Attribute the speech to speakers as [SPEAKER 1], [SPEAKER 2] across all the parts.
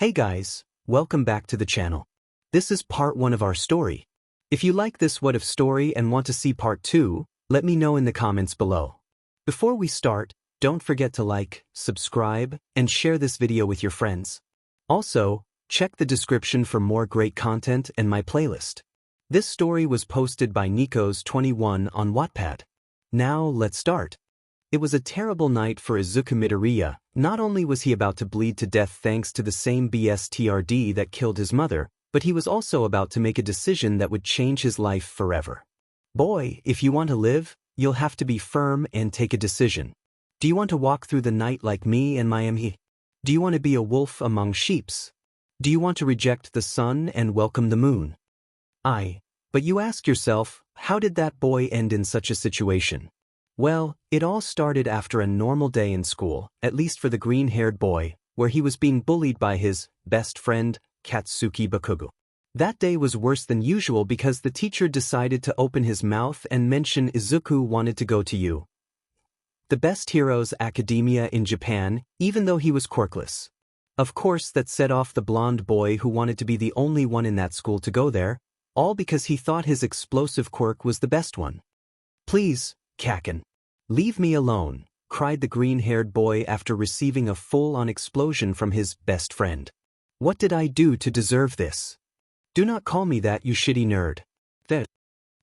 [SPEAKER 1] Hey guys, welcome back to the channel. This is part 1 of our story. If you like this WhatIf story and want to see part 2, let me know in the comments below. Before we start, don't forget to like, subscribe, and share this video with your friends. Also, check the description for more great content and my playlist. This story was posted by 𝐀𝐮𝐭𝐡𝐨𝐫 on Wattpad. Now let's start. It was a terrible night for Izuku Midoriya. Not only was he about to bleed to death thanks to the same 𝐬𝗧𝗟𝗘 that killed his mother, but he was also about to make a decision that would change his life forever. Boy, if you want to live, you'll have to be firm and take a decision. Do you want to walk through the night like me and 𝐻𝐼? Do you want to be a wolf among sheeps? Do you want to reject the sun and welcome the moon? But you ask yourself, how did that boy end in such a situation? Well, it all started after a normal day in school, at least for the green-haired boy, where he was being bullied by his best friend, 𝗏𝗏𝗟𝐾. That day was worse than usual because the teacher decided to open his mouth and mention Izuku wanted to go to U, the best heroes academia in Japan, even though he was quirkless. Of course, that set off the blonde boy who wanted to be the only one in that school to go there, all because he thought his explosive quirk was the best one. Please, 𝗏𝗏𝗟𝗏. Leave me alone, cried the green-haired boy after receiving a full-on explosion from his best friend. What did I do to deserve this? Do not call me that, you shitty nerd. That,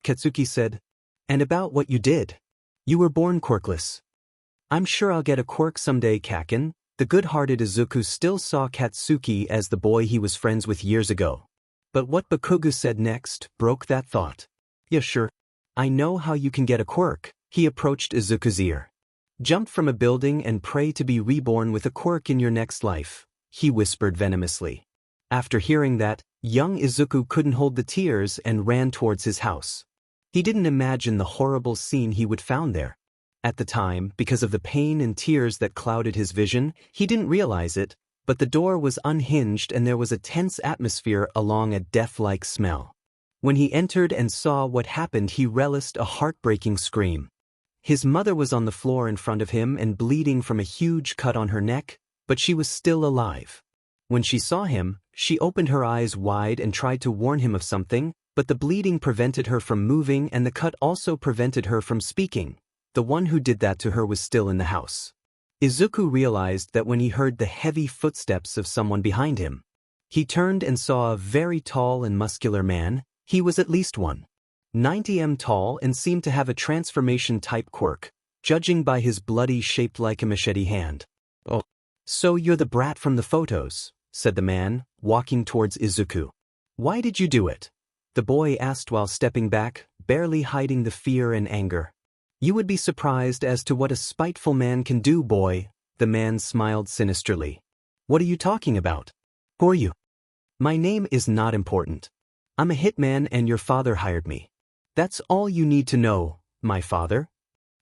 [SPEAKER 1] Katsuki said. And about what you did. You were born quirkless. I'm sure I'll get a quirk someday, 𝗏𝗏𝗟𝗏. The good-hearted Izuku still saw Katsuki as the boy he was friends with years ago. But what Bakugo said next broke that thought. Yeah, sure. I know how you can get a quirk. He approached Izuku's ear. Jump from a building and pray to be reborn with a quirk in your next life, he whispered venomously. After hearing that, young Izuku couldn't hold the tears and ran towards his house. He didn't imagine the horrible scene he would found there. At the time, because of the pain and tears that clouded his vision, he didn't realize it, but the door was unhinged and there was a tense atmosphere along a death-like smell. When he entered and saw what happened, he relished a heartbreaking scream. His mother was on the floor in front of him and bleeding from a huge cut on her neck, but she was still alive. When she saw him, she opened her eyes wide and tried to warn him of something, but the bleeding prevented her from moving and the cut also prevented her from speaking. The one who did that to her was still in the house. Izuku realized that when he heard the heavy footsteps of someone behind him. He turned and saw a very tall and muscular man. He was at least 190 m tall and seemed to have a transformation-type quirk, judging by his bloody shaped like a machete hand. Oh, so you're the brat from the photos, said the man, walking towards Izuku. Why did you do it? The boy asked while stepping back, barely hiding the fear and anger. You would be surprised as to what a spiteful man can do, boy, the man smiled sinisterly. What are you talking about? Who are you? My name is not important. I'm a hitman and your father hired me. That's all you need to know, my father?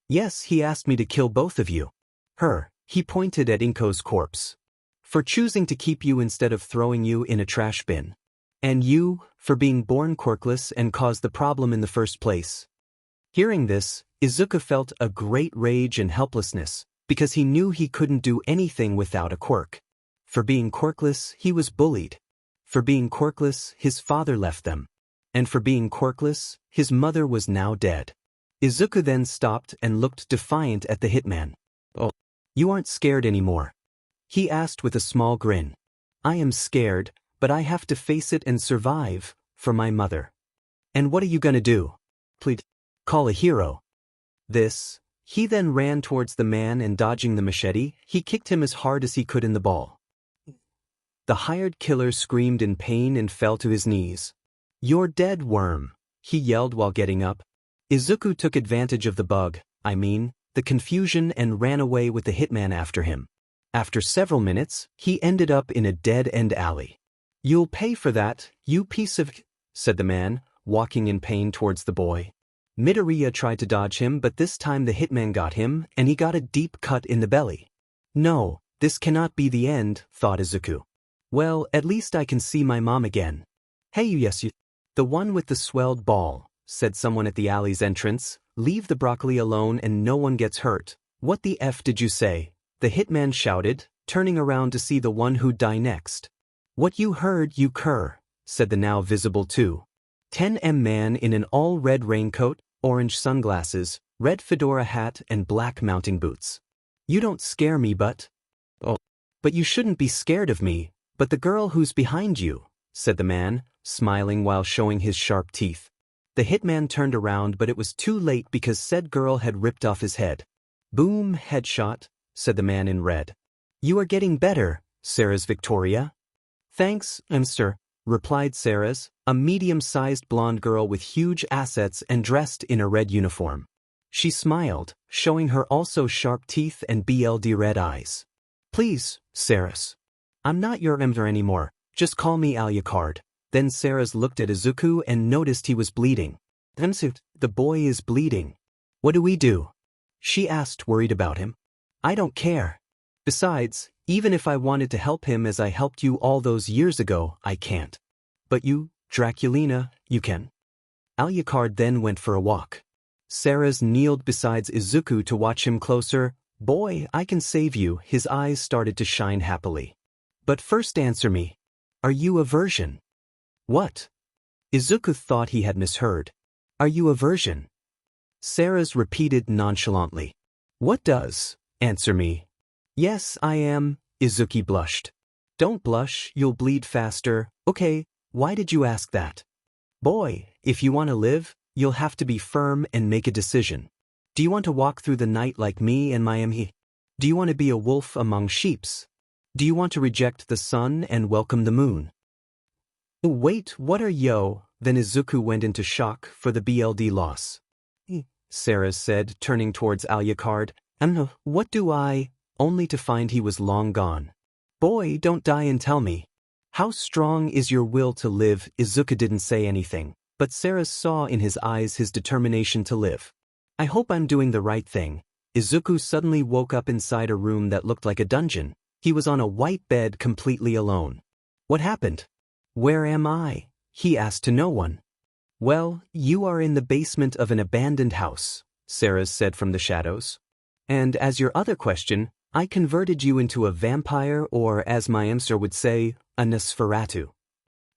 [SPEAKER 1] Yes, he asked me to kill both of you. Her, he pointed at Inko's corpse. For choosing to keep you instead of throwing you in a trash bin. And you, for being born quirkless and caused the problem in the first place. Hearing this, Izuku felt a great rage and helplessness, because he knew he couldn't do anything without a quirk. For being quirkless, he was bullied. For being quirkless, his father left them. And for being quirkless, his mother was now dead. Izuku then stopped and looked defiant at the hitman. Oh, you aren't scared anymore? He asked with a small grin. I am scared, but I have to face it and survive, for my mother. And what are you gonna do? Please, call a hero. He then ran towards the man and dodging the machete, he kicked him as hard as he could in the ball. The hired killer screamed in pain and fell to his knees. You're dead, worm, he yelled while getting up. Izuku took advantage of the confusion and ran away with the hitman after him. After several minutes, he ended up in a dead-end alley. You'll pay for that, you piece of, said the man, walking in pain towards the boy. Midoriya tried to dodge him, but this time the hitman got him, and he got a deep cut in the belly. No, this cannot be the end, thought Izuku. Well, at least I can see my mom again. Hey, you. The one with the swelled ball, said someone at the alley's entrance. Leave the broccoli alone and no one gets hurt. What the F did you say? The hitman shouted, turning around to see the one who'd die next. What you heard, you cur, said the now visible 2'10" man in an all-red raincoat, orange sunglasses, red fedora hat and black mounting boots. You don't scare me but... Oh, but you shouldn't be scared of me, but the girl who's behind you, said the man, smiling while showing his sharp teeth. The hitman turned around but it was too late because said girl had ripped off his head. Boom, headshot, said the man in red. You are getting better, 𝐬𝐶𝐬𝐵. Thanks, sir, replied 𝐬𝐶𝐬𝐵, a medium-sized blonde girl with huge assets and dressed in a red uniform. She smiled, showing her also sharp teeth and BLD red eyes. Please, 𝐬𝐶𝐬𝐵. I'm not your member anymore, just call me 𝐒𝐿𝐿. Then 𝐬𝐶𝐬𝐵 looked at Izuku and noticed he was bleeding. The boy is bleeding. What do we do? She asked, worried about him. I don't care. Besides, even if I wanted to help him as I helped you all those years ago, I can't. But you, Draculina, you can. 𝐒𝐿𝐿 then went for a walk. 𝐬𝐶𝐬𝐵 kneeled beside Izuku to watch him closer. Boy, I can save you. His eyes started to shine happily. But first answer me. Are you a virgin? What? Izuku thought he had misheard. Are you a virgin? 𝐬𝐶𝐬𝐵 repeated nonchalantly. What does? Answer me. Yes, I am. Izuku blushed. Don't blush, you'll bleed faster. Okay, why did you ask that? Boy, if you want to live, you'll have to be firm and make a decision. Do you want to walk through the night like me and my he? Do you want to be a wolf among sheeps? Do you want to reject the sun and welcome the moon? Wait, what are yo? Then Izuku went into shock for the BLD loss. 𝐬𝐶𝐬𝐵 said, turning towards 𝐒𝐿𝐿. What do I? Only to find he was long gone. Boy, don't die and tell me. How strong is your will to live? Izuku didn't say anything, but 𝐬𝐶𝐬𝐵 saw in his eyes his determination to live. I hope I'm doing the right thing. Izuku suddenly woke up inside a room that looked like a dungeon. He was on a white bed completely alone. What happened? Where am I? He asked to no one. Well, you are in the basement of an abandoned house, 𝐬𝐶𝐬𝐵 said from the shadows. And as your other question, I converted you into a vampire or, as my 𝐴𝐻𝐿 would say, a 𝗚𝗧𝗱𝗚.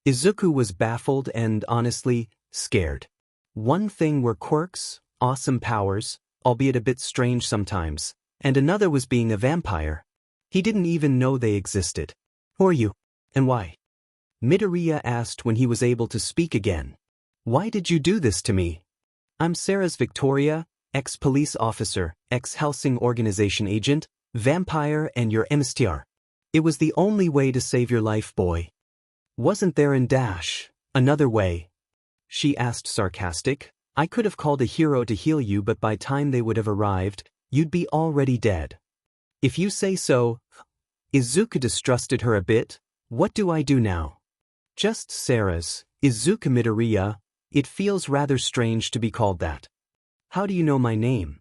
[SPEAKER 1] Izuku was baffled and, honestly, scared. One thing were quirks, awesome powers, albeit a bit strange sometimes, and another was being a vampire. He didn't even know they existed. Who are you? And why? Midoriya asked when he was able to speak again. Why did you do this to me? I'm 𝐬𝐶𝐬𝐵 Victoria, ex-police officer, ex-Hellsing Organization agent, vampire and your 𝐒𝐿𝐿. It was the only way to save your life, boy. Wasn't there another way? She asked sarcastic. I could have called a hero to heal you but by time they would have arrived, you'd be already dead. If you say so. Izuku distrusted her a bit. What do I do now? Just 𝐬𝐶𝐬𝐵. Izuku Midoriya. It feels rather strange to be called that. How do you know my name?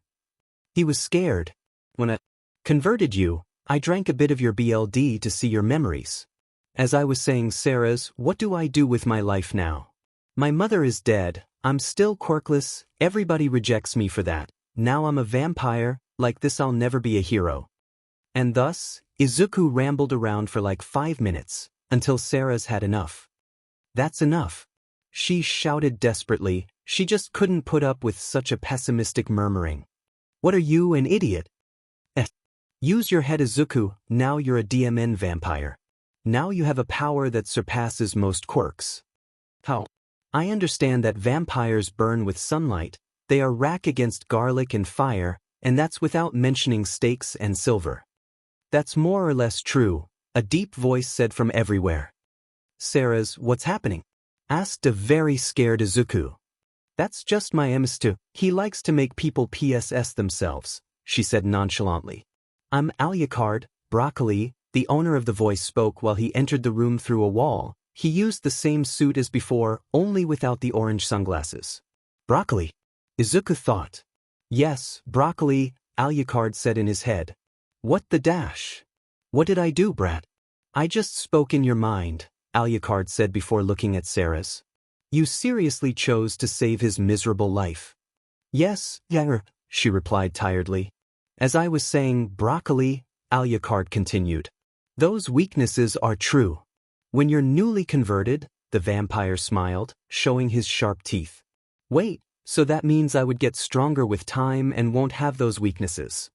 [SPEAKER 1] He was scared. When I converted you, I drank a bit of your BLD to see your memories. As I was saying, 𝐬𝐶𝐬𝐵, what do I do with my life now? My mother is dead, I'm still quirkless, everybody rejects me for that. Now I'm a vampire, like this I'll never be a hero. And thus, Izuku rambled around for like 5 minutes, until 𝐬𝐶𝐬𝐵 had enough. That's enough. She shouted desperately, she just couldn't put up with such a pessimistic murmuring. What are you, an idiot? Use your head, Izuku, now you're a DMN vampire. Now you have a power that surpasses most quirks. How? I understand that vampires burn with sunlight, they are rack against garlic and fire, and that's without mentioning steaks and silver. That's more or less true, a deep voice said from everywhere. 𝐬𝐶𝐬𝐵, what's happening? Asked a very scared Izuku. That's just my 𝐒𝐿𝐿. He likes to make people PSS themselves, she said nonchalantly. I'm 𝐒𝐿𝐿, Broccoli, the owner of the voice spoke while he entered the room through a wall. He used the same suit as before, only without the orange sunglasses. Broccoli? Izuku thought. Yes, Broccoli, 𝐒𝐿𝐿 said in his head. What the dash? What did I do, brat? I just spoke in your mind, 𝐒𝐿𝐿 said before looking at 𝐬𝐶𝐬𝐵. You seriously chose to save his miserable life. Yes, she replied tiredly. As I was saying, Broccoli, 𝐒𝐿𝐿 continued. Those weaknesses are true. When you're newly converted, the vampire smiled, showing his sharp teeth. Wait, so that means I would get stronger with time and won't have those weaknesses.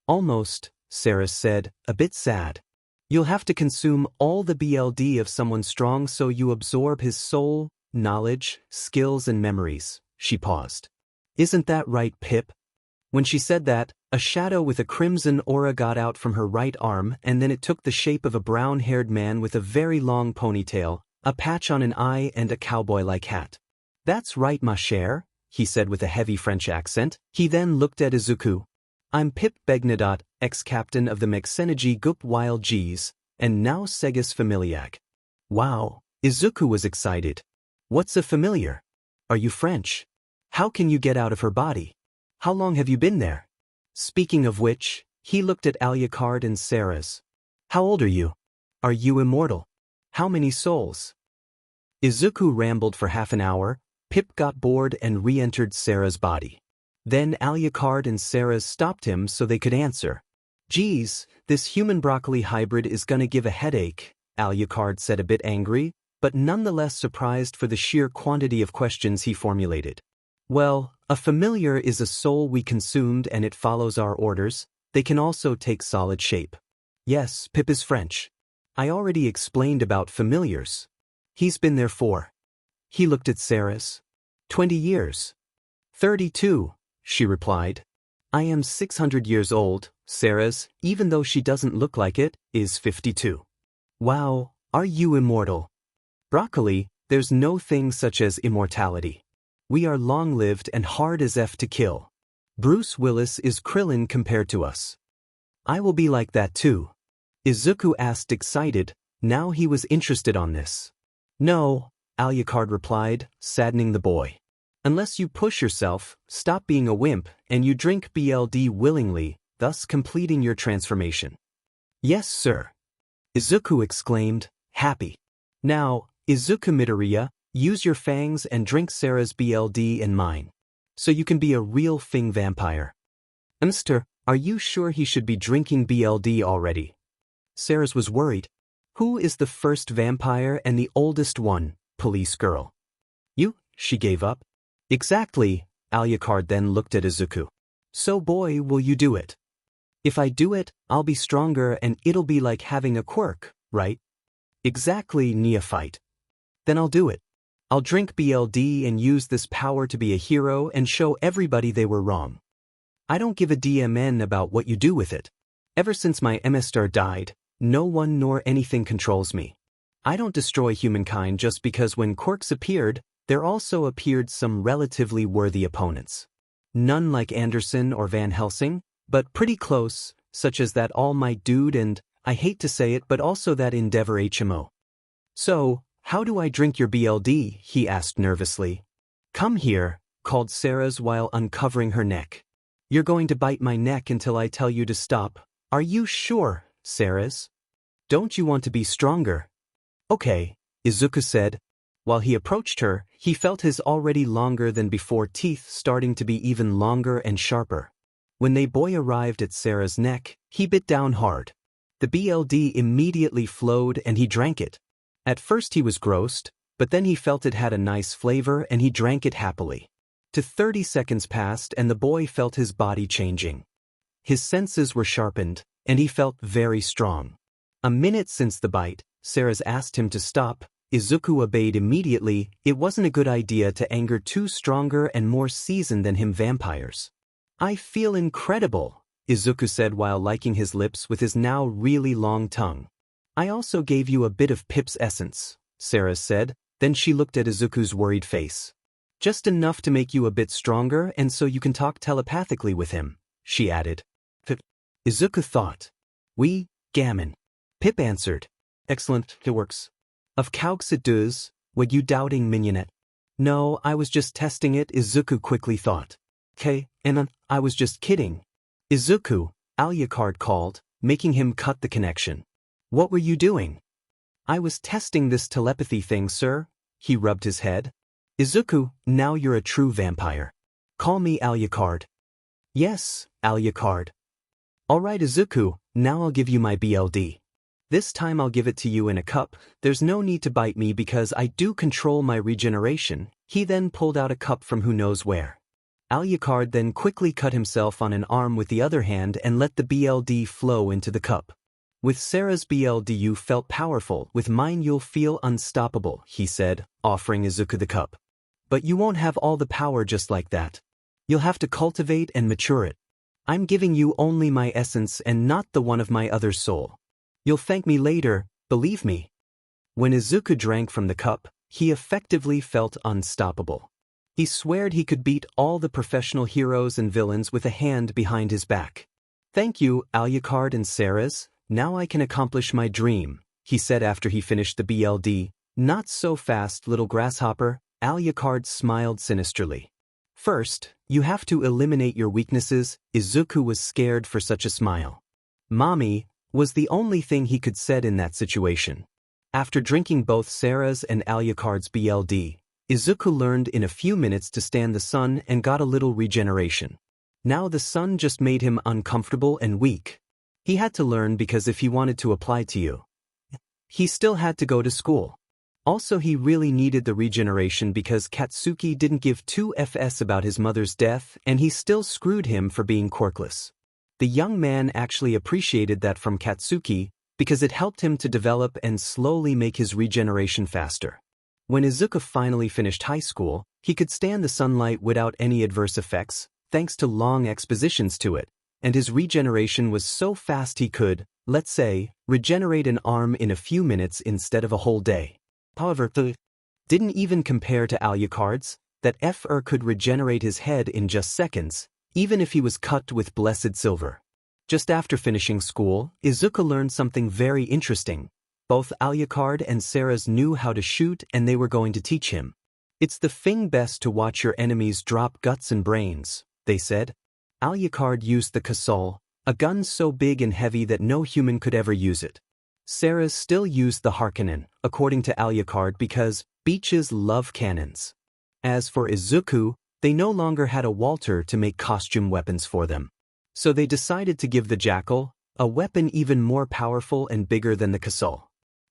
[SPEAKER 1] Almost, 𝐬𝐮𝐬 said, a bit sad. You'll have to consume all the BLD of someone strong so you absorb his soul, knowledge, skills and memories. She paused. Isn't that right, Pip? When she said that, a shadow with a crimson aura got out from her right arm and then it took the shape of a brown-haired man with a very long ponytail, a patch on an eye and a cowboy-like hat. That's right, ma chère, he said with a heavy French accent. He then looked at Izuku. I'm Pip 𝐒𝐻𝐿sing, ex-captain of the 𝐀𝐮𝐭𝐡𝐨𝐫, and now 𝐂𝐻𝐿sing. Wow, Izuku was excited. What's a familiar? Are you French? How can you get out of her body? How long have you been there? Speaking of which, he looked at 𝐴𝐿sing and 𝐬𝐿sing. How old are you? Are you immortal? How many souls? Izuku rambled for half an hour. Pip got bored and re-entered 𝐬𝐿sing's body. Then 𝐴𝐿sing and 𝐬𝐿sing stopped him so they could answer. Geez, this human broccoli hybrid is gonna give a headache, 𝐴𝐿sing said a bit angry, but nonetheless surprised for the sheer quantity of questions he formulated. Well, a familiar is a soul we consumed and it follows our orders. They can also take solid shape. Yes, Pip is French. I already explained about familiars. He's been there for. He looked at 𝐬𝐿sing. 20 years. 32, she replied. I am 600 years old. 𝐬𝐿sing, even though she doesn't look like it, is 52. Wow, are you immortal? Broccoli, there's no thing such as immortality. We are long-lived and hard as F to kill. Bruce Willis is Krillin compared to us. I will be like that too. Izuku asked excited, now he was interested on this. No, 𝐴𝐿sing replied, saddening the boy. Unless you push yourself, stop being a wimp, and you drink BLD willingly, thus completing your transformation. Yes, sir. Izuku exclaimed, happy. Now, Izuku Midoriya, use your fangs and drink 𝐬𝐿sing's BLD and mine. So you can be a real Fing vampire. Mr., are you sure he should be drinking BLD already? 𝐬𝐿sing was worried. Who is the first vampire and the oldest one, police girl? You, she gave up. Exactly, 𝐴𝐿sing then looked at Izuku. So boy, will you do it? If I do it, I'll be stronger and it'll be like having a quirk, right? Exactly, neophyte. Then I'll do it. I'll drink BLD and use this power to be a hero and show everybody they were wrong. I don't give a DMN about what you do with it. Ever since my MS died, no one nor anything controls me. I don't destroy humankind just because when quirks appeared, there also appeared some relatively worthy opponents. None like Anderson or Van Helsing, but pretty close, such as that All Might dude and, I hate to say it, but also that Endeavor HMO. So, how do I drink your BLD? He asked nervously. Come here, called 𝐬𝐿sing while uncovering her neck. You're going to bite my neck until I tell you to stop. Are you sure, 𝐬𝐿sing? Don't you want to be stronger? Okay, Izuku said. While he approached her, he felt his already longer than before teeth starting to be even longer and sharper. When the boy arrived at 𝐬𝐿sing's neck, he bit down hard. The BLD immediately flowed and he drank it. At first he was grossed, but then he felt it had a nice flavor and he drank it happily. 30 seconds passed and the boy felt his body changing. His senses were sharpened, and he felt very strong. A minute since the bite, 𝐬𝐿sing asked him to stop. Izuku obeyed immediately. It wasn't a good idea to anger two stronger and more seasoned than him vampires. I feel incredible, Izuku said while licking his lips with his now really long tongue. I also gave you a bit of Pip's essence, 𝐬𝐿sing said, then she looked at Izuku's worried face. Just enough to make you a bit stronger and so you can talk telepathically with him, she added. Izuku thought. Gammon. Pip answered. Excellent, it works. Of 𝐀𝐮𝐭𝐡𝐨𝐫, were you doubting mignonette? No, I was just testing it, Izuku quickly thought. And I was just kidding. Izuku, 𝐴𝐿sing called, making him cut the connection. What were you doing? I was testing this telepathy thing, sir. He rubbed his head. Izuku, now you're a true vampire. Call me 𝐴𝐿sing. Yes, 𝐴𝐿sing. Alright Izuku, now I'll give you my BLD. This time I'll give it to you in a cup. There's no need to bite me because I do control my regeneration. He then pulled out a cup from who knows where. 𝐿𝐴𝐻𝐺 then quickly cut himself on an arm with the other hand and let the BLD flow into the cup. With Sarah's BLD you felt powerful, with mine you'll feel unstoppable, he said, offering Izuku the cup. But you won't have all the power just like that. You'll have to cultivate and mature it. I'm giving you only my essence and not the one of my other soul. You'll thank me later, believe me. When Izuku drank from the cup, he effectively felt unstoppable. He swore he could beat all the professional heroes and villains with a hand behind his back. Thank you, 𝐿𝐴𝐻𝐺 and 𝐬𝐻𝐵. Now I can accomplish my dream, he said after he finished the BLD. Not so fast, little grasshopper, 𝐿𝐴𝐻𝐺 smiled sinisterly. First, you have to eliminate your weaknesses. Izuku was scared for such a smile. Mommy was the only thing he could said in that situation. After drinking both 𝐬𝐻𝐵's and 𝐿𝐴𝐻𝐺's BLD, Izuku learned in a few minutes to stand the sun and got a little regeneration. Now the sun just made him uncomfortable and weak. He had to learn because if he wanted to apply to you, he still had to go to school. Also he really needed the regeneration because Katsuki didn't give two Fs about his mother's death and he still screwed him for being quirkless. The young man actually appreciated that from Katsuki because it helped him to develop and slowly make his regeneration faster. When Izuku finally finished high school, he could stand the sunlight without any adverse effects, thanks to long expositions to it, and his regeneration was so fast he could, let's say, regenerate an arm in a few minutes instead of a whole day. However, didn't even compare to 𝐿𝐴𝐻𝐺's, that Fr could regenerate his head in just seconds, even if he was cut with blessed silver. Just after finishing school, Izuku learned something very interesting. Both 𝐿𝐴𝐻𝐺 and 𝐬𝐻𝐵 knew how to shoot and they were going to teach him. It's the thing best to watch your enemies drop guts and brains, they said. 𝐿𝐴𝐻𝐺 used the 𝐀𝐮𝐱, a gun so big and heavy that no human could ever use it. 𝐬𝐻𝐵 still used the 𝗲𝗏𝐿, according to 𝐿𝐴𝐻𝐺 because beaches love cannons. As for Izuku, they no longer had a Walter to make costume weapons for them. So they decided to give the jackal a weapon even more powerful and bigger than the 𝐀𝐮𝐱.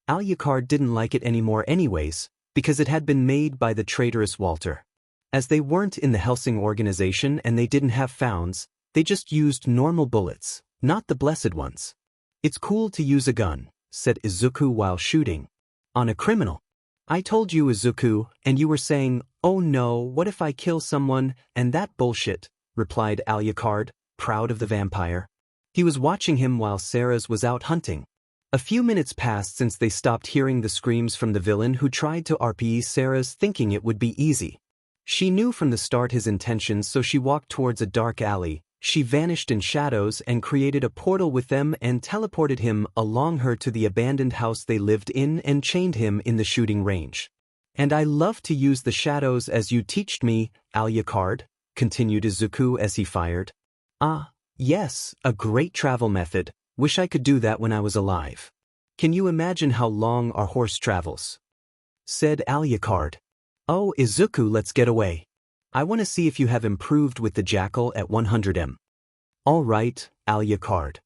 [SPEAKER 1] 𝐿𝐴𝐻𝐺 didn't like it anymore anyways, because it had been made by the traitorous Walter. As they weren't in the Hellsing organization and they didn't have founds, they just used normal bullets, not the blessed ones. It's cool to use a gun, said Izuku while shooting. On a criminal. I told you, Izuku, and you were saying, oh no, what if I kill someone, and that bullshit, replied 𝐿𝐴𝐻𝐺, proud of the vampire. He was watching him while 𝐬𝐻𝐵 was out hunting. A few minutes passed since they stopped hearing the screams from the villain who tried to RP 𝐬𝐻𝐵 thinking it would be easy. She knew from the start his intentions, so she walked towards a dark alley. She vanished in shadows and created a portal with them and teleported him along her to the abandoned house they lived in and chained him in the shooting range. And I love to use the shadows as you teached me, 𝐿𝐴𝐻𝐺, continued Izuku as he fired. Ah, yes, a great travel method. Wish I could do that when I was alive. Can you imagine how long our horse travels? Said 𝐿𝐴𝐻𝐺. Oh, Izuku, let's get away. I want to see if you have improved with the jackal at 100m. All right, 𝐿𝐴𝐻𝐺.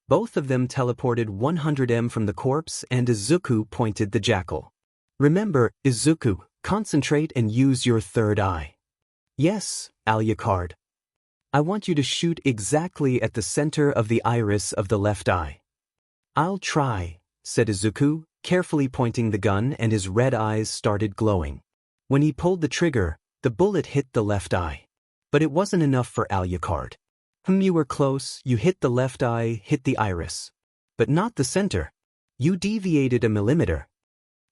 [SPEAKER 1] Both of them teleported 100m from the corpse and Izuku pointed the jackal. Remember, Izuku, concentrate and use your third eye. Yes, 𝐿𝐴𝐻𝐺. I want you to shoot exactly at the center of the iris of the left eye. I'll try, said Izuku, carefully pointing the gun, and his red eyes started glowing. When he pulled the trigger, the bullet hit the left eye. But it wasn't enough for 𝐿𝐴𝐻𝐺. You were close, you hit the left eye, hit the iris. But not the center. You deviated a millimeter.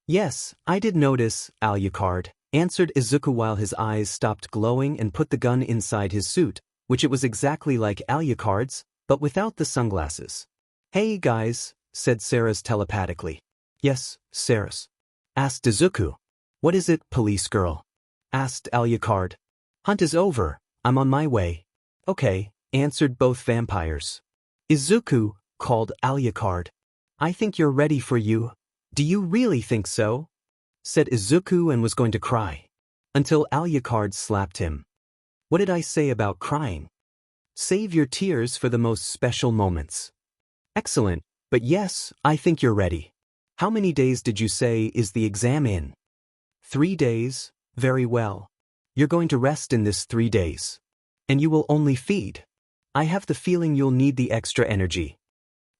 [SPEAKER 1] Yes, I did notice, 𝐿𝐴𝐻𝐺, answered Izuku while his eyes stopped glowing and put the gun inside his suit, which it was exactly like 𝐿𝐴𝐻𝐺's, but without the sunglasses. Hey guys, said 𝐬𝐻𝐵 telepathically. Yes, 𝐬𝐻. Asked Izuku. What is it, police girl? Asked 𝐿𝐴𝐻𝐺. Hunt is over, I'm on my way. Okay, answered both vampires. Izuku, called 𝐿𝐴𝐻𝐺. I think you're ready for you. Do you really think so? Said Izuku and was going to cry. Until 𝐿𝐴𝐻𝐺 slapped him. What did I say about crying? Save your tears for the most special moments. Excellent, But yes, I think you're ready. How many days did you say is the exam in? 3 days, very well. You're going to rest in this 3 days. And you will only feed. I have the feeling you'll need the extra energy.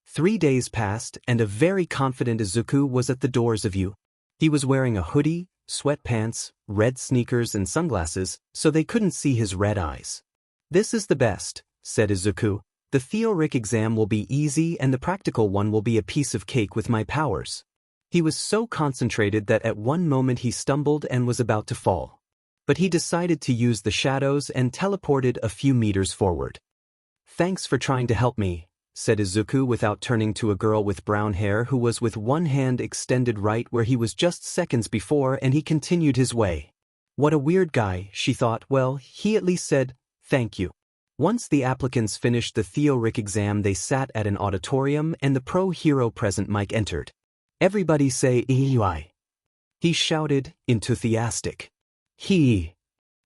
[SPEAKER 1] 3 days passed and a very confident Izuku was at the doors of you. He was wearing a hoodie, sweatpants, red sneakers and sunglasses, so they couldn't see his red eyes. This is the best, said Izuku. The theoric exam will be easy and the practical one will be a piece of cake with my powers. He was so concentrated that at one moment he stumbled and was about to fall. But he decided to use the shadows and teleported a few meters forward. Thanks for trying to help me, said Izuku without turning to a girl with brown hair who was with one hand extended right where he was just seconds before, and he continued his way. What a weird guy, she thought. Well, he at least said, thank you. Once the applicants finished the theoric exam, they sat at an auditorium and the pro hero present mic entered. Everybody say 𝐻𝐻𝐻𝐿. He shouted, enthusiastic. He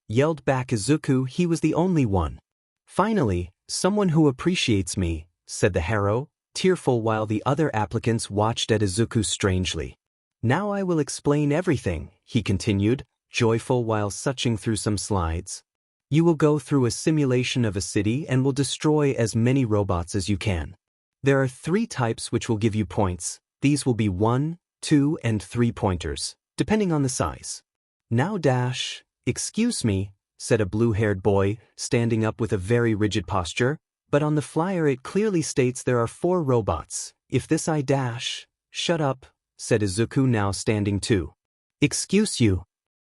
[SPEAKER 1] yelled back Izuku. He was the only one. Finally, someone who appreciates me, said the hero, tearful while the other applicants watched at Izuku strangely. Now I will explain everything, he continued, joyful while searching through some slides. You will go through a simulation of a city and will destroy as many robots as you can. There are 3 types which will give you points. These will be 1, 2, and 3 pointers, depending on the size. Now dash. Excuse me, said a blue-haired boy, standing up with a very rigid posture, but on the flyer it clearly states there are 4 robots. If this I dash. Shut up, said Izuku, now standing too. Excuse you,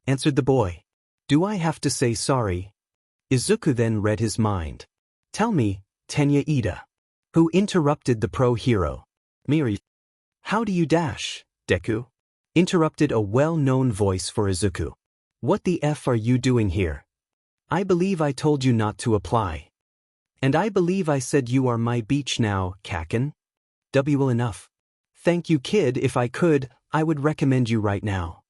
[SPEAKER 1] answered the boy. Do I have to say sorry? Izuku then read his mind. Tell me, 𝐀𝐮𝐬𝐴. Who interrupted the pro hero? Miri. How do you dash, Deku? Interrupted a well-known voice for Izuku. What the F are you doing here? I believe I told you not to apply. And I believe I said you are my beach now, 𝐀𝐮𝐭𝐡𝐨𝐫. Well enough. Thank you kid, if I could, I would recommend you right now.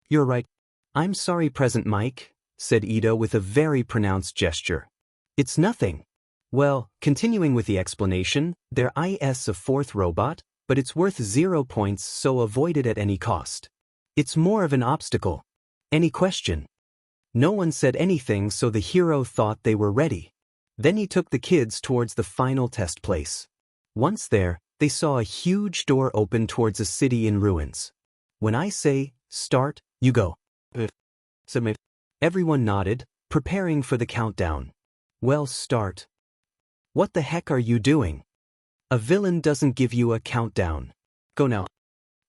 [SPEAKER 1] You're right. I'm sorry present Mike, said Ito with a very pronounced gesture. It's nothing. Well, continuing with the explanation, there is a 4th robot, but it's worth 0 points, so avoid it at any cost. It's more of an obstacle. Any question? No one said anything, so the hero thought they were ready. Then he took the kids towards the final test place. Once there, they saw a huge door open towards a city in ruins. When I say, start, you go. Everyone nodded, preparing for the countdown. Well, start. What the heck are you doing? A villain doesn't give you a countdown. Go now,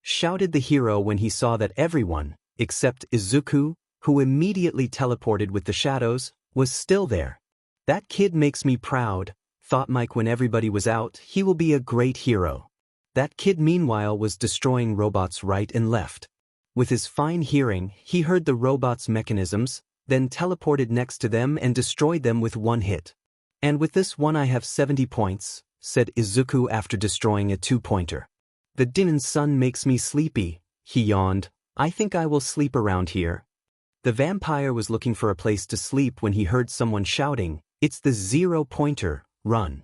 [SPEAKER 1] shouted the hero when he saw that everyone, except Izuku, who immediately teleported with the shadows, was still there. That kid makes me proud, thought Mike when everybody was out. He will be a great hero. That kid meanwhile was destroying robots right and left. With his fine hearing, he heard the robots' mechanisms, then teleported next to them and destroyed them with 1 hit. And with this one I have 70 points, said Izuku after destroying a 2-pointer. The din's sun makes me sleepy, he yawned. I think I will sleep around here. The vampire was looking for a place to sleep when he heard someone shouting, it's the 0-pointer, run.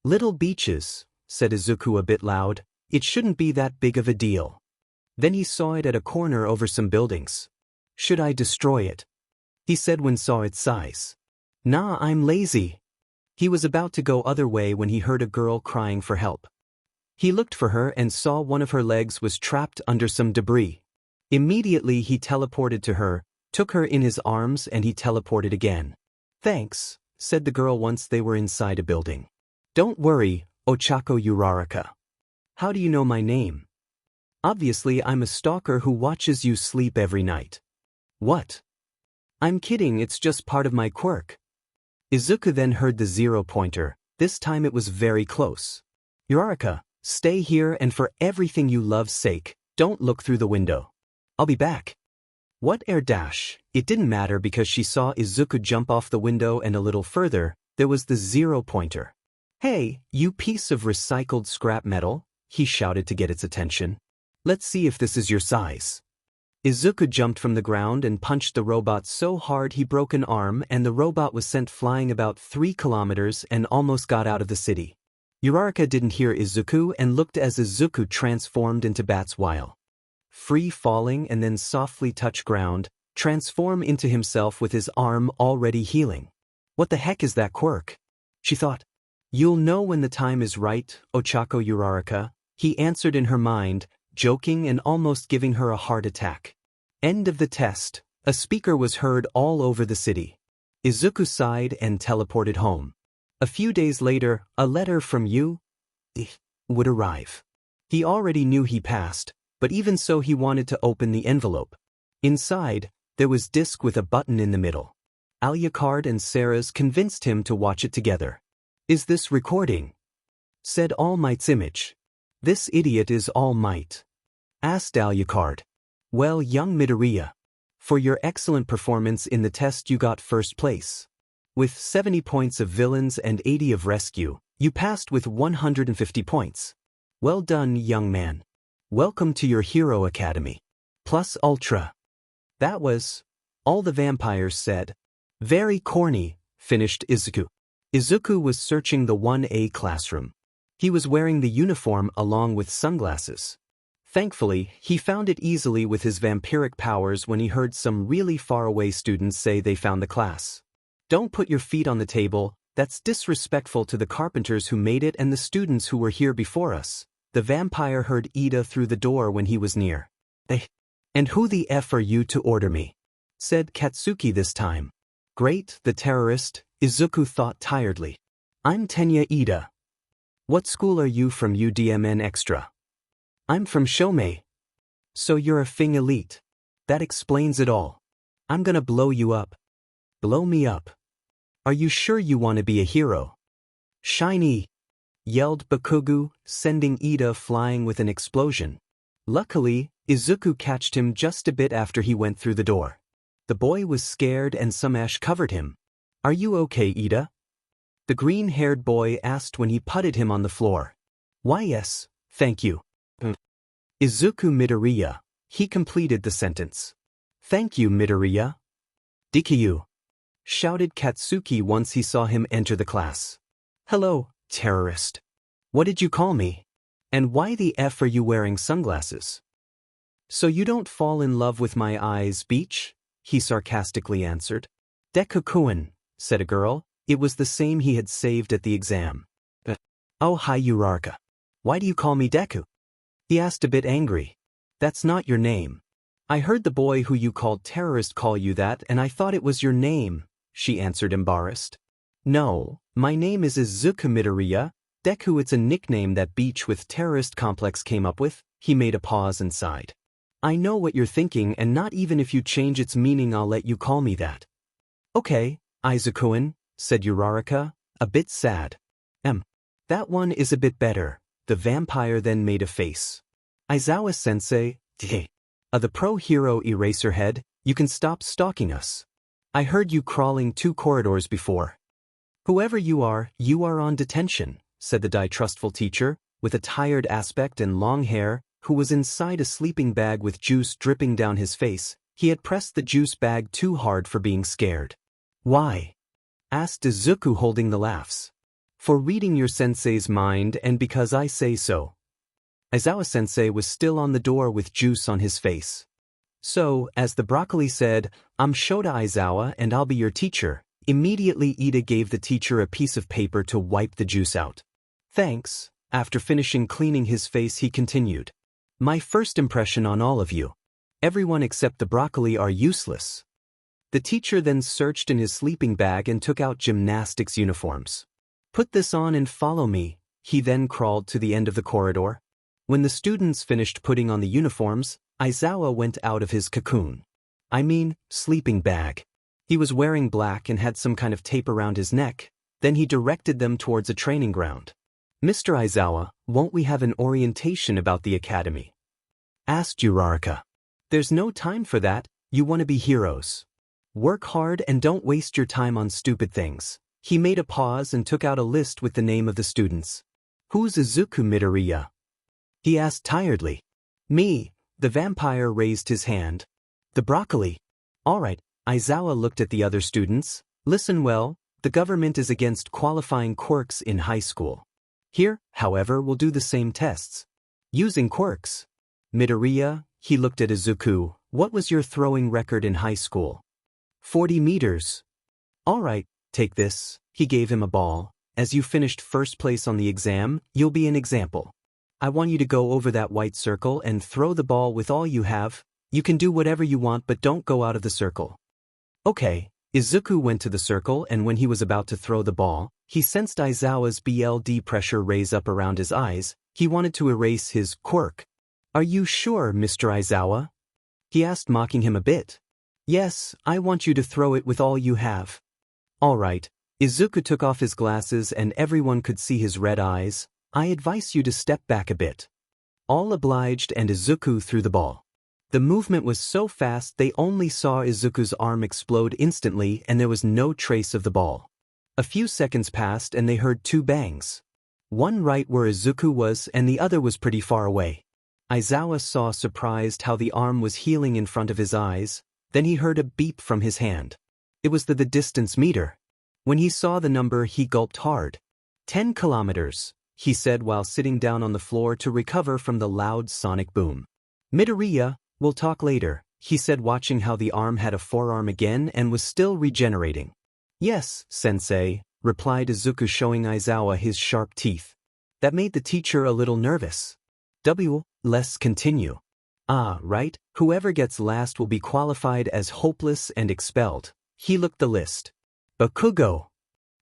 [SPEAKER 1] Little beaches, said Izuku a bit loud, it shouldn't be that big of a deal. Then he saw it at a corner over some buildings. Should I destroy it? He said when saw its size. Nah, I'm lazy. He was about to go other way when he heard a girl crying for help. He looked for her and saw one of her legs was trapped under some debris. Immediately he teleported to her, took her in his arms, and he teleported again. Thanks, said the girl once they were inside a building. Don't worry, 𝐻𝐻𝐻𝐿. How do you know my name? Obviously I'm a stalker who watches you sleep every night. What? I'm kidding, it's just part of my quirk. Izuku then heard the 0-pointer. This time it was very close. 𝐻𝐻𝐻𝐿, stay here and for everything you love's sake, don't look through the window. I'll be back. What air dash? It didn't matter because she saw Izuku jump off the window and a little further, there was the 0-pointer. Hey, you piece of recycled scrap metal, he shouted to get its attention. Let's see if this is your size. Izuku jumped from the ground and punched the robot so hard he broke an arm and the robot was sent flying about 3 kilometers and almost got out of the city. Uraraka didn't hear Izuku and looked as Izuku transformed into bats while free falling and then softly touch ground, transform into himself with his arm already healing. What the heck is that quirk? She thought. You'll know when the time is right, Ochako Uraraka, he answered in her mind, joking and almost giving her a heart attack. End of the test. A speaker was heard all over the city. Izuku sighed and teleported home. A few days later, a letter from you would arrive. He already knew he passed, but even so he wanted to open the envelope. Inside, there was disc with a button in the middle. Alucard and Sarah's convinced him to watch it together. Is this recording? Said All Might's image. This idiot is All Might. Asked Alucard. Well, young Midoriya. For your excellent performance in the test you got first place. With 70 points of villains and 80 of rescue, you passed with 150 points. Well done, young man. Welcome to your Hero Academy. Plus Ultra. That was all the vampires said. Very corny, finished Izuku. Izuku was searching the 1A classroom. He was wearing the uniform along with sunglasses. Thankfully, he found it easily with his vampiric powers when he heard some really far-away students say they found the class. Don't put your feet on the table, that's disrespectful to the carpenters who made it and the students who were here before us. The vampire heard Ida through the door when he was near. And who the F are you to order me? Said Katsuki this time. Great, the terrorist, Izuku thought tiredly. I'm Tenya Ida. What school are you from UDMN Extra? I'm from Shomei. So you're a Fing elite. That explains it all. I'm gonna blow you up. Blow me up. Are you sure you want to be a hero? Shiny! Yelled Bakugo, sending Ida flying with an explosion. Luckily, Izuku catched him just a bit after he went through the door. The boy was scared and some ash covered him. Are you okay, Ida? The green-haired boy asked when he putted him on the floor. Why yes, thank you. Izuku Midoriya. He completed the sentence. Thank you, Midoriya. Deku! Shouted Katsuki once he saw him enter the class. Hello, terrorist. What did you call me? And why the F are you wearing sunglasses? So you don't fall in love with my eyes, Beach? He sarcastically answered. Deku-kun, said a girl. It was the same he had saved at the exam. Oh hi Uraraka. Why do you call me Deku? He asked a bit angry. That's not your name. I heard the boy who you called terrorist call you that and I thought it was your name, she answered embarrassed. No, my name is Izuku Midoriya. Deku, it's a nickname that Beach with terrorist complex came up with. He made a pause and sighed. I know what you're thinking and not even if you change its meaning I'll let you call me that. Okay, Izuku-kun, said Uraraka, a bit sad. That one is a bit better. The vampire then made a face. Aizawa-sensei, the pro-hero Eraserhead, you can stop stalking us. I heard you crawling 2 corridors before. Whoever you are on detention, said the distrustful teacher, with a tired aspect and long hair, who was inside a sleeping bag with juice dripping down his face. He had pressed the juice bag too hard for being scared. Why? Asked Izuku holding the laughs. For reading your sensei's mind and because I say so. Aizawa-sensei was still on the door with juice on his face. So, as the broccoli said, I'm Shota Aizawa and I'll be your teacher. Immediately Ida gave the teacher a piece of paper to wipe the juice out. Thanks. After finishing cleaning his face he continued. My first impression on all of you. Everyone except the broccoli are useless. The teacher then searched in his sleeping bag and took out gymnastics uniforms. Put this on and follow me. He then crawled to the end of the corridor. When the students finished putting on the uniforms, Aizawa went out of his cocoon. Sleeping bag. He was wearing black and had some kind of tape around his neck. Then he directed them towards a training ground. Mr. Aizawa, won't we have an orientation about the academy? Asked Uraraka. There's no time for that, you want to be heroes. Work hard and don't waste your time on stupid things. He made a pause and took out a list with the name of the students. Who's Izuku Midoriya? He asked tiredly. Me. The vampire raised his hand. The broccoli. All right. Aizawa looked at the other students. Listen well, the government is against qualifying quirks in high school. Here, however, we'll do the same tests. Using quirks. Midoriya, he looked at Izuku. What was your throwing record in high school? 40 meters. Alright, take this. He gave him a ball. As you finished first place on the exam, you'll be an example. I want you to go over that white circle and throw the ball with all you have. You can do whatever you want, but don't go out of the circle. Okay. Izuku went to the circle, and when he was about to throw the ball, he sensed Aizawa's blood pressure raise up around his eyes. He wanted to erase his quirk. Are you sure, Mr. Aizawa? He asked, mocking him a bit. Yes, I want you to throw it with all you have. All right. Izuku took off his glasses and everyone could see his red eyes. I advise you to step back a bit. All obliged, and Izuku threw the ball. The movement was so fast they only saw Izuku's arm explode instantly and there was no trace of the ball. A few seconds passed and they heard two bangs. One right where Izuku was and the other was pretty far away. Aizawa saw surprised how the arm was healing in front of his eyes. Then he heard a beep from his hand. It was the distance meter. When he saw the number, he gulped hard. 10 kilometers, he said while sitting down on the floor to recover from the loud sonic boom. Midoriya, we'll talk later, he said, watching how the arm had a forearm again and was still regenerating. Yes, sensei, replied Izuku, showing Aizawa his sharp teeth. That made the teacher a little nervous. Let's continue. Ah, right, whoever gets last will be qualified as hopeless and expelled. He looked the list. Bakugo.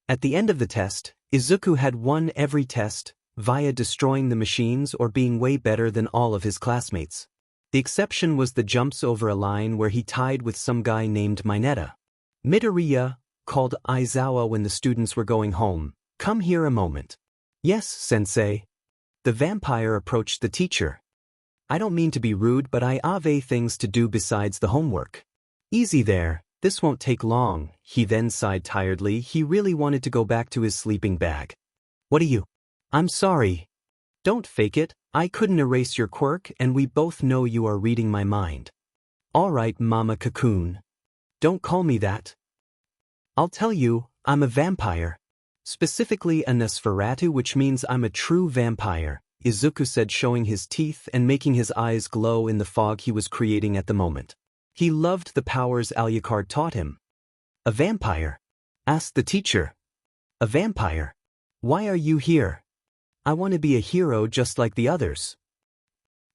[SPEAKER 1] At the end of the test, Izuku had won every test, via destroying the machines or being way better than all of his classmates. The exception was the jumps over a line where he tied with some guy named Mineta. Midoriya called Aizawa when the students were going home. Come here a moment. Yes, sensei. The vampire approached the teacher. I don't mean to be rude, but I have things to do besides the homework. Easy there, this won't take long. He then sighed tiredly. He really wanted to go back to his sleeping bag. What are you? I'm sorry. Don't fake it, I couldn't erase your quirk and we both know you are reading my mind. Alright, Mama Cocoon. Don't call me that. I'll tell you, I'm a vampire. Specifically a 𝗧𝗓𝗧𝗏, which means I'm a true vampire, Izuku said, showing his teeth and making his eyes glow in the fog he was creating at the moment. He loved the powers Alucard taught him. A vampire? Asked the teacher. A vampire? Why are you here? I want to be a hero just like the others.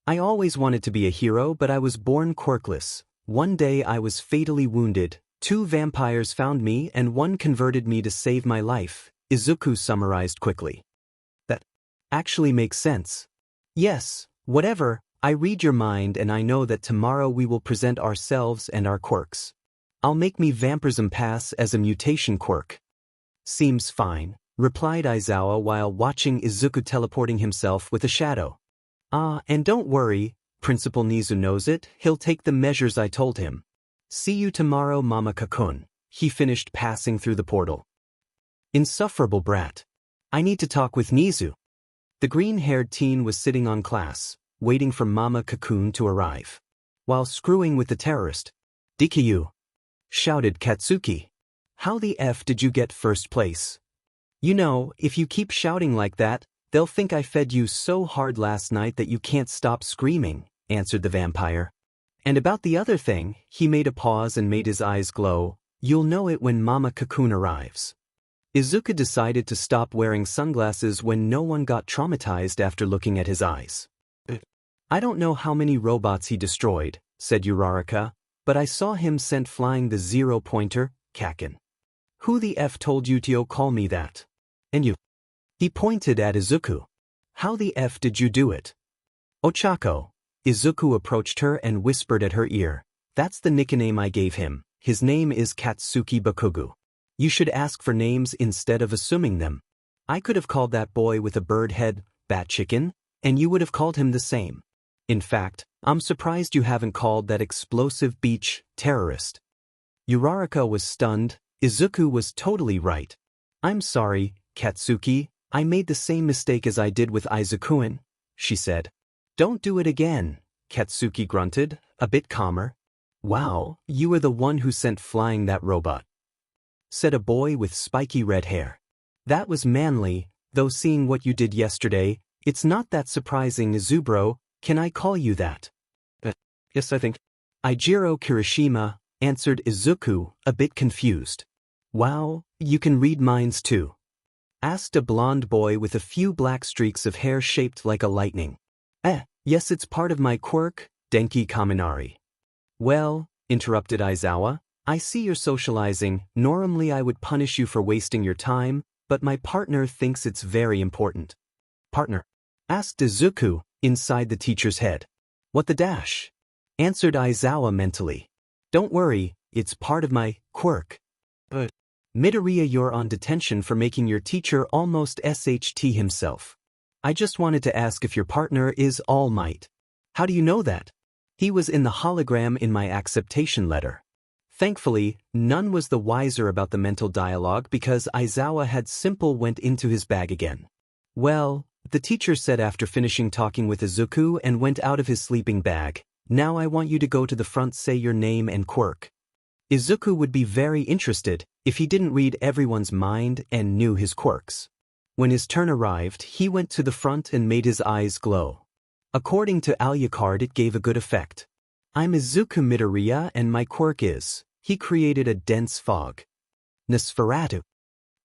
[SPEAKER 1] I always wanted to be a hero, but I was born quirkless. One day I was fatally wounded. 2 vampires found me and 1 converted me to save my life, Izuku summarized quickly. That actually makes sense. Yes, whatever, I read your mind and I know that tomorrow we will present ourselves and our quirks. I'll make me vampirism pass as a mutation quirk. Seems fine, replied Aizawa while watching Izuku teleporting himself with a shadow. Ah, and don't worry, Principal Nizu knows it, he'll take the measures I told him. See you tomorrow, Mama Kakun. He finished passing through the portal. Insufferable brat. I need to talk with Nizu. The green-haired teen was sitting on class, waiting for Mama Kakun to arrive. While screwing with the terrorist. Deku! Shouted Katsuki. How the F did you get first place? You know, if you keep shouting like that, they'll think I fed you so hard last night that you can't stop screaming, answered the vampire. And about the other thing, he made a pause and made his eyes glow. You'll know it when Mama Kakun arrives. Izuku decided to stop wearing sunglasses when no one got traumatized after looking at his eyes. I don't know how many robots he destroyed, said Uraraka, but I saw him sent flying the 0-pointer, Kakin. Who the F told you to call me that? And you? He pointed at Izuku. How the F did you do it? Ochako. Izuku approached her and whispered at her ear. That's the nickname I gave him. His name is Katsuki Bakugo. You should ask for names instead of assuming them. I could have called that boy with a bird head, Bat Chicken, and you would have called him the same. In fact, I'm surprised you haven't called that explosive beach terrorist. Uraraka was stunned. Izuku was totally right. I'm sorry, Katsuki, I made the same mistake as I did with Izuku-kun, she said. Don't do it again, Katsuki grunted, a bit calmer. Wow, you were the one who sent flying that robot, said a boy with spiky red hair. That was manly, Though seeing what you did yesterday, it's not that surprising, 𝐬𝐵. Can I call you that?
[SPEAKER 2] Yes, I think.
[SPEAKER 1] 𝐻𝐮𝐭𝐡𝐨 Kirishima, answered Izuku, a bit confused. Wow, you can read minds too? Asked a blonde boy with a few black streaks of hair shaped like a lightning. Yes, it's part of my quirk, Denki Kaminari. Well, interrupted Aizawa, I see you're socializing. Normally I would punish you for wasting your time, but my partner thinks it's very important. Partner? Asked Izuku, inside the teacher's head. What the dash? Answered Aizawa mentally. Don't worry, it's part of my quirk.
[SPEAKER 2] But
[SPEAKER 1] Midoriya, you're on detention for making your teacher almost SHT himself. I just wanted to ask if your partner is All Might. How do you know that? He was in the hologram in my acceptation letter. Thankfully, none was the wiser about the mental dialogue because Aizawa had simple went into his bag again. Well, the teacher said after finishing talking with Izuku and went out of his sleeping bag, now I want you to go to the front, say your name and quirk. Izuku would be very interested if he didn't read everyone's mind and knew his quirks. When his turn arrived, he went to the front and made his eyes glow. According to Alucard, it gave a good effect. I'm Izuku Midoriya and my quirk is, he created a dense fog. 𝗧𝗓𝗧𝗟𝗘.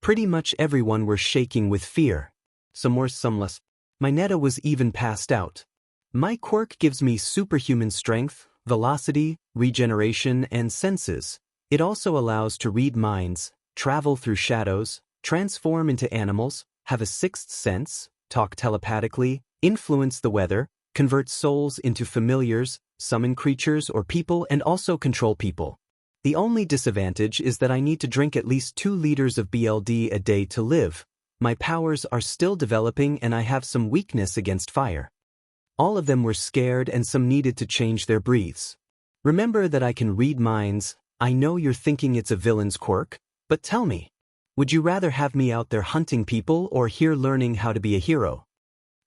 [SPEAKER 1] Pretty much everyone were shaking with fear.
[SPEAKER 2] some more, some less.
[SPEAKER 1] My Netta was even passed out. My quirk gives me superhuman strength, velocity, regeneration, and senses. It also allows to read minds, travel through shadows, transform into animals, have a sixth sense, talk telepathically, influence the weather, convert souls into familiars, summon creatures or people, and also control people. The only disadvantage is that I need to drink at least 2 liters of BLD a day to live. My powers are still developing and I have some weakness against fire. All of them were scared and some needed to change their breaths. Remember that I can read minds. I know you're thinking it's a villain's quirk, but tell me, would you rather have me out there hunting people or here learning how to be a hero?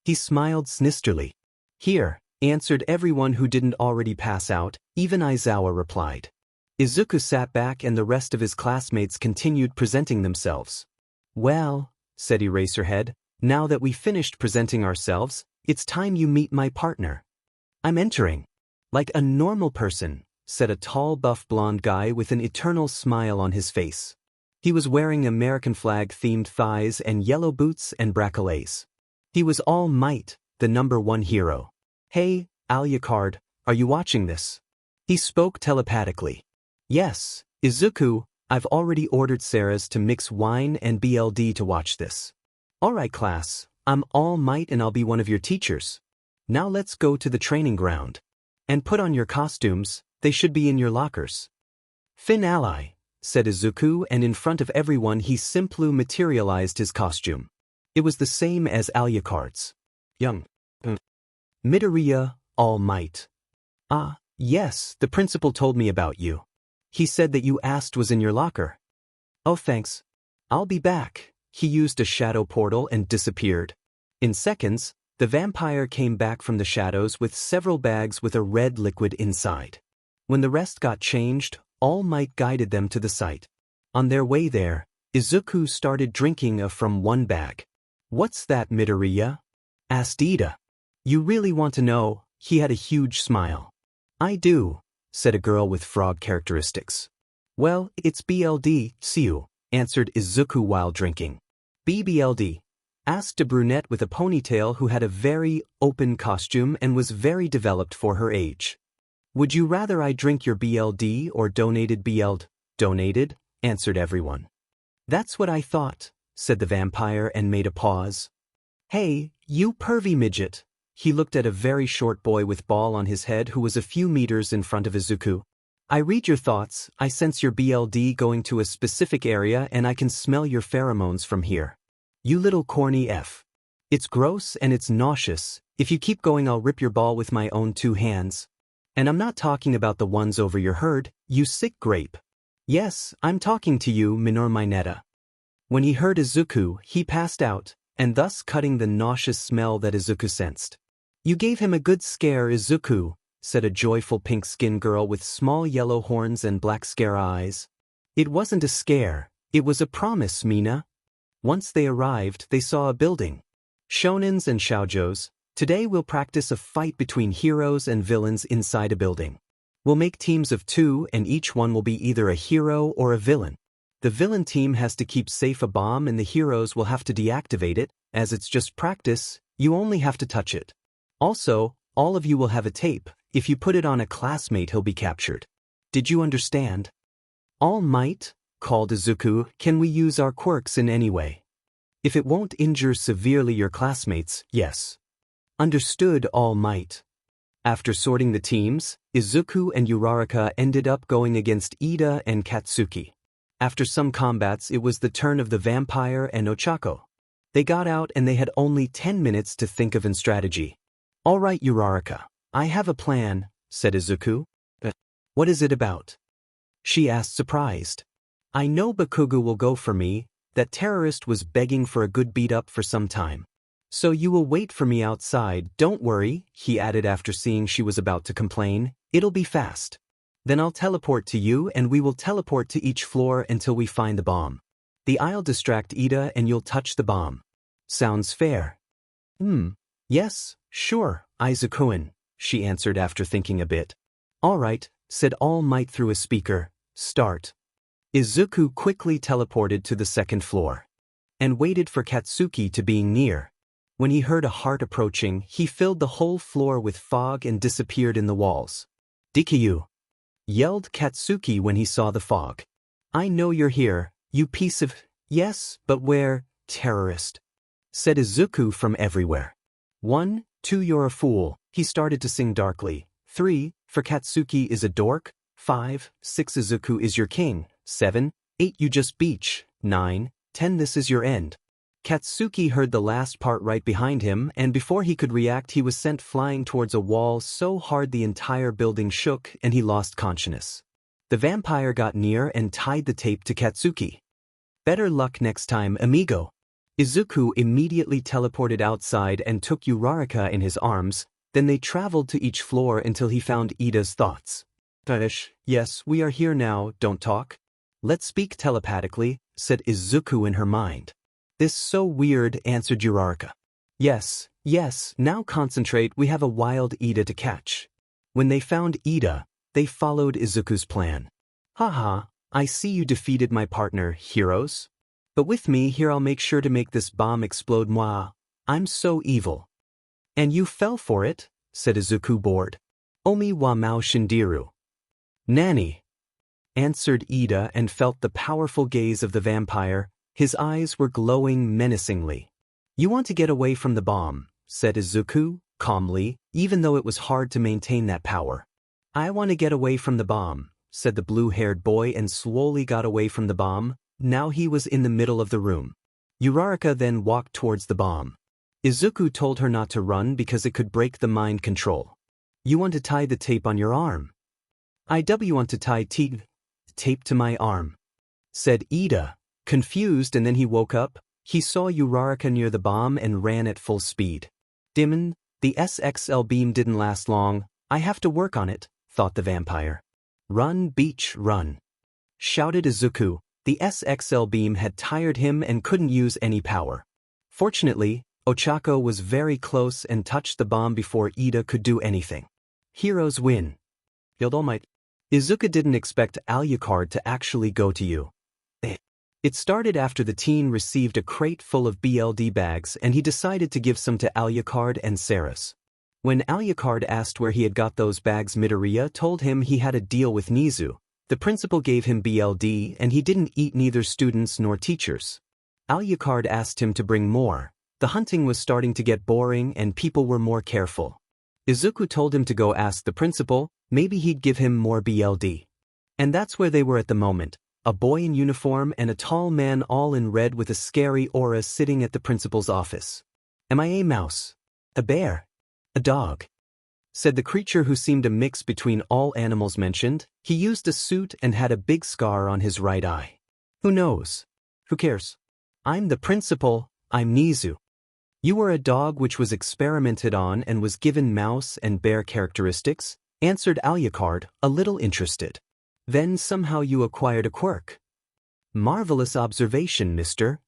[SPEAKER 1] He smiled sinisterly. Here, answered everyone who didn't already pass out, even Aizawa replied. Izuku sat back and the rest of his classmates continued presenting themselves. Well, said Eraserhead, now that we finished presenting ourselves, it's time you meet my partner. I'm entering. Like a normal person, said a tall buff blonde guy with an eternal smile on his face. He was wearing American flag-themed thighs and yellow boots and bracelets. He was All Might, the #1 hero. Hey, Alucard, are you watching this? He spoke telepathically. Yes, Izuku, I've already ordered Sarah's to mix wine and BLD to watch this. Alright class, I'm All Might and I'll be one of your teachers. Now let's go to the training ground. And put on your costumes, they should be in your lockers. Fin ally, said Izuku, and in front of everyone he simply materialized his costume. It was the same as Alucard's.
[SPEAKER 2] Young.
[SPEAKER 1] Midoriya, All Might. Ah, yes, the principal told me about you. He said that you asked was in your locker. Oh thanks. I'll be back. He used a shadow portal and disappeared. In seconds, the vampire came back from the shadows with several bags with a red liquid inside. When the rest got changed, All Might guided them to the site. On their way there, Izuku started drinking from one bag. What's that, Midoriya? Asked Ida. You really want to know? He had a huge smile. I do, said a girl with frog characteristics. Well, it's BLD, 𝗬𝗓𝗧𝗟𝗘, answered Izuku while drinking. BLD? Asked a brunette with a ponytail who had a very open costume and was very developed for her age. Would you rather I drink your BLD or donated BLD? Donated, answered everyone. That's what I thought, said the vampire and made a pause. Hey, you pervy midget. He looked at a very short boy with ball on his head who was a few meters in front of Izuku. I read your thoughts, I sense your BLD going to a specific area and I can smell your pheromones from here. You little corny F. It's gross and it's nauseous. If you keep going I'll rip your ball with my own 2 hands. And I'm not talking about the ones over your herd, you sick grape. Yes, I'm talking to you, Minor Mineta. When he heard Izuku, he passed out, and thus cutting the nauseous smell that Izuku sensed. You gave him a good scare, Izuku, said a joyful pink-skinned girl with small yellow horns and black scare eyes. It wasn't a scare, it was a promise, Mina. Once they arrived, they saw a building. Shonens and Xiaojous, today we'll practice a fight between heroes and villains inside a building. We'll make teams of 2 and each one will be either a hero or a villain. The villain team has to keep safe a bomb and the heroes will have to deactivate it. As it's just practice, you only have to touch it. Also, all of you will have a tape. If you put it on a classmate, he'll be captured. Did you understand? All Might, called Izuku, can we use our quirks in any way? If it won't injure severely your classmates, yes. Understood, All Might. After sorting the teams, Izuku and Uraraka ended up going against Ida and Katsuki. After some combats, it was the turn of the vampire and Ochako. They got out and they had only 10 minutes to think of a strategy. All right, Uraraka, I have a plan, said Izuku. What is it about? She asked, surprised. I know Bakugo will go for me. That terrorist was begging for a good beat-up for some time. So you will wait for me outside, don't worry, he added after seeing she was about to complain. It'll be fast. Then I'll teleport to you and we will teleport to each floor until we find the bomb. I'll distract Ida and you'll touch the bomb. Sounds fair. Yes, sure, Izuku-kun, she answered after thinking a bit. All right, said All Might through a speaker. Start. Izuku quickly teleported to the second floor and waited for Katsuki to being near. When he heard a heart approaching, he filled the whole floor with fog and disappeared in the walls. Deku! Yelled Katsuki when he saw the fog. I know you're here, you piece of... Yes, but where? Terrorist. Said Izuku from everywhere. 1, 2 you're a fool, he started to sing darkly. 3, for Katsuki is a dork. 5, 6 Izuku is your king. 7, 8 you just beach. 9, 10 this is your end. Katsuki heard the last part right behind him, and before he could react he was sent flying towards a wall so hard the entire building shook and he lost consciousness. The vampire got near and tied the tape to Katsuki. Better luck next time, amigo. Izuku immediately teleported outside and took Uraraka in his arms, then they traveled to each floor until he found Ida's thoughts. Yes, we are here now, don't talk. Let's speak telepathically, said Izuku in her mind. This so weird, answered Uraraka. Yes, now concentrate, we have a wild Ida to catch. When they found Ida, they followed Izuku's plan. Haha, I see you defeated my partner, heroes. But with me here I'll make sure to make this bomb explode moi. I'm so evil. And you fell for it, said Izuku bored. Omi wa mao shindiru. Nanny, answered Ida and felt the powerful gaze of the vampire. His eyes were glowing menacingly. You want to get away from the bomb, said Izuku, calmly, even though it was hard to maintain that power. I want to get away from the bomb, said the blue-haired boy and slowly got away from the bomb. Now he was in the middle of the room. Uraraka then walked towards the bomb. Izuku told her not to run because it could break the mind control. You want to tie the tape on your arm. I want to tie tape to my arm, said Ida. Confused, and then he woke up. He saw Uraraka near the bomb and ran at full speed. Dimon, the SXL beam didn't last long. I have to work on it, thought the vampire. Run, beach, run, shouted Izuku. The SXL beam had tired him and couldn't use any power. Fortunately, Ochako was very close and touched the bomb before Ida could do anything. Heroes win. All Might. Izuku didn't expect Alucard to actually go to you. It started after the teen received a crate full of BLD bags and he decided to give some to Alucard and Saris. When Alucard asked where he had got those bags, Midoriya told him he had a deal with Nizu. The principal gave him BLD and he didn't eat neither students nor teachers. Alucard asked him to bring more. The hunting was starting to get boring and people were more careful. Izuku told him to go ask the principal, maybe he'd give him more BLD. And that's where they were at the moment. A boy in uniform and a tall man all in red with a scary aura sitting at the principal's office. Am I a mouse? A bear? A dog? Said the creature who seemed a mix between all animals mentioned. He used a suit and had a big scar on his right eye. Who knows? Who cares? I'm the principal, I'm Nizu. You were a dog which was experimented on and was given mouse and bear characteristics, answered Alucard, a little interested. Then somehow you acquired a quirk. Marvelous observation, mister.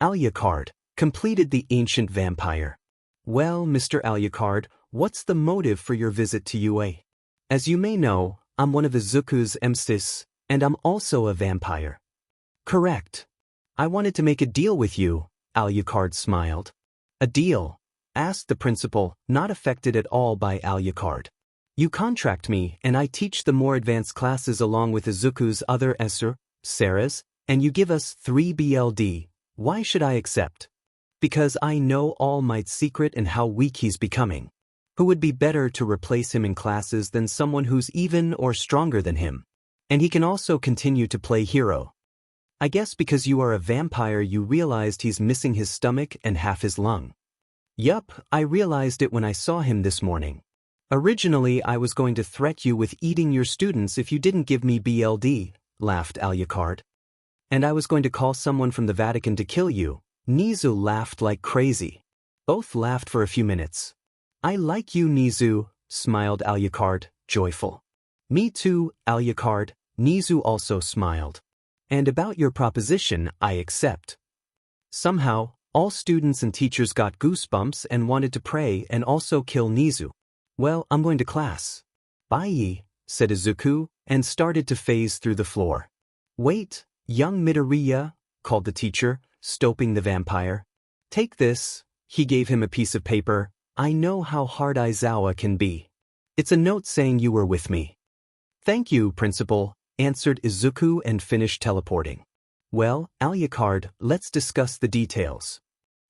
[SPEAKER 1] 𝐿𝐼𝐴𝐺𝐻, completed the ancient vampire. Well, Mr. 𝐿𝐼𝐴𝐺𝐻, what's the motive for your visit to UA? As you may know, I'm one of Izuku's 𝐒𝐮𝐬𝐴, and I'm also a vampire. Correct. I wanted to make a deal with you, 𝐿𝐼𝐴𝐺𝐻 smiled. A deal? Asked the principal, not affected at all by 𝐿𝐼𝐴𝐺𝐻. You contract me and I teach the more advanced classes along with Izuku's other 𝗧𝗜𝗧𝗟𝗘s, and you give us 3 BLD. Why should I accept? Because I know All Might's secret and how weak he's becoming. Who would be better to replace him in classes than someone who's even or stronger than him? And he can also continue to play hero. I guess because you are a vampire you realized he's missing his stomach and half his lung. Yup, I realized it when I saw him this morning. Originally I was going to threat you with eating your students if you didn't give me BLD, laughed 𝐿𝐼𝐴𝐺𝐻. And I was going to call someone from the Vatican to kill you. 𝐻𝐮𝐬 laughed like crazy. Both laughed for a few minutes. I like you, 𝐻𝐮𝐬, smiled 𝐿𝐼𝐴𝐺𝐻, joyful. Me too, 𝐿𝐼𝐴𝐺𝐻, 𝐻𝐮𝐬 also smiled. And about your proposition, I accept. Somehow, all students and teachers got goosebumps and wanted to pray and also kill 𝐻𝐻𝐬. Well, I'm going to class. Bye, said Izuku, and started to phase through the floor. Wait, young Midoriya, called the teacher, stopping the vampire. Take this. He gave him a piece of paper. I know how hard Aizawa can be. It's a note saying you were with me. Thank you, principal, answered Izuku and finished teleporting. Well, 𝐿𝐼𝐴𝐺𝐻, let's discuss the details.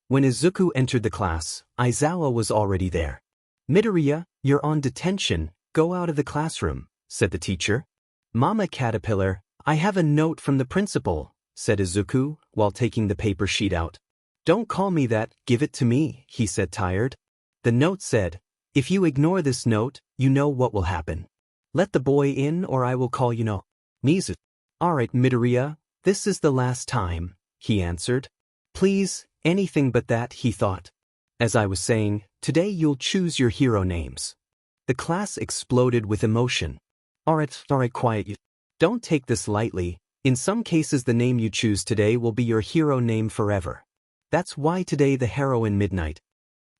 [SPEAKER 1] When Izuku entered the class, Aizawa was already there. Midoriya, you're on detention, go out of the classroom, said the teacher. Mama Caterpillar, I have a note from the principal, said Izuku, while taking the paper sheet out. Don't call me that, give it to me, he said tired. The note said, if you ignore this note, you know what will happen. Let the boy in or I will call you no. 𝐻𝐻𝐻. Alright Midoriya, this is the last time, he answered. Please, anything but that, he thought. As I was saying, today you'll choose your hero names. The class exploded with emotion. Alright, quiet. Don't take this lightly. In some cases the name you choose today will be your hero name forever. That's why today the heroine Midnight.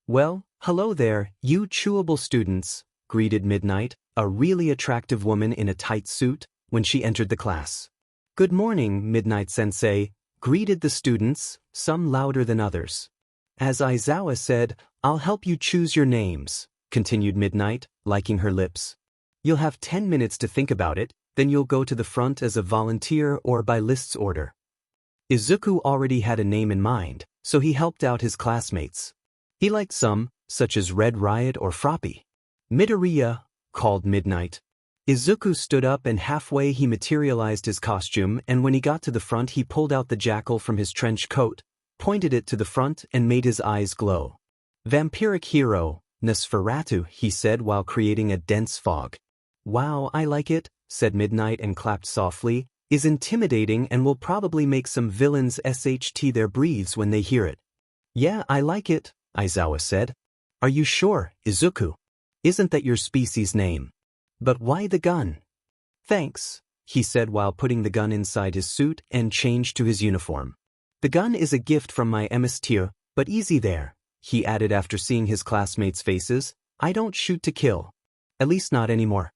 [SPEAKER 1] Well, hello there, you chewable students, greeted Midnight, a really attractive woman in a tight suit, when she entered the class. Good morning, Midnight-sensei, greeted the students, some louder than others. As Aizawa said, I'll help you choose your names, continued Midnight, liking her lips. You'll have 10 minutes to think about it, then you'll go to the front as a volunteer or by list's order. Izuku already had a name in mind, so he helped out his classmates. He liked some, such as Red Riot or Froppy. Midoriya, called Midnight. Izuku stood up and halfway he materialized his costume, and when he got to the front he pulled out the jackal from his trench coat, pointed it to the front and made his eyes glow. Vampiric hero, 𝗀𝗡𝗏𝗏, he said while creating a dense fog. Wow, I like it, said Midnight and clapped softly, is intimidating and will probably make some villains sh their breathes when they hear it. Yeah, I like it, Aizawa said. Are you sure, Izuku? Isn't that your species name? But why the gun? Thanks, he said while putting the gun inside his suit and changed to his uniform. The gun is a gift from my 𝐻𝐵, but easy there, he added after seeing his classmates' faces. I don't shoot to kill. At least not anymore.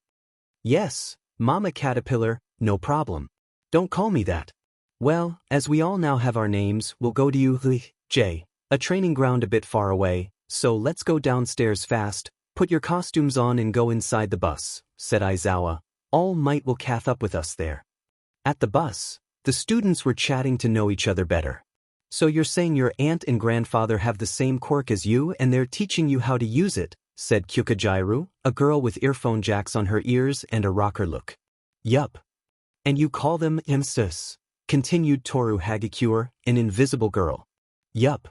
[SPEAKER 1] Yes, Mama Caterpillar, no problem. Don't call me that. Well, as we all now have our names, we'll go to UA, a training ground a bit far away, so let's go downstairs fast, put your costumes on and go inside the bus, said Aizawa. All Might will catch up with us there. At the bus, the students were chatting to know each other better. So you're saying your aunt and grandfather have the same quirk as you and they're teaching you how to use it, said Kyukajiru, a girl with earphone jacks on her ears and a rocker look. Yup. And you call them 𝐻𝐵, continued Toru Hagakure, an invisible girl. Yup.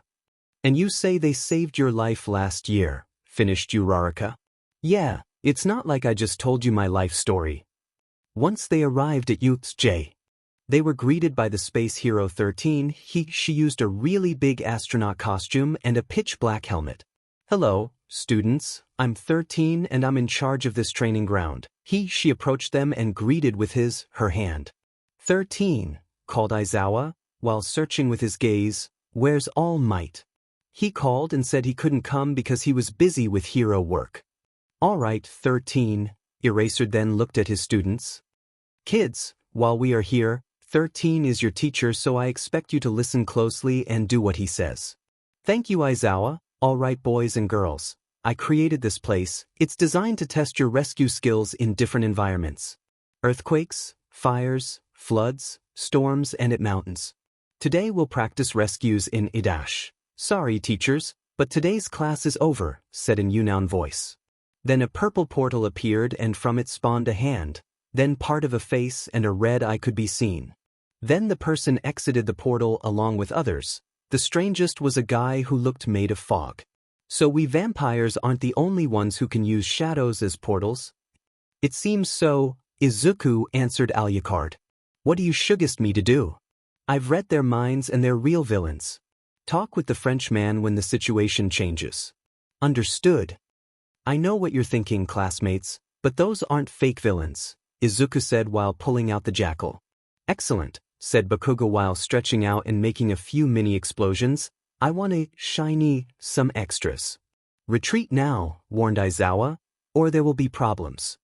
[SPEAKER 1] And you say they saved your life last year, finished Uraraka. Yeah, it's not like I just told you my life story. Once they arrived at UA, they were greeted by the Space Hero 13. She used a really big astronaut costume and a pitch-black helmet. Hello, students, I'm 13 and I'm in charge of this training ground. She approached them and greeted with her hand. 13, called Aizawa, while searching with his gaze. Where's All Might? He called and said he couldn't come because he was busy with hero work. All right, 13, 𝐴𝐵 then looked at his students. Kids, while we are here, 13 is your teacher, so I expect you to listen closely and do what he says. Thank you, Izuku. All right, boys and girls. I created this place. It's designed to test your rescue skills in different environments. Earthquakes, fires, floods, storms, and at mountains. Today we'll practice rescues in 𝐴. Sorry, teachers, but today's class is over, said an unknown voice. Then a purple portal appeared and from it spawned a hand, then part of a face and a red eye could be seen. Then the person exited the portal along with others. The strangest was a guy who looked made of fog. So we vampires aren't the only ones who can use shadows as portals? It seems so, Izuku answered 𝐴𝐿. What do you suggest me to do? I've read their minds and they're real villains. Talk with the Frenchman when the situation changes. Understood. I know what you're thinking, classmates, but those aren't fake villains, Izuku said while pulling out the jackal. Excellent, said Bakugo while stretching out and making a few mini explosions. I want a shiny, some extras. Retreat now, warned Izuku, or there will be problems.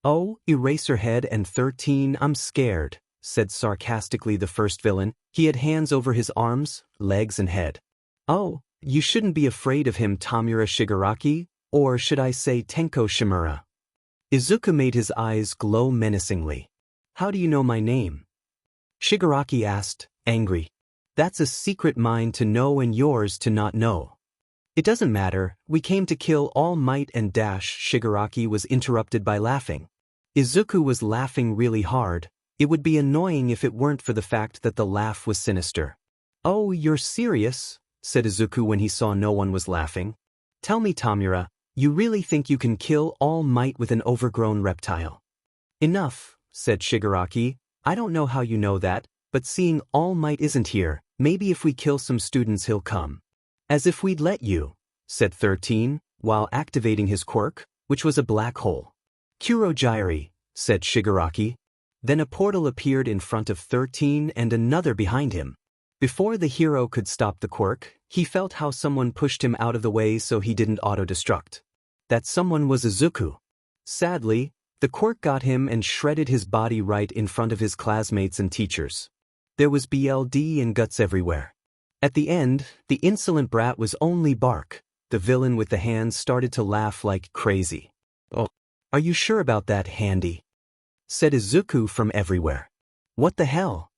[SPEAKER 1] Oh, Eraserhead and 13, I'm scared, said sarcastically the first villain. He had hands over his arms, legs and head. Oh, you shouldn't be afraid of him, Tamura Shigaraki, or should I say Tenko Shimura? Izuku made his eyes glow menacingly. How do you know my name? Shigaraki asked, angry. That's a secret mine to know and yours to not know. It doesn't matter, we came to kill All Might and dash. Shigaraki was interrupted by laughing. Izuku was laughing really hard. It would be annoying if it weren't for the fact that the laugh was sinister. Oh, you're serious? Said Izuku when he saw no one was laughing. Tell me, Tamura, you really think you can kill All Might with an overgrown reptile? Enough, said Shigaraki. I don't know how you know that, but seeing All Might isn't here, maybe if we kill some students he'll come. As if we'd let you, said 13, while activating his quirk, which was a black hole. 𝐀𝐮𝐭𝐡𝐨𝐫, said Shigaraki. Then a portal appeared in front of 13 and another behind him. Before the hero could stop the quirk, he felt how someone pushed him out of the way so he didn't auto-destruct. That someone was Izuku. Sadly, the quirk got him and shredded his body right in front of his classmates and teachers. There was blood and guts everywhere. At the end, the insolent brat was only bark. The villain with the hands started to laugh like crazy. Oh, are you sure about that, Handy? Said Izuku from everywhere. What the hell?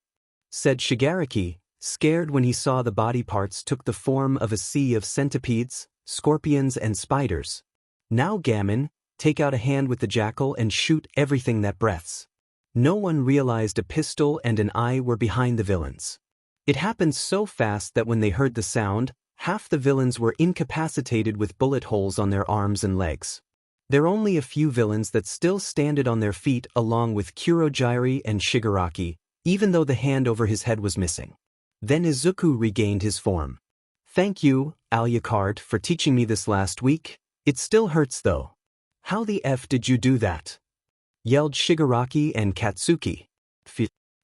[SPEAKER 1] Said Shigaraki, scared when he saw the body parts took the form of a sea of centipedes, scorpions and spiders. Now Gammon, take out a hand with the jackal and shoot everything that breathes. No one realized a pistol and an eye were behind the villains. It happened so fast that when they heard the sound, half the villains were incapacitated with bullet holes on their arms and legs. There are only a few villains that still standed on their feet along with 𝐀𝐮𝐭𝐡𝐨𝐫 and Shigaraki, even though the hand over his head was missing. Then Izuku regained his form. Thank you, 𝐴𝐿, for teaching me this last week. It still hurts though. How the F did you do that? Yelled Shigaraki and Katsuki.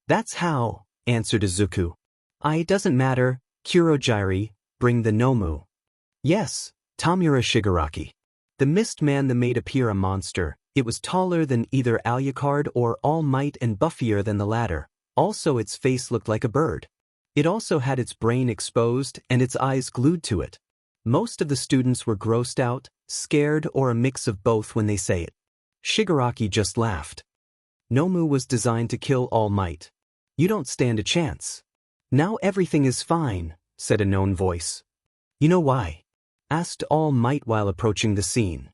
[SPEAKER 1] That's how, answered Izuku. It doesn't matter, 𝐀𝐮𝐭𝐡𝐨𝐫, bring the Nomu. Yes, Tamura Shigaraki. The mist man that made appear a monster. It was taller than either 𝐴𝐿 or All Might and buffier than the latter. Also its face looked like a bird. It also had its brain exposed and its eyes glued to it. Most of the students were grossed out, scared or a mix of both when they say it. Shigaraki just laughed. Nomu was designed to kill All Might. You don't stand a chance. Now everything is fine, said a known voice. You know why? Asked All Might while approaching the scene.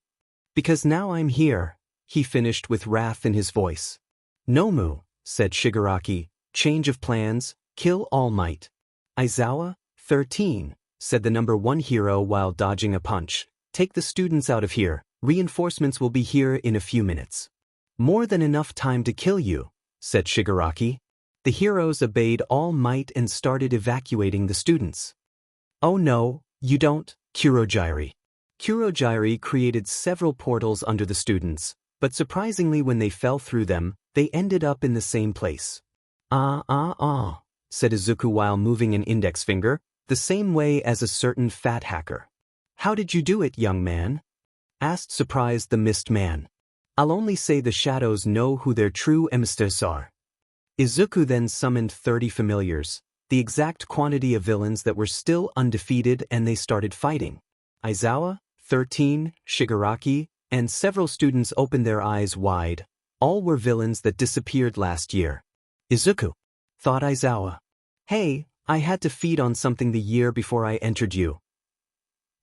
[SPEAKER 1] Because now I'm here, he finished with wrath in his voice. Nomu, said Shigaraki, change of plans, kill All Might. Izuku, 13, said the number 1 hero while dodging a punch. Take the students out of here, reinforcements will be here in a few minutes. More than enough time to kill you, said Shigaraki. The heroes obeyed All Might and started evacuating the students. Oh no, you don't, 𝐀𝐮𝐭𝐡𝐨𝐫. 𝐀𝐮𝐭𝐡𝐨𝐫 created several portals under the students, but surprisingly when they fell through them, they ended up in the same place. Said Izuku while moving an index finger. the same way as a certain fat hacker. How did you do it, young man? Asked surprised the mist man. I'll only say the shadows know who their true emissaries are. Izuku then summoned 30 familiars, the exact quantity of villains that were still undefeated, and they started fighting. Aizawa, 13, Shigaraki, and several students opened their eyes wide. All were villains that disappeared last year. Izuku, thought Aizawa. Hey, I had to feed on something the year before I entered you.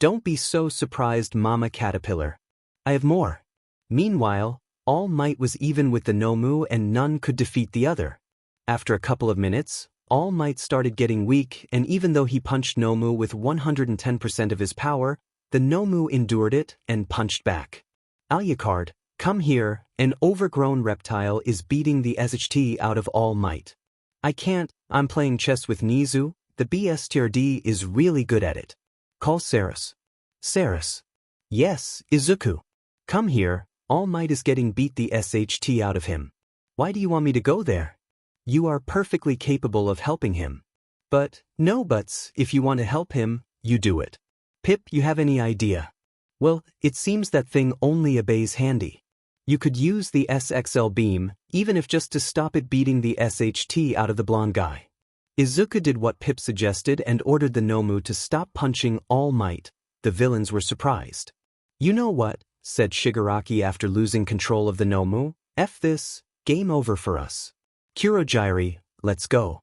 [SPEAKER 1] Don't be so surprised, Mama Caterpillar. I have more. Meanwhile, All Might was even with the Nomu and none could defeat the other. After a couple of minutes, All Might started getting weak, and even though he punched Nomu with 110% of his power, the Nomu endured it and punched back. Alucard, come here, an overgrown reptile is beating the SHT out of All Might. I can't, I'm playing chess with Nizu, the BSTRD is really good at it. Call Saris. Saris. Yes, Izuku. Come here, All Might is getting beat the SHT out of him. Why do you want me to go there? You are perfectly capable of helping him. But, no buts, if you want to help him, you do it. Pip, you have any idea? Well, it seems that thing only obeys Handy. You could use the SXL beam, even if just to stop it beating the SHT out of the blonde guy. Izuku did what Pip suggested and ordered the Nomu to stop punching All Might. The villains were surprised. You know what, said Shigaraki after losing control of the Nomu, F this, game over for us. 𝐀𝐮𝐭𝐡𝐨𝐫, let's go.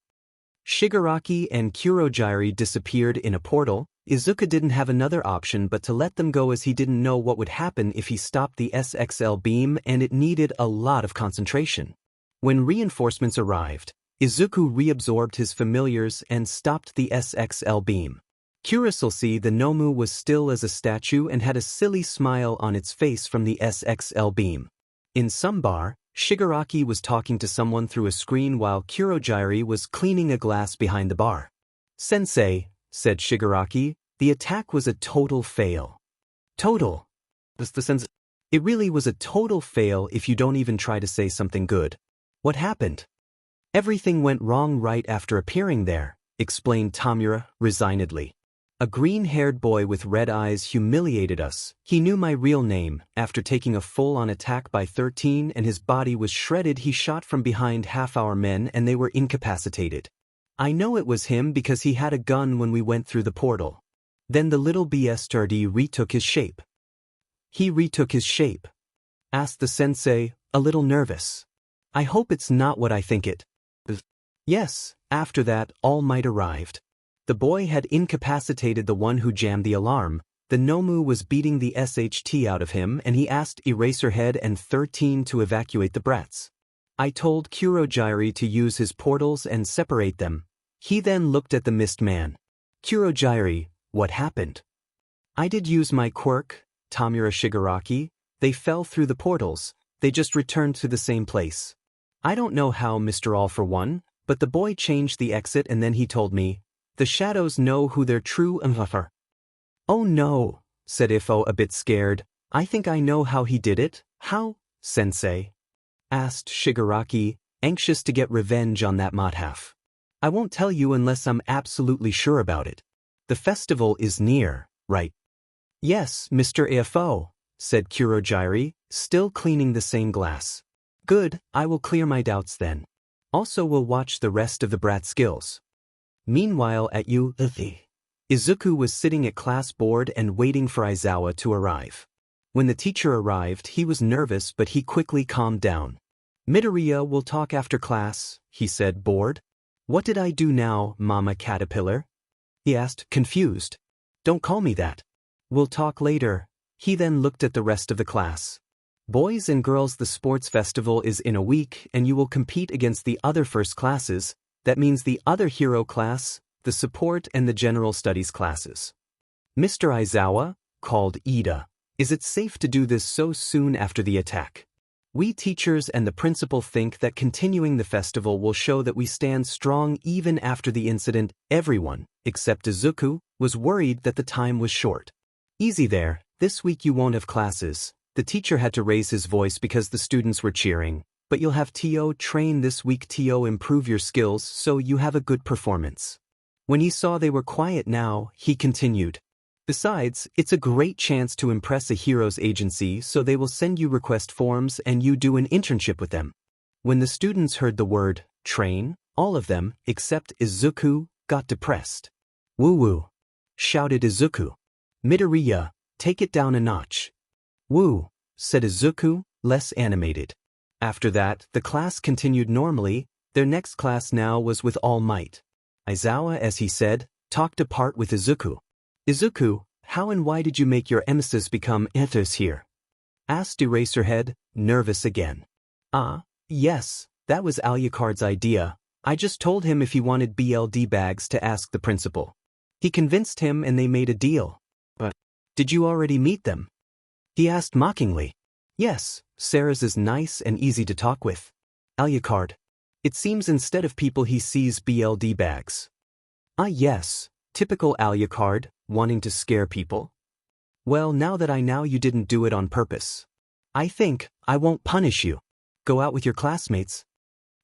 [SPEAKER 1] Shigaraki and 𝐀𝐮𝐭𝐡𝐨𝐫 disappeared in a portal. Izuku didn't have another option but to let them go, as he didn't know what would happen if he stopped the SXL beam, and it needed a lot of concentration. When reinforcements arrived, Izuku reabsorbed his familiars and stopped the SXL beam. Curiously, the Nomu was still as a statue and had a silly smile on its face from the SXL beam. In some bar, Shigaraki was talking to someone through a screen while 𝐀𝐮𝐭𝐡𝐨𝐫 was cleaning a glass behind the bar. Sensei, said Shigaraki, the attack was a total fail. Total? That's the sense. It really was a total fail if you don't even try to say something good. What happened? Everything went wrong right after appearing there, explained Tamura resignedly. A green-haired boy with red eyes humiliated us. He knew my real name. After taking a full-on attack by 13 and his body was shredded, he shot from behind half our men and they were incapacitated. I know it was him because he had a gun when we went through the portal. Then the little BSTRD retook his shape. He retook his shape? Asked the sensei, a little nervous. I hope it's not what I think it is. Yes, after that, All Might arrived. The boy had incapacitated the one who jammed the alarm. The Nomu was beating the SHT out of him, and he asked Eraserhead and 13 to evacuate the brats. I told 𝐀𝐮𝐭𝐡𝐨𝐫 to use his portals and separate them. He then looked at the mist man. 𝐀𝐮𝐭𝐡𝐨𝐫, what happened? I did use my quirk, Tamura Shigaraki. They fell through the portals. They just returned to the same place. I don't know how, Mr. All for One, but the boy changed the exit and then he told me, the shadows know who their true emissaries are. Oh no, said Ifo a bit scared. I think I know how he did it. How, sensei? Asked Shigaraki, anxious to get revenge on that WhatIf. I won't tell you unless I'm absolutely sure about it. The festival is near, right? Yes, Mr. Ifo, said 𝐀𝐮𝐭𝐡𝐨𝐫, still cleaning the same glass. Good, I will clear my doubts then. Also we'll watch the rest of the brat skills. Meanwhile at 𝐻𝐿sing, Izuku was sitting at class board and waiting for Aizawa to arrive. When the teacher arrived, he was nervous but he quickly calmed down. Midoriya will talk after class, he said, bored. What did I do now, Mama Caterpillar? He asked, confused. Don't call me that. We'll talk later. He then looked at the rest of the class. Boys and girls, the sports festival is in a week and you will compete against the other first classes. That means the other hero class, the support and the general studies classes. Mr. Aizawa, called Ida, is it safe to do this so soon after the attack? We teachers and the principal think that continuing the festival will show that we stand strong even after the incident. Everyone, except Izuku, was worried that the time was short. Easy there, this week you won't have classes. The teacher had to raise his voice because the students were cheering. But you'll have TO train this week. TO improve your skills so you have a good performance. When he saw they were quiet now, he continued. Besides, it's a great chance to impress a hero's agency, so they will send you request forms and you do an internship with them. When the students heard the word train, all of them, except Izuku, got depressed. Woo-woo, shouted Izuku. Midoriya, take it down a notch. Woo, said Izuku, less animated. After that, the class continued normally. Their next class now was with All Might. Aizawa, as he said, talked apart with Izuku. Izuku, how and why did you make your emesis become ethers here? Asked Eraserhead, nervous again. Yes, that was Alucard's idea. I just told him if he wanted BLD bags to ask the principal. He convinced him and they made a deal. But, did you already meet them? He asked mockingly. Yes, Sarah's is nice and easy to talk with. Alucard. It seems instead of people he sees BLD bags. Yes, typical Alucard, wanting to scare people. Well, now that I know you didn't do it on purpose. I think I won't punish you. Go out with your classmates.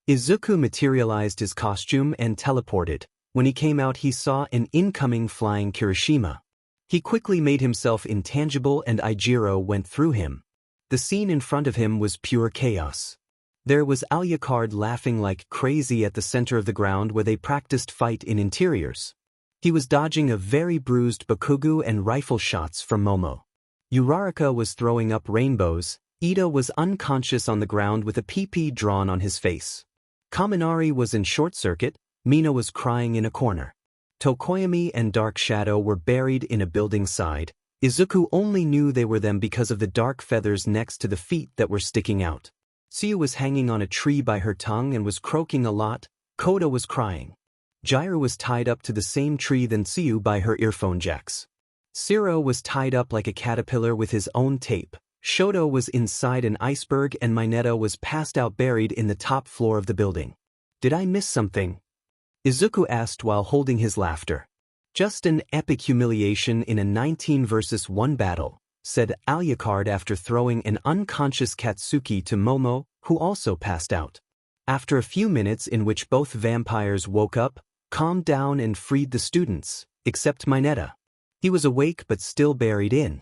[SPEAKER 1] Izuku materialized his costume and teleported. When he came out he saw an incoming flying Kirishima. He quickly made himself intangible and Ijiro went through him. The scene in front of him was pure chaos. There was Alucard laughing like crazy at the center of the ground where they practiced fight in interiors. He was dodging a very bruised Bakugo and rifle shots from Momo. Uraraka was throwing up rainbows. Ida was unconscious on the ground with a PP drawn on his face. Kaminari was in short circuit. Mina was crying in a corner. Tokoyami and Dark Shadow were buried in a building side. Izuku only knew they were them because of the dark feathers next to the feet that were sticking out. Tsuyu was hanging on a tree by her tongue and was croaking a lot. Koda was crying. Jiraiya was tied up to the same tree than Tsuyu by her earphone jacks. Siro was tied up like a caterpillar with his own tape. Shoto was inside an iceberg and Mineta was passed out buried in the top floor of the building. Did I miss something? Izuku asked while holding his laughter. Just an epic humiliation in a 19 versus 1 battle, said Alucard after throwing an unconscious Katsuki to Momo, who also passed out. After a few minutes in which both vampires woke up, calmed down and freed the students, except Mineta. He was awake but still buried in.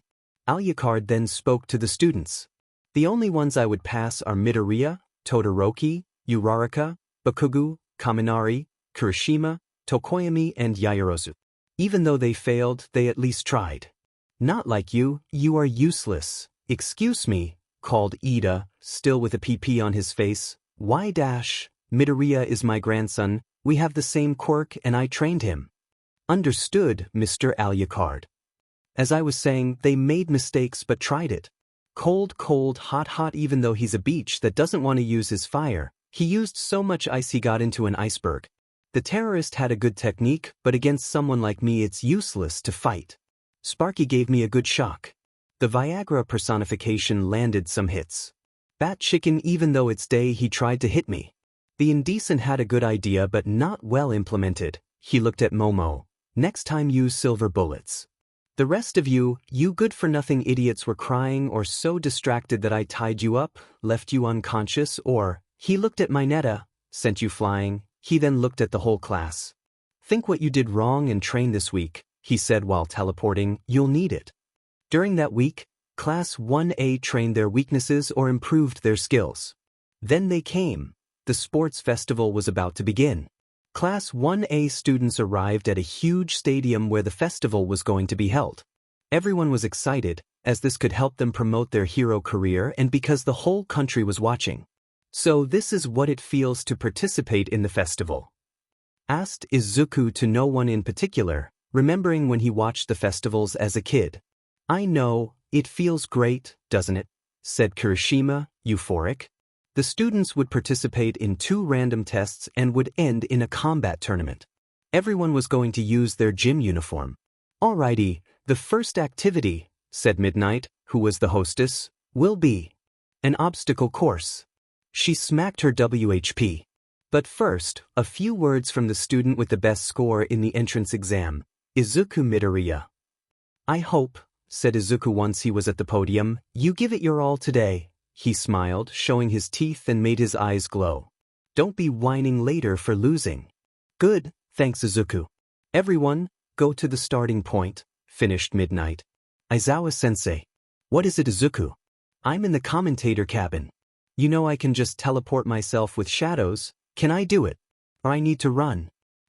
[SPEAKER 1] Alucard then spoke to the students. The only ones I would pass are Midoriya, Todoroki, Uraraka, Bakugo, Kaminari, Kirishima, Tokoyami and Yaoyorozu. Even though they failed, they at least tried. Not like you are useless. Excuse me, called Ida, still with a PP on his face. Why dash? Midoriya is my grandson, we have the same quirk and I trained him. Understood, Mr. Alucard. As I was saying, they made mistakes but tried it. Cold, hot even though he's a beach that doesn't want to use his fire. He used so much ice he got into an iceberg. The terrorist had a good technique, but against someone like me it's useless to fight. Sparky gave me a good shock. The Viagra personification landed some hits. Bat chicken, even though it's day he tried to hit me. The indecent had a good idea but not well implemented. He looked at Momo. Next time use silver bullets. The rest of you good-for-nothing idiots were crying or so distracted that I tied you up, left you unconscious, or, he looked at Mineta, sent you flying. He then looked at the whole class. Think what you did wrong and train this week, he said while teleporting, you'll need it. During that week, Class 1A trained their weaknesses or improved their skills. Then they came. The sports festival was about to begin. Class 1A students arrived at a huge stadium where the festival was going to be held. Everyone was excited, as this could help them promote their hero career and because the whole country was watching. So this is what it feels to participate in the festival. Asked Izuku to no one in particular, remembering when he watched the festivals as a kid. I know, it feels great, doesn't it? Said Kirishima, euphoric. The students would participate in 2 random tests and would end in a combat tournament. Everyone was going to use their gym uniform. Alrighty, the first activity, said Midnight, who was the hostess, will be an obstacle course. She smacked her WHP. But first, a few words from the student with the best score in the entrance exam, Izuku Midoriya. I hope, said Izuku once he was at the podium, you give it your all today. He smiled, showing his teeth and made his eyes glow. Don't be whining later for losing. Good, thanks Izuku. Everyone, go to the starting point, finished Midnight. 𝐻𝐿𝐴-sensei. What is it, Izuku? I'm in the commentator cabin. You know I can just teleport myself with shadows, can I do it? Or I need to run?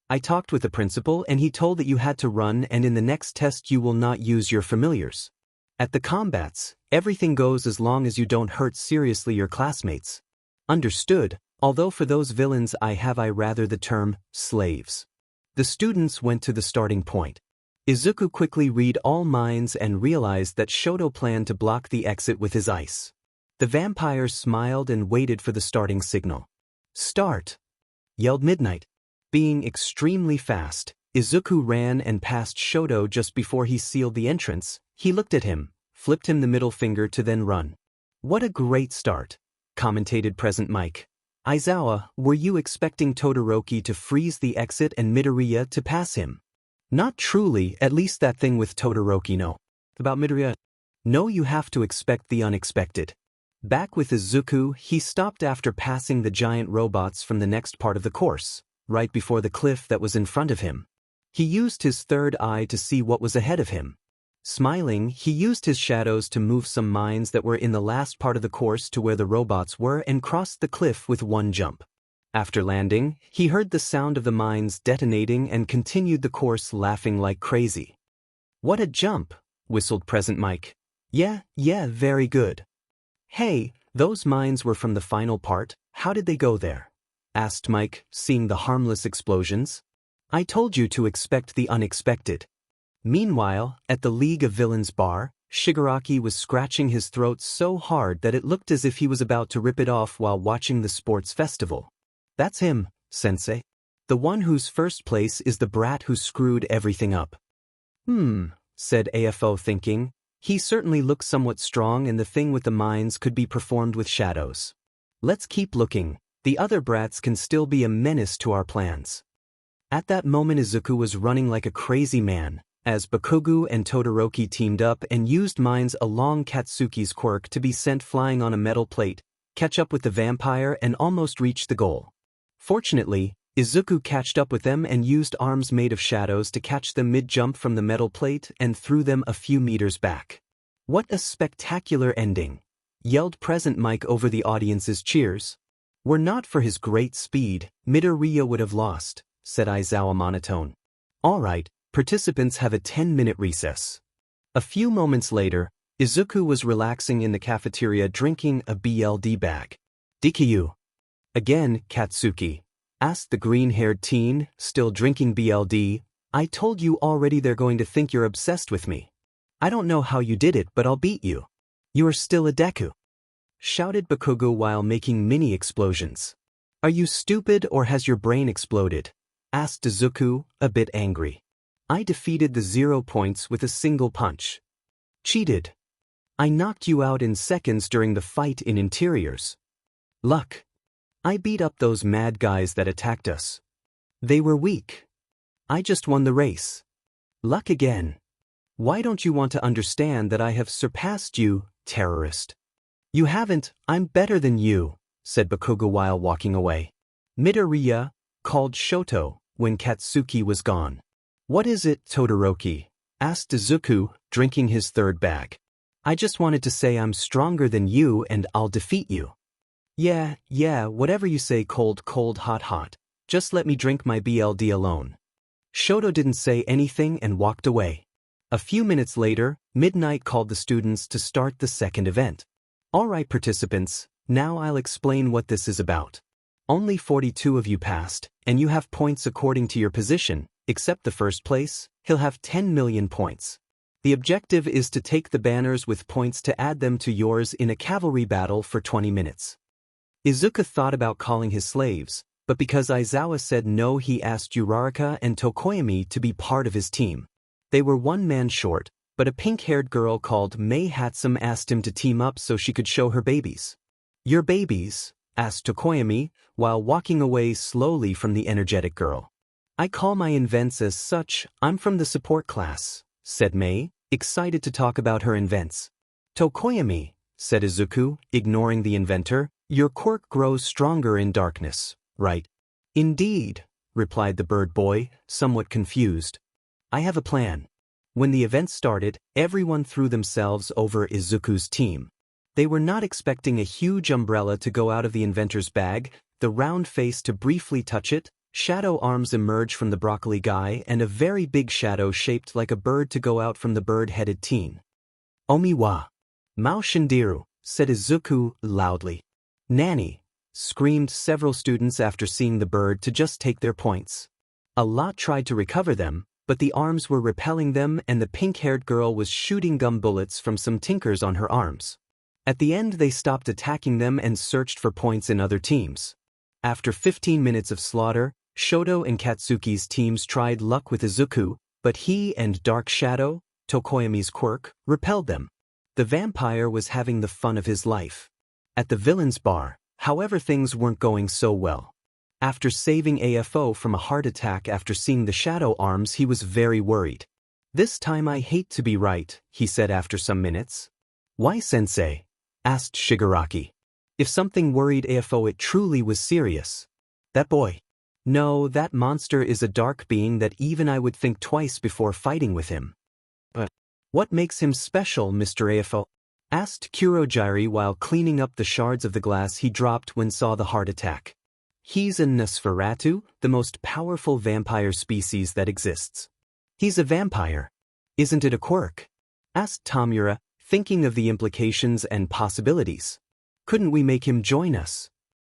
[SPEAKER 1] I talked with the principal and he told that you had to run and in the next test you will not use your familiars. At the combats, everything goes as long as you don't hurt seriously your classmates. Understood, although for those villains I rather the term, slaves. The students went to the starting point. Izuku quickly read all minds and realized that 𝗏𝗏 planned to block the exit with his ice. The vampires smiled and waited for the starting signal. Start! Yelled Midnight. Being extremely fast, Izuku ran and passed 𝗏𝗏 just before he sealed the entrance. He looked at him, flipped him the middle finger to then run. What a great start, commentated Present Mike. Aizawa, were you expecting Todoroki to freeze the exit and Midoriya to pass him? Not truly, at least that thing with Todoroki no. About Midoriya? No, you have to expect the unexpected. Back with Izuku, he stopped after passing the giant robots from the next part of the course, right before the cliff that was in front of him. He used his third eye to see what was ahead of him. Smiling, he used his shadows to move some mines that were in the last part of the course to where the robots were and crossed the cliff with one jump. After landing, he heard the sound of the mines detonating and continued the course laughing like crazy. What a jump, whistled Present Mike. Yeah, very good. Hey, those mines were from the final part, how did they go there? Asked Mike, seeing the harmless explosions. I told you to expect the unexpected. Meanwhile, at the League of Villains bar, Shigaraki was scratching his throat so hard that it looked as if he was about to rip it off while watching the sports festival. That's him, sensei. The one whose first place is the brat who screwed everything up. Said AFO thinking. He certainly looks somewhat strong and the thing with the mines could be performed with shadows. Let's keep looking. The other brats can still be a menace to our plans. At that moment Izuku was running like a crazy man, as Bakugo and Todoroki teamed up and used mines along Katsuki's quirk to be sent flying on a metal plate, catch up with the vampire and almost reach the goal. Fortunately, Izuku catched up with them and used arms made of shadows to catch them mid-jump from the metal plate and threw them a few meters back. What a spectacular ending! Yelled Present Mike over the audience's cheers. Were not for his great speed, Midoriya would have lost, said Aizawa monotone. Alright, participants have a 10-minute recess. A few moments later, Izuku was relaxing in the cafeteria drinking a BLD bag. Deku. Again, Katsuki. Asked the green-haired teen, still drinking BLD. I told you already they're going to think you're obsessed with me. I don't know how you did it, but I'll beat you. You are still a Deku. Shouted Bakugo while making mini explosions. Are you stupid or has your brain exploded? Asked Izuku, a bit angry. I defeated the 0 points with a single punch. Cheated. I knocked you out in seconds during the fight in interiors. Luck. I beat up those mad guys that attacked us. They were weak. I just won the race. Luck again. Why don't you want to understand that I have surpassed you, terrorist? You haven't, I'm better than you, said Bakugo while walking away. Midoriya, called 𝗏𝗏, when Katsuki was gone. What is it, Todoroki? Asked Izuku, drinking his third bag. I just wanted to say I'm stronger than you and I'll defeat you. Yeah, whatever you say, cold, hot. Just let me drink my BLD alone. 𝗏𝗏 didn't say anything and walked away. A few minutes later, Midnight called the students to start the second event. Alright participants, now I'll explain what this is about. Only 42 of you passed, and you have points according to your position, except the first place, he'll have 10 million points. The objective is to take the banners with points to add them to yours in a cavalry battle for 20 minutes. Izuku thought about calling his slaves, but because Aizawa said no he asked Uraraka and Tokoyami to be part of his team. They were one man short, but a pink-haired girl called Mei Hatsum asked him to team up so she could show her babies. Your babies? Asked Tokoyami, while walking away slowly from the energetic girl. I call my invents as such, I'm from the support class, said Mei, excited to talk about her invents. Tokoyami, said Izuku, ignoring the inventor, your quirk grows stronger in darkness, right? Indeed, replied the bird boy, somewhat confused. I have a plan. When the event started, everyone threw themselves over Izuku's team. They were not expecting a huge umbrella to go out of the inventor's bag, the round face to briefly touch it, shadow arms emerge from the broccoli guy, and a very big shadow shaped like a bird to go out from the bird-headed teen. Omi wa. Mao Shindiru, said Izuku loudly. Nanny, screamed several students after seeing the bird to just take their points. A lot tried to recover them, but the arms were repelling them and the pink-haired girl was shooting gum bullets from some tinkers on her arms. At the end they stopped attacking them and searched for points in other teams. After 15 minutes of slaughter, Shoto and Katsuki's teams tried luck with Izuku, but he and Dark Shadow, Tokoyami's quirk, repelled them. The vampire was having the fun of his life. At the villain's bar, however, things weren't going so well. After saving AFO from a heart attack after seeing the shadow arms, he was very worried. This time I hate to be right, he said after some minutes. Why, sensei? Asked Shigaraki. If something worried AFO, it truly was serious. That boy. No, that monster is a dark being that even I would think twice before fighting with him. But what makes him special, Mr. AFO? Asked 𝐀𝐮𝐭𝐡𝐨𝐫 while cleaning up the shards of the glass he dropped when saw the heart attack. He's a 𝗧𝗧𝗟𝗘, the most powerful vampire species that exists. He's a vampire. Isn't it a quirk? Asked Tamura, thinking of the implications and possibilities. Couldn't we make him join us?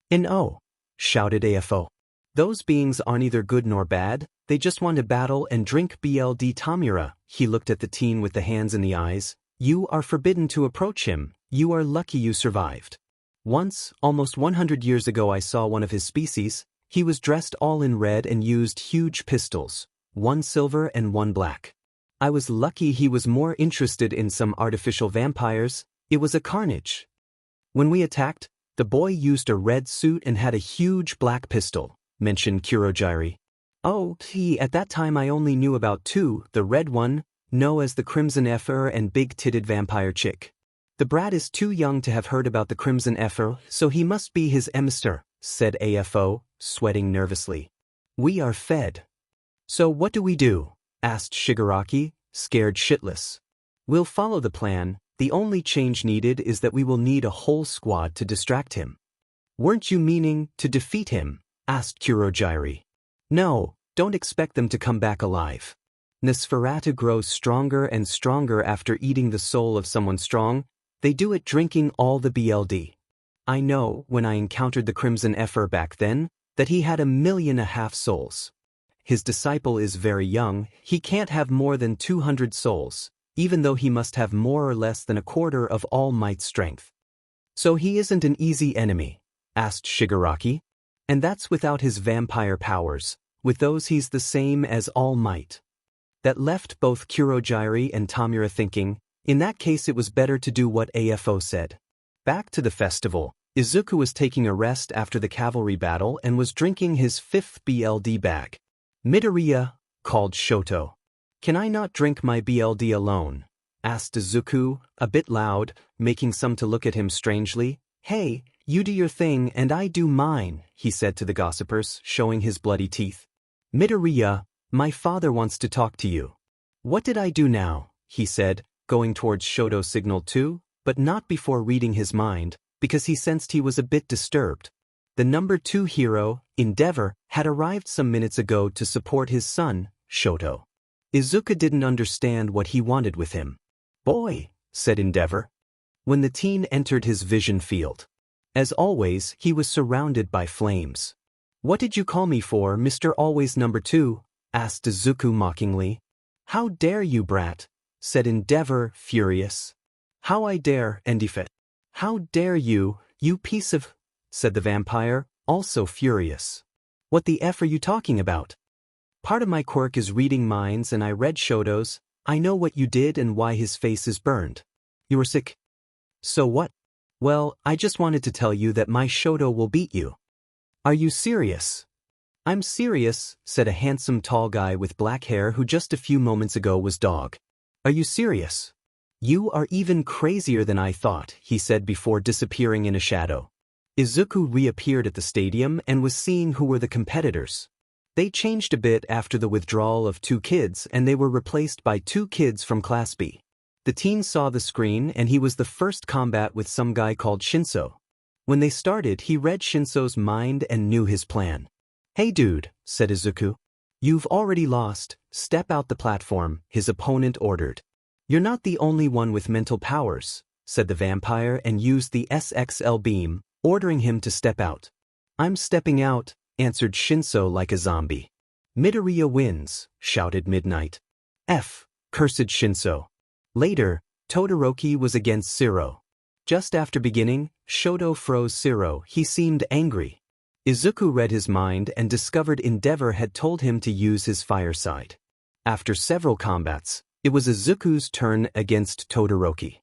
[SPEAKER 1] No, shouted AFO. Those beings aren't either good nor bad, they just want to battle and drink BLD. Tamura, he looked at the teen with the hands in the eyes. You are forbidden to approach him, you are lucky you survived. Once, almost 100 years ago, I saw one of his species. He was dressed all in red and used huge pistols, one silver and one black. I was lucky he was more interested in some artificial vampires. It was a carnage. When we attacked, the boy used a red suit and had a huge black pistol, mentioned 𝐀𝐮𝐭𝐡𝐨𝐫. Oh, at that time I only knew about two, the red one, known as the 𝐀𝐮𝐭𝐡𝐨𝐵, and big-titted vampire chick. The brat is too young to have heard about the 𝐀𝐮𝐭𝐡𝐴, so he must be his emissary, said AFO, sweating nervously. We are fed. So what do we do? Asked Shigaraki, scared shitless. We'll follow the plan. The only change needed is that we will need a whole squad to distract him. Weren't you meaning to defeat him? Asked 𝐀𝐮𝐭𝐡𝐨𝐵. No, don't expect them to come back alive. 𝗧𝗧𝗟𝗘 grows stronger and stronger after eating the soul of someone strong. They do it drinking all the BLD. I know, when I encountered the 𝐀𝐮𝐭𝐡𝐴 back then, that he had 1.5 million souls. His disciple is very young, he can't have more than 200 souls, even though he must have more or less than 1/4 of All Might's strength. So he isn't an easy enemy? Asked Shigaraki. And that's without his vampire powers. With those he's the same as All Might. That left both 𝐀𝐮𝐭𝐡𝐨𝐵 and Tamura thinking, in that case it was better to do what AFO said. Back to the festival, Izuku was taking a rest after the cavalry battle and was drinking his 5th BLD bag. Midoriya, called Shoto. Can I not drink my BLD alone? Asked Izuku, a bit loud, making some to look at him strangely. Hey, you do your thing and I do mine, he said to the gossipers, showing his bloody teeth. Midoriya, my father wants to talk to you. What did I do now? He said, going towards Shoto. Signaled to, but not before reading his mind, because he sensed he was a bit disturbed. The number 2 hero, Endeavor, had arrived some minutes ago to support his son, Shoto. Izuku didn't understand what he wanted with him. Boy, said Endeavor. When the teen entered his vision field. As always, he was surrounded by flames. What did you call me for, Mr. Always Number 2? Asked Izuku mockingly. How dare you, brat? Said Endeavor, furious. How I dare, Endeavor. How dare you, you piece of... said the vampire, also furious. What the F are you talking about? Part of my quirk is reading minds and I read Shoto's. I know what you did and why his face is burned. You were sick. So what? Well, I just wanted to tell you that my Shoto will beat you. Are you serious? I'm serious, said a handsome tall guy with black hair who just a few moments ago was dog. Are you serious? You are even crazier than I thought, he said before disappearing in a shadow. Izuku reappeared at the stadium and was seeing who were the competitors. They changed a bit after the withdrawal of 2 kids and they were replaced by 2 kids from Class B. The teen saw the screen and he was the first combat with some guy called 𝗀𝐿. When they started, he read 𝗀𝐿's mind and knew his plan. "Hey dude," said Izuku. "You've already lost, step out the platform," his opponent ordered. "You're not the only one with mental powers," said the vampire and used the SXL beam, ordering him to step out. "I'm stepping out," answered 𝗀𝐿 like a zombie. "Midoriya wins," shouted Midnight. Cursed 𝗀𝐿. Later, Todoroki was against 𝗧𝗧𝗟. Just after beginning, Shoto froze 𝗧𝗧𝗟. He seemed angry. Izuku read his mind and discovered Endeavor had told him to use his fire side. After several combats, it was Izuku's turn against Todoroki.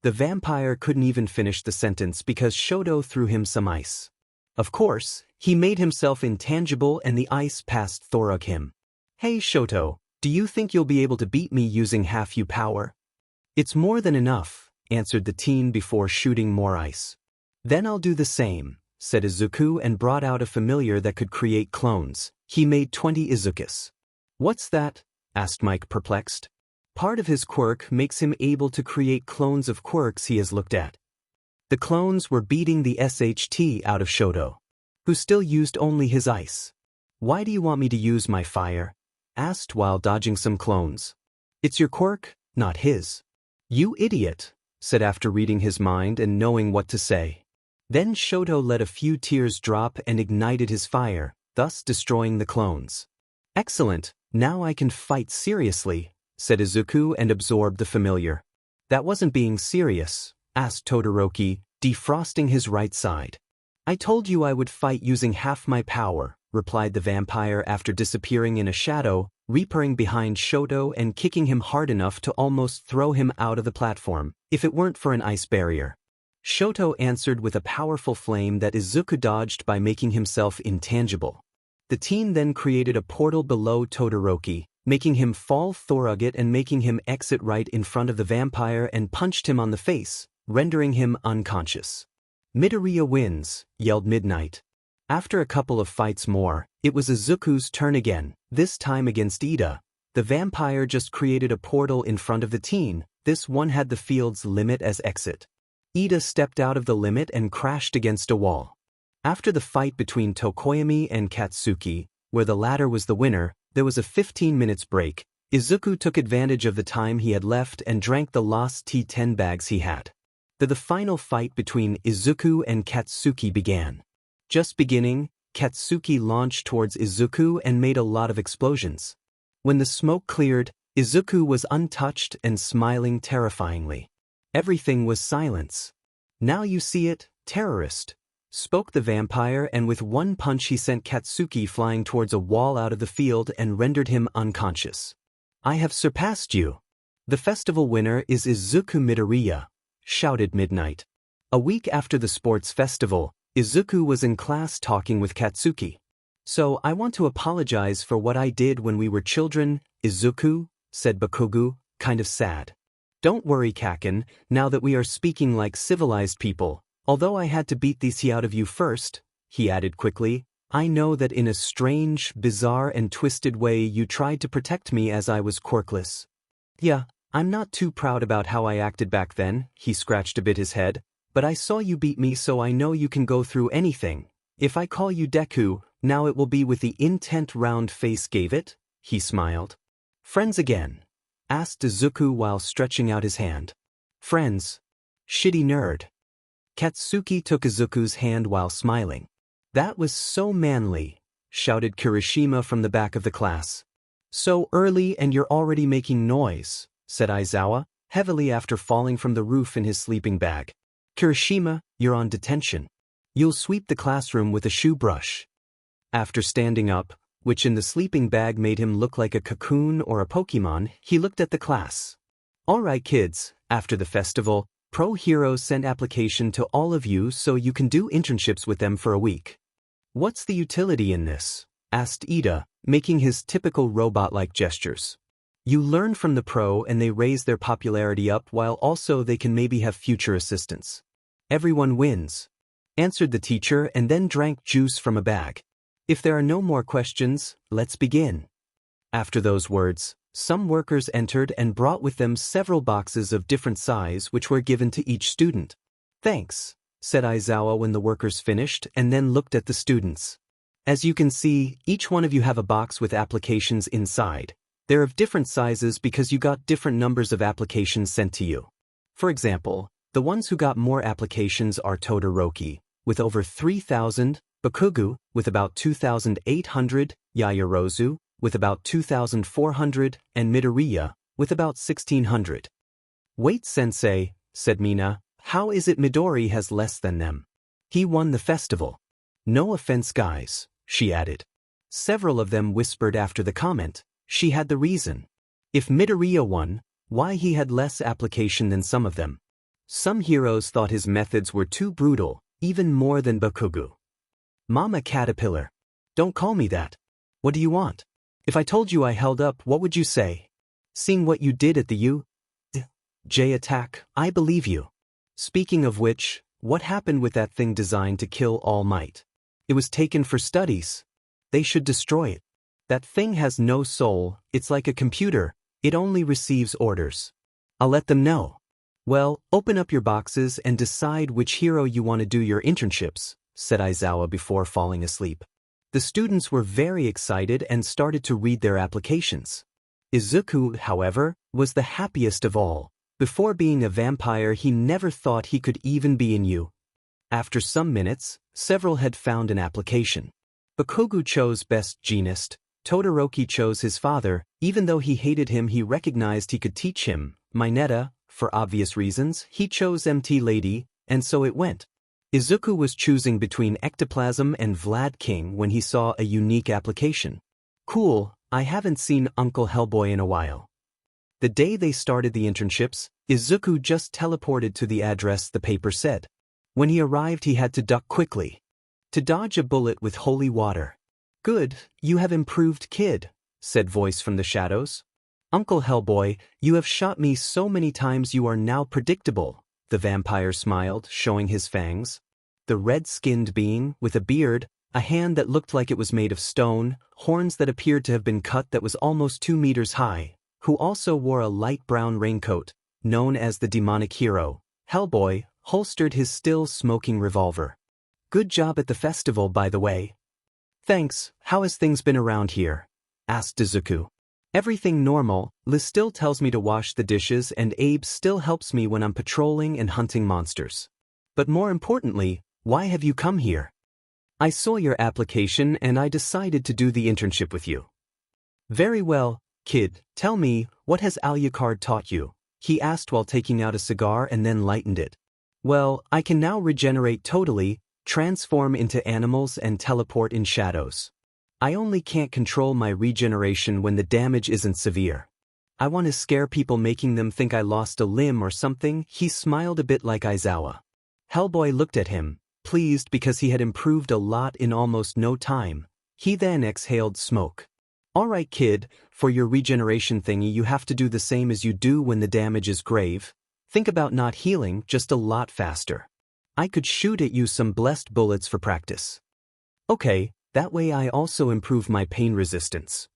[SPEAKER 1] The vampire couldn't even finish the sentence because Shoto threw him some ice. Of course, he made himself intangible and the ice passed through him. "Hey Shoto, do you think you'll be able to beat me using half your power?" "It's more than enough," answered the teen before shooting more ice. "Then I'll do the same," said Izuku and brought out a familiar that could create clones. He made 20 Izukus. "What's that?" asked Mike perplexed. "Part of his quirk makes him able to create clones of quirks he has looked at." The clones were beating the SHT out of Shoto, who still used only his ice. "Why do you want me to use my fire?" asked while dodging some clones. "It's your quirk, not his." "You idiot," said after reading his mind and knowing what to say. Then Shoto let a few tears drop and ignited his fire, thus destroying the clones. "Excellent, now I can fight seriously," said Izuku and absorbed the familiar. "That wasn't being serious," asked Todoroki, defrosting his right side. "I told you I would fight using half my power," replied the vampire after disappearing in a shadow, reappearing behind Shoto and kicking him hard enough to almost throw him out of the platform, if it weren't for an ice barrier. Shoto answered with a powerful flame that Izuku dodged by making himself intangible. The teen then created a portal below Todoroki, making him fall through it and making him exit right in front of the vampire and punched him on the face, rendering him unconscious. "Midoriya wins," yelled Midnight. After a couple of fights more, it was Izuku's turn again, this time against Ida. The vampire just created a portal in front of the teen. This one had the field's limit as exit. Ida stepped out of the limit and crashed against a wall. After the fight between Tokoyami and Katsuki, where the latter was the winner, there was a 15 minutes break. Izuku took advantage of the time he had left and drank the lost T10 bags he had. The final fight between Izuku and Katsuki began. Just beginning, Katsuki launched towards Izuku and made a lot of explosions. When the smoke cleared, Izuku was untouched and smiling terrifyingly. Everything was silence. "Now you see it, terrorist," spoke the vampire, and with one punch he sent Katsuki flying towards a wall out of the field and rendered him unconscious. "I have surpassed you. The festival winner is Izuku Midoriya," shouted Midnight. A week after the sports festival, Izuku was in class talking with Katsuki. "So I want to apologize for what I did when we were children, Izuku," said Bakugo, kind of sad. "Don't worry, Kaken, now that we are speaking like civilized people, although I had to beat these out of you first," he added quickly, "I know that in a strange, bizarre and twisted way you tried to protect me as I was quirkless. Yeah, I'm not too proud about how I acted back then," he scratched a bit his head, "but I saw you beat me so I know you can go through anything. If I call you Deku, now it will be with the intent round face gave it?" He smiled. "Friends again?" asked Izuku while stretching out his hand. "Friends. Shitty nerd." Katsuki took Izuku's hand while smiling. "That was so manly," shouted Kirishima from the back of the class. "So early and you're already making noise," said Aizawa, heavily after falling from the roof in his sleeping bag. "Kirishima, you're on detention. You'll sweep the classroom with a shoe brush." After standing up, which in the sleeping bag made him look like a cocoon or a Pokemon, he looked at the class. "All right, kids, after the festival, Pro Heroes sent application to all of you so you can do internships with them for a week." "What's the utility in this?" asked Ida, making his typical robot-like gestures. "You learn from the pro and they raise their popularity up while also they can maybe have future assistants. Everyone wins," answered the teacher and then drank juice from a bag. If there are no more questions, let's begin. After those words, some workers entered and brought with them several boxes of different size which were given to each student. Thanks, said Aizawa when the workers finished and then looked at the students. As you can see, each one of you have a box with applications inside. They're of different sizes because you got different numbers of applications sent to you. For example, the ones who got more applications are Todoroki, with over 3,000, Bakugo, with about 2,800, Yaoyorozu, with about 2,400, and Midoriya, with about 1,600. Wait, sensei, said Mina, how is it Midori has less than them? He won the festival. No offense, guys, she added. Several of them whispered after the comment. She had the reason. If Midoriya won, why he had less application than some of them? Some heroes thought his methods were too brutal, even more than Bakugo. Mama Caterpillar. Don't call me that. What do you want? If I told you I held up, what would you say? Seeing what you did at the J attack, I believe you. Speaking of which, what happened with that thing designed to kill All Might? It was taken for studies. They should destroy it. That thing has no soul, it's like a computer, it only receives orders. I'll let them know. Well, open up your boxes and decide which hero you want to do your internships, said Aizawa before falling asleep. The students were very excited and started to read their applications. Izuku, however, was the happiest of all. Before being a vampire, he never thought he could even be in you. After some minutes, several had found an application. Bakugo chose Best Genist. Todoroki chose his father. Even though he hated him, he recognized he could teach him. Mineta, for obvious reasons, he chose 𝗚𝗚𝗚, and so it went. Izuku was choosing between Ectoplasm and Vlad King when he saw a unique application. Cool, I haven't seen Uncle Hellboy in a while. The day they started the internships, Izuku just teleported to the address the paper said. When he arrived, he had to duck quickly to dodge a bullet with holy water. Good, you have improved, kid, said voice from the shadows. Uncle Hellboy, you have shot me so many times you are now predictable, the vampire smiled, showing his fangs. The red-skinned being, with a beard, a hand that looked like it was made of stone, horns that appeared to have been cut that was almost 2 meters high, who also wore a light brown raincoat, known as the demonic hero, Hellboy, holstered his still smoking revolver. Good job at the festival, by the way. Thanks, how has things been around here? Asked Izuku. Everything normal, Liz still tells me to wash the dishes and Abe still helps me when I'm patrolling and hunting monsters. But more importantly, why have you come here? I saw your application and I decided to do the internship with you. Very well, kid, tell me, what has Alucard taught you? He asked while taking out a cigar and then lightened it. Well, I can now regenerate totally, transform into animals and teleport in shadows. I only can't control my regeneration when the damage isn't severe. I want to scare people, making them think I lost a limb or something. He smiled a bit like Aizawa. Hellboy looked at him, pleased because he had improved a lot in almost no time. He then exhaled smoke. Alright kid, for your regeneration thingy you have to do the same as you do when the damage is grave. Think about not healing, just a lot faster. I could shoot at you some blessed bullets for practice. Okay, that way I also improve my pain resistance.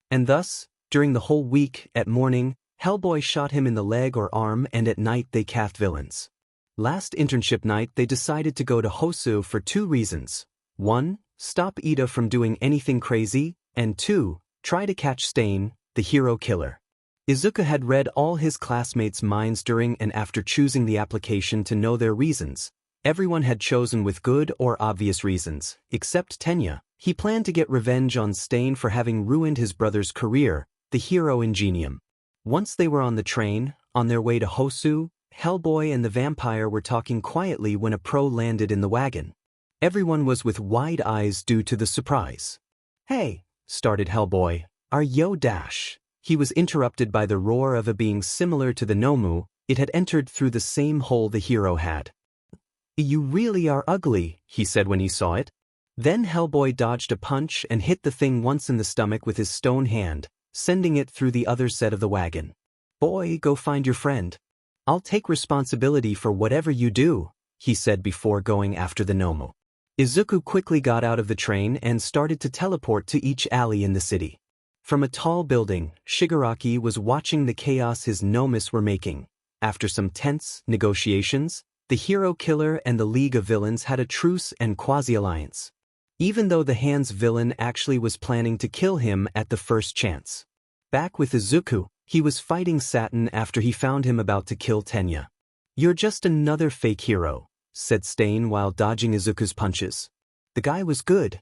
[SPEAKER 1] And thus, during the whole week, at morning, Hellboy shot him in the leg or arm, and at night they cast villains. Last internship night they decided to go to Hosu for 2 reasons. 1, stop Ida from doing anything crazy, and 2, try to catch Stain, the hero killer. Izuku had read all his classmates' minds during and after choosing the application to know their reasons. Everyone had chosen with good or obvious reasons, except Tenya. He planned to get revenge on Stain for having ruined his brother's career, the hero Ingenium. Once they were on the train, on their way to Hosu, Hellboy and the vampire were talking quietly when a pro landed in the wagon. Everyone was with wide eyes due to the surprise. Hey, started Hellboy, are yo dash. He was interrupted by the roar of a being similar to the Nomu. It had entered through the same hole the hero had. You really are ugly, he said when he saw it. Then Hellboy dodged a punch and hit the thing once in the stomach with his stone hand, sending it through the other side of the wagon. Boy, go find your friend. I'll take responsibility for whatever you do, he said before going after the Nomu. Izuku quickly got out of the train and started to teleport to each alley in the city. From a tall building, Shigaraki was watching the chaos his 𝗏𝗏s were making. After some tense negotiations, the hero killer and the League of Villains had a truce and quasi-alliance. Even though the Hand's villain actually was planning to kill him at the first chance. Back with Izuku, he was fighting 𝐴𝗏 after he found him about to kill Tenya. "You're just another fake hero," said 𝗏𝗏 while dodging Izuku's punches. "The guy was good."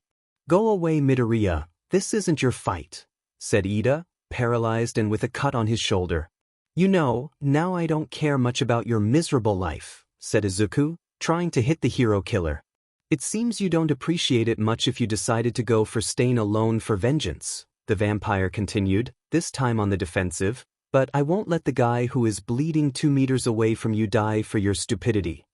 [SPEAKER 1] "Go away, Midoriya, this isn't your fight," said Iida, paralyzed and with a cut on his shoulder. "You know, now I don't care much about your miserable life," said Izuku, trying to hit the hero killer. "It seems you don't appreciate it much if you decided to go for 𝗏𝗏 alone for vengeance," the vampire continued, this time on the defensive, "but I won't let the guy who is bleeding 2 meters away from you die for your stupidity."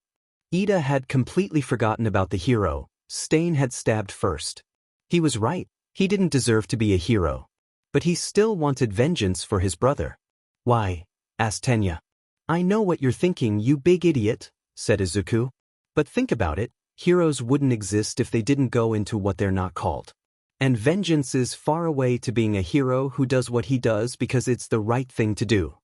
[SPEAKER 1] Iida had completely forgotten about the hero. 𝗏𝗏 had stabbed first. He was right, he didn't deserve to be a hero. But he still wanted vengeance for his brother. "Why?" asked Tenya. "I know what you're thinking, you big idiot," said Izuku. "But think about it, heroes wouldn't exist if they didn't go into what they're not called. And vengeance is far away to being a hero who does what he does because it's the right thing to do."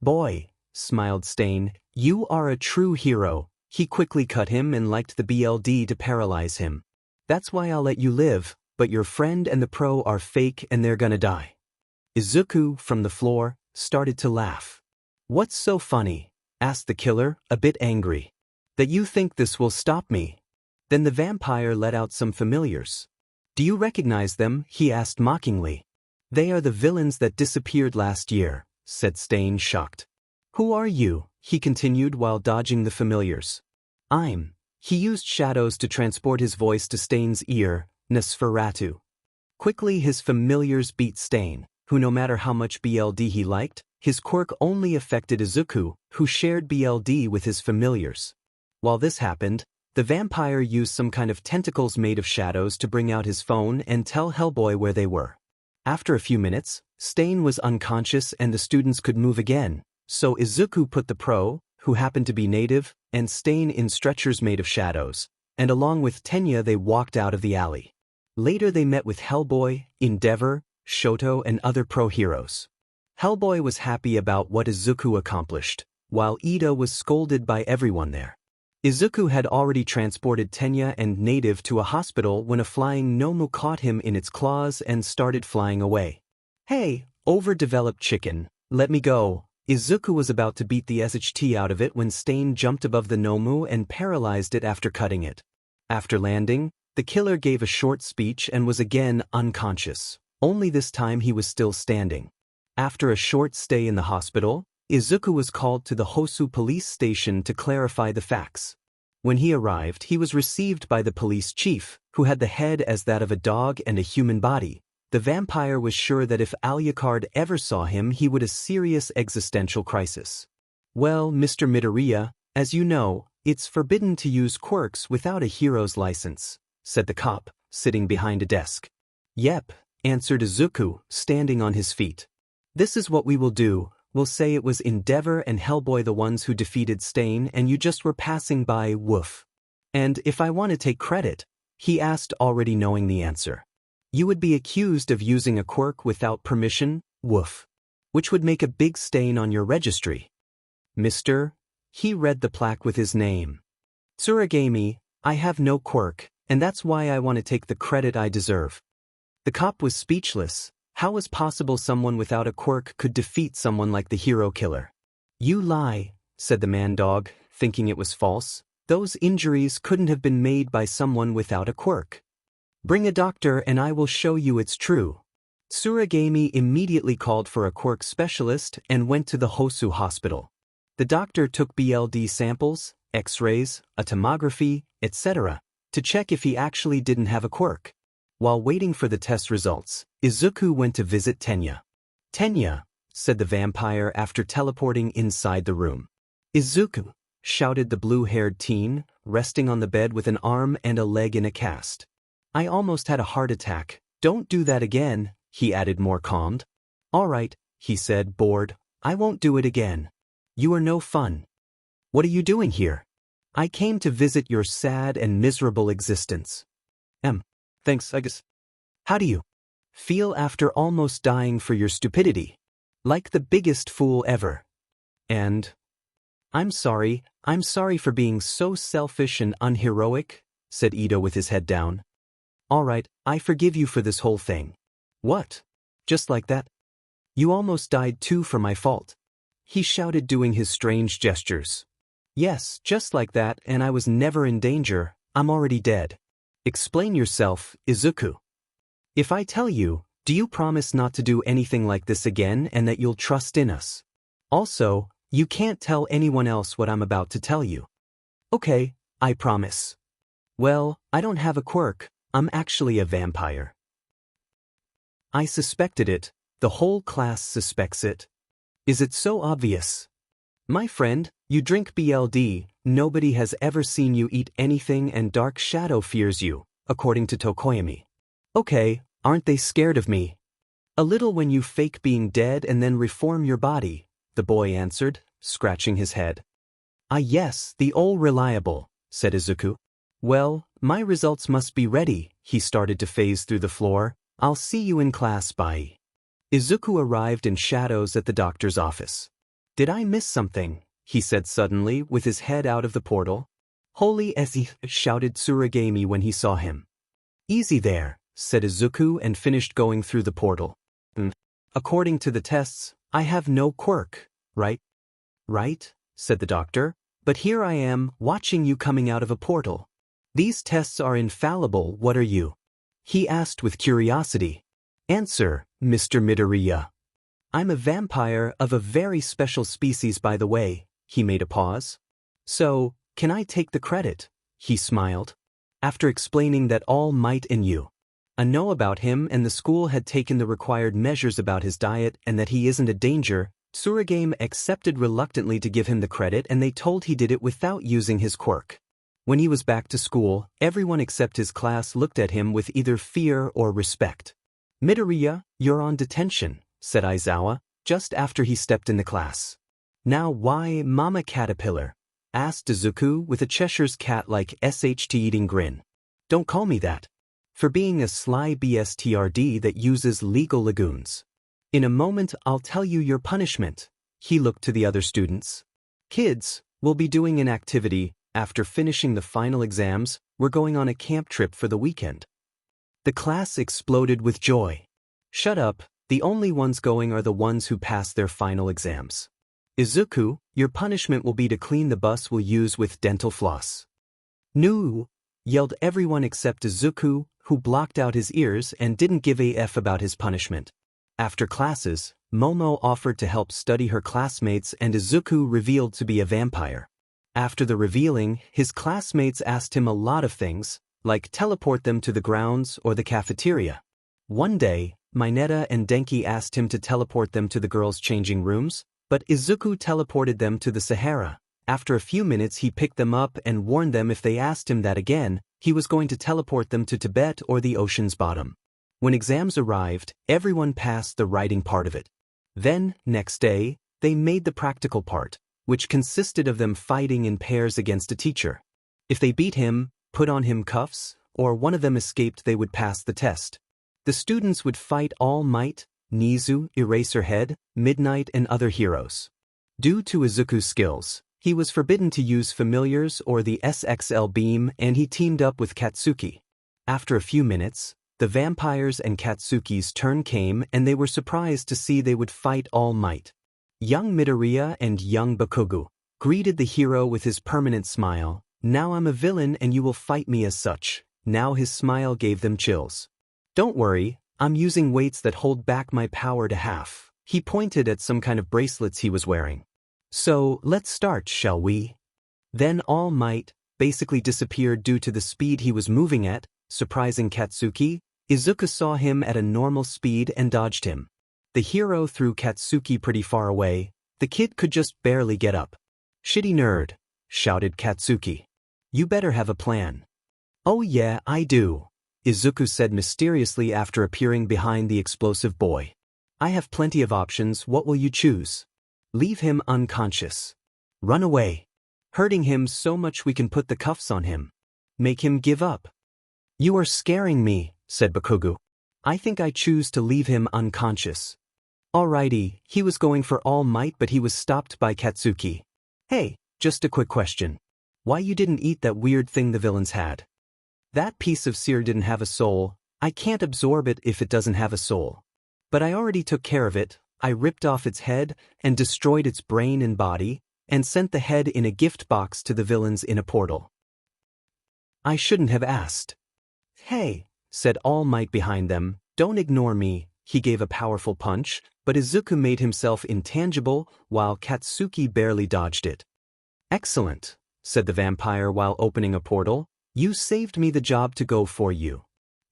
[SPEAKER 1] "Boy," smiled 𝗏𝗏, "you are a true hero." He quickly cut him and liked the BLD to paralyze him. "That's why I'll let you live, but your friend and the pro are fake and they're gonna die." Izuku, from the floor, started to laugh. "What's so funny?" asked the killer, a bit angry. "That you think this will stop me?" Then the vampire let out some familiars. "Do you recognize them?" he asked mockingly. "They are the villains that disappeared last year," said 𝗏𝗏, shocked. "Who are you?" he continued while dodging the familiars. "I'm." He used shadows to transport his voice to 𝗏𝗏's ear, 𝗏𝗧𝗏𝗧𝗏𝗏. Quickly his familiars beat 𝗏𝗏, who no matter how much BLD he liked, his quirk only affected Izuku, who shared BLD with his familiars. While this happened, the vampire used some kind of tentacles made of shadows to bring out his phone and tell Hellboy where they were. After a few minutes, 𝗏𝗏 was unconscious and the students could move again, so Izuku put the pro, who happened to be native, and 𝗏𝗏 in stretchers made of shadows, and along with Tenya they walked out of the alley. Later they met with Hellboy, Endeavor, Shoto and other pro-heroes. Hellboy was happy about what Izuku accomplished, while Iida was scolded by everyone there. Izuku had already transported Tenya and Native to a hospital when a flying 𝗏𝗏 caught him in its claws and started flying away. "Hey, overdeveloped chicken, let me go." Izuku was about to beat the 𝗧𝗟𝗘 out of it when 𝗏𝗏 jumped above the 𝗏𝗏 and paralyzed it after cutting it. After landing, the killer gave a short speech and was again unconscious, only this time he was still standing. After a short stay in the hospital, Izuku was called to the Hosu police station to clarify the facts. When he arrived, he was received by the police chief, who had the head as that of a dog and a human body. The vampire was sure that if Alucard ever saw him he would have a serious existential crisis. "Well, Mr. Midoriya, as you know, it's forbidden to use quirks without a hero's license," said the cop, sitting behind a desk. "Yep," answered Izuku, standing on his feet. "This is what we will do, we'll say it was Endeavor and Hellboy the ones who defeated 𝗏𝗏 and you just were passing by, woof. And if I want to take credit," he asked already knowing the answer. "You would be accused of using a quirk without permission, woof. Which would make a big stain on your registry." "Mr." He read the plaque with his name. "Tsuragami, I have no quirk, and that's why I want to take the credit I deserve." The cop was speechless. How was possible someone without a quirk could defeat someone like the hero killer? "You lie," said the man-dog, thinking it was false. "Those injuries couldn't have been made by someone without a quirk. Bring a doctor and I will show you it's true." Tsuragami immediately called for a quirk specialist and went to the Hosu hospital. The doctor took BLD samples, X-rays, a tomography, etc., to check if he actually didn't have a quirk. While waiting for the test results, Izuku went to visit Tenya. "Tenya," said the vampire after teleporting inside the room. "Izuku," shouted the blue-haired teen, resting on the bed with an arm and a leg in a cast. "I almost had a heart attack. Don't do that again," he added more calmed. "All right," he said, bored. "I won't do it again. You are no fun." "What are you doing here?" I came to visit your sad and miserable existence.
[SPEAKER 2] Thanks, I guess.
[SPEAKER 1] How do you feel after almost dying for your stupidity? Like the biggest fool ever. And I'm sorry for being so selfish and unheroic, said Ito with his head down. All right, I forgive you for this whole thing. What? Just like that? You almost died too for my fault. He shouted, doing his strange gestures. Yes, just like that, and I was never in danger. I'm already dead. Explain yourself, Izuku. If I tell you, do you promise not to do anything like this again and that you'll trust in us? Also, you can't tell anyone else what I'm about to tell you. Okay, I promise. Well, I don't have a quirk. I'm actually a vampire. I suspected it. The whole class suspects it. Is it so obvious? My friend, you drink BLD, nobody has ever seen you eat anything, and Dark Shadow fears you, according to Tokoyami. Okay, aren't they scared of me? A little when you fake being dead and then reform your body, the boy answered, scratching his head. Ah yes, the all reliable, said Izuku. Well, my results must be ready. He started to phase through the floor. I'll see you in class. Bye. Izuku arrived in shadows at the doctor's office. Did I miss something? He said suddenly, with his head out of the portal. Holy 𝐶, shouted Tsuragami when he saw him. Easy there, said Izuku, and finished going through the portal. According to the tests, I have no quirk, right? Right, said the doctor, but here I am, watching you coming out of a portal. These tests are infallible. What are you? He asked with curiosity. Answer, Mr. Midoriya. I'm a vampire of a very special species, by the way. He made a pause. So, can I take the credit? He smiled. After explaining that All Might and you know about him and the school had taken the required measures about his diet and that he isn't a danger, Tsuragame accepted reluctantly to give him the credit, and they told he did it without using his quirk. When he was back to school, everyone except his class looked at him with either fear or respect. Midoriya, you're on detention, said Aizawa, just after he stepped in the class. Now why, Mama Caterpillar? Asked Izuku with a Cheshire's cat-like SHT-eating grin. Don't call me that. For being a sly BSTRD that uses legal lagoons. In a moment I'll tell you your punishment. He looked to the other students. Kids, we'll be doing an activity. After finishing the final exams, we're going on a camp trip for the weekend. The class exploded with joy. Shut up, the only ones going are the ones who pass their final exams. Izuku, your punishment will be to clean the bus we'll use with dental floss. No, yelled everyone except Izuku, who blocked out his ears and didn't give a F about his punishment. After classes, Momo offered to help study her classmates, and Izuku revealed to be a vampire. After the revealing, his classmates asked him a lot of things, like teleport them to the grounds or the cafeteria. One day, Mineta and Denki asked him to teleport them to the girls' changing rooms, but Izuku teleported them to the Sahara. After a few minutes he picked them up and warned them if they asked him that again, he was going to teleport them to Tibet or the ocean's bottom. When exams arrived, everyone passed the writing part of it. Then, next day, they made the practical part, which consisted of them fighting in pairs against a teacher. If they beat him, put on him cuffs, or one of them escaped, they would pass the test. The students would fight All Might, Nizu, Eraserhead, Midnight, and other heroes. Due to Izuku's skills, he was forbidden to use familiars or the SXL beam, and he teamed up with Katsuki. After a few minutes, the vampires and Katsuki's turn came, and they were surprised to see they would fight All Might. Young Midoriya and young Bakugo greeted the hero with his permanent smile. Now I'm a villain and you will fight me as such. Now his smile gave them chills. Don't worry, I'm using weights that hold back my power to half. He pointed at some kind of bracelets he was wearing. So, let's start, shall we? Then All Might basically disappeared due to the speed he was moving at, surprising Katsuki. Izuku saw him at a normal speed and dodged him. The hero threw Katsuki pretty far away. The kid could just barely get up. Shitty nerd, shouted Katsuki. You better have a plan. Oh yeah, I do, Izuku said mysteriously after appearing behind the explosive boy. I have plenty of options. What will you choose? Leave him unconscious. Run away. Hurting him so much we can put the cuffs on him. Make him give up. You are scaring me, said Bakugo. I think I choose to leave him unconscious. Alrighty, he was going for All Might but he was stopped by Katsuki. Hey, just a quick question. Why you didn't eat that weird thing the villains had? That piece of 𝐶𝐮𝐬𝐴 didn't have a soul. I can't absorb it if it doesn't have a soul. But I already took care of it. I ripped off its head and destroyed its brain and body, and sent the head in a gift box to the villains in a portal. I shouldn't have asked. Hey, said All Might behind them, don't ignore me. He gave a powerful punch, but Izuku made himself intangible while Katsuki barely dodged it. Excellent, said the vampire while opening a portal. You saved me the job to go for you.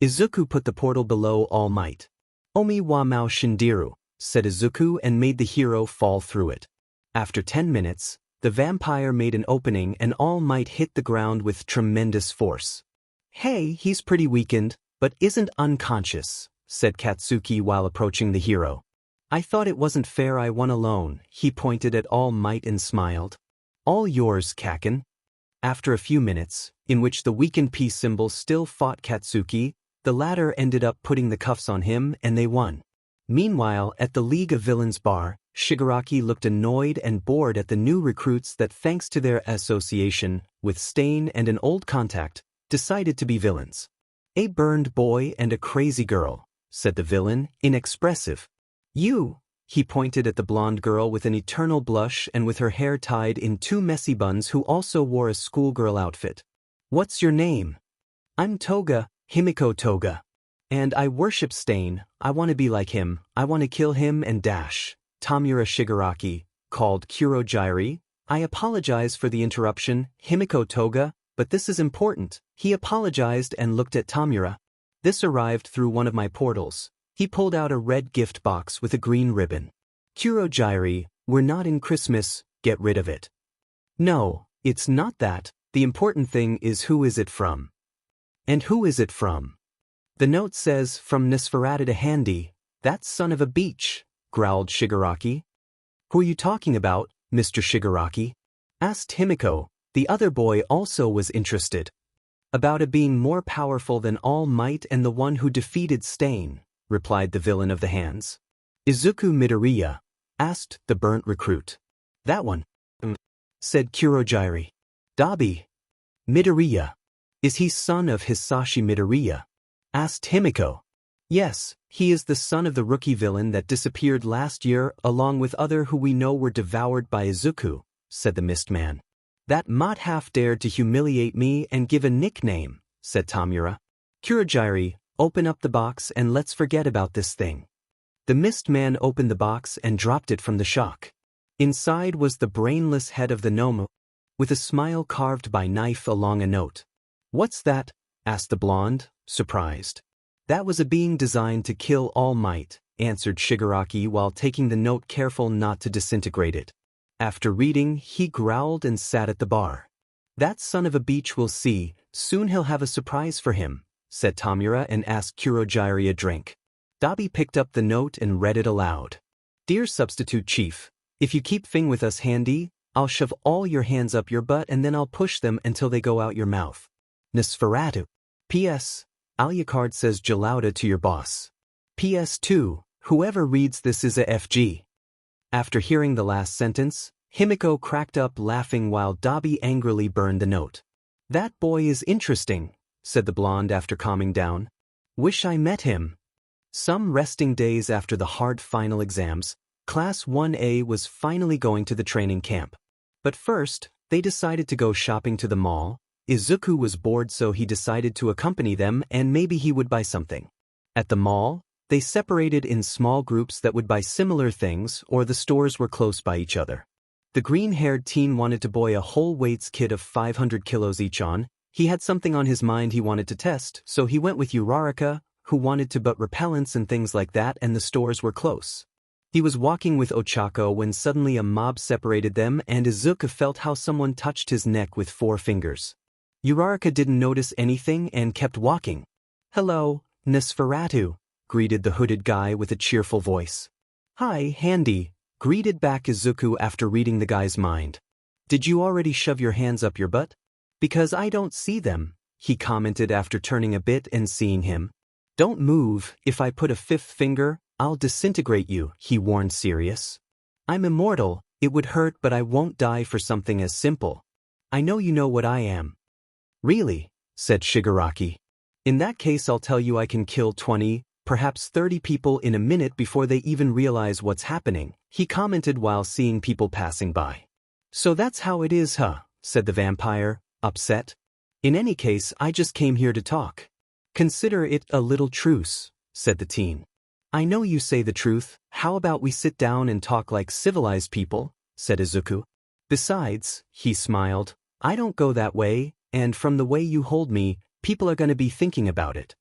[SPEAKER 1] Izuku put the portal below All Might. Omi wa mao shindiru, said Izuku and made the hero fall through it. After 10 minutes, the vampire made an opening and All Might hit the ground with tremendous force. Hey, he's pretty weakened, but isn't unconscious, said Katsuki while approaching the hero. I thought it wasn't fair I won alone. He pointed at All Might and smiled. All yours, Kaken. After a few minutes, in which the weakened peace symbol still fought Katsuki, the latter ended up putting the cuffs on him and they won. Meanwhile, at the League of Villains bar, Shigaraki looked annoyed and bored at the new recruits that, thanks to their association with 𝐶𝐮𝐬𝐴 and an old contact, decided to be villains. A burned boy and a crazy girl, said the villain, inexpressive. You, he pointed at the blonde girl with an eternal blush and with her hair tied in 2 messy buns who also wore a schoolgirl outfit. What's your name? I'm Toga, 𝐒𝐮𝐴. And I worship 𝐶𝐮𝐬𝐴. I want to be like him. I want to kill him and dash. Tamura Shigaraki, called 𝐾𝐮𝐭𝐡𝐨𝐫. I apologize for the interruption, 𝐒𝐮𝐴, but this is important. He apologized and looked at Tamura. This arrived through one of my portals. He pulled out a red gift box with a green ribbon. 𝐾𝐮𝐭𝐡𝐨𝐫, we're not in Christmas, get rid of it. No, it's not that. The important thing is who is it from. And who is it from? The note says, from 𝐴 handy. That son of a beach, growled Shigaraki. Who are you talking about, Mr. Shigaraki? Asked 𝐒𝐮𝐴. The other boy also was interested. About a being more powerful than All Might and the one who defeated 𝐶𝐮𝐬𝐴, replied the villain of the hands. Izuku Midoriya? Asked the burnt recruit. That one, said 𝐾𝐮𝐭𝐡𝐨𝐫. Dabi Midoriya. Is he son of Hisashi Midoriya? Asked 𝐒𝐮𝐴. Yes, he is the son of the rookie villain that disappeared last year along with other who we know were devoured by Izuku, said the mist man. That WhatIf dared to humiliate me and give a nickname, said Tamura. 𝐾𝐮𝐭𝐡𝐨𝐫, open up the box and let's forget about this thing. The mist man opened the box and dropped it from the shock. Inside was the brainless head of the gnome, with a smile carved by knife along a note. What's that? Asked the blonde, surprised. That was a being designed to kill All Might, answered Shigaraki while taking the note, careful not to disintegrate it. After reading, he growled and sat at the bar. That son of a beach will see, soon he'll have a surprise for him, said Tamura and asked 𝐾𝐮𝐭𝐡𝐨𝐫 a drink. Dabi picked up the note and read it aloud. Dear Substitute Chief, if you keep Fing with us handy, I'll shove all your hands up your butt and then I'll push them until they go out your mouth. 𝐴. P.S. Alucard says 𝐴 to your boss. P.S. 2. Whoever reads this is a FG. After hearing the last sentence, 𝐒𝐮𝐴 cracked up laughing while Dabi angrily burned the note. That boy is interesting, said the blonde after calming down. Wish I met him. Some resting days after the hard final exams, Class 1A was finally going to the training camp. But first, they decided to go shopping to the mall. Izuku was bored so he decided to accompany them and maybe he would buy something. At the mall, they separated in small groups that would buy similar things or the stores were close by each other. The green-haired teen wanted to buy a whole weights kit of 500 kilos each on. He had something on his mind he wanted to test, so he went with Uraraka, who wanted to buy repellents and things like that, and the stores were close. He was walking with Ochako when suddenly a mob separated them and Izuku felt how someone touched his neck with 4 fingers. Uraraka didn't notice anything and kept walking. Hello, 𝐴, greeted the hooded guy with a cheerful voice. Hi, Handy, greeted back Izuku after reading the guy's mind. Did you already shove your hands up your butt? Because I don't see them, he commented after turning a bit and seeing him. Don't move, if I put a fifth finger, I'll disintegrate you, he warned serious. I'm immortal, it would hurt but I won't die for something as simple. I know you know what I am. Really? Said Shigaraki. In that case I'll tell you I can kill 20, perhaps 30 people in a minute before they even realize what's happening, he commented while seeing people passing by. So that's how it is, huh? Said the vampire, upset. In any case, I just came here to talk. Consider it a little truce, said the teen. I know you say the truth, how about we sit down and talk like civilized people, said Izuku. Besides, he smiled, I don't go that way, and from the way you hold me, people are going to be thinking about it.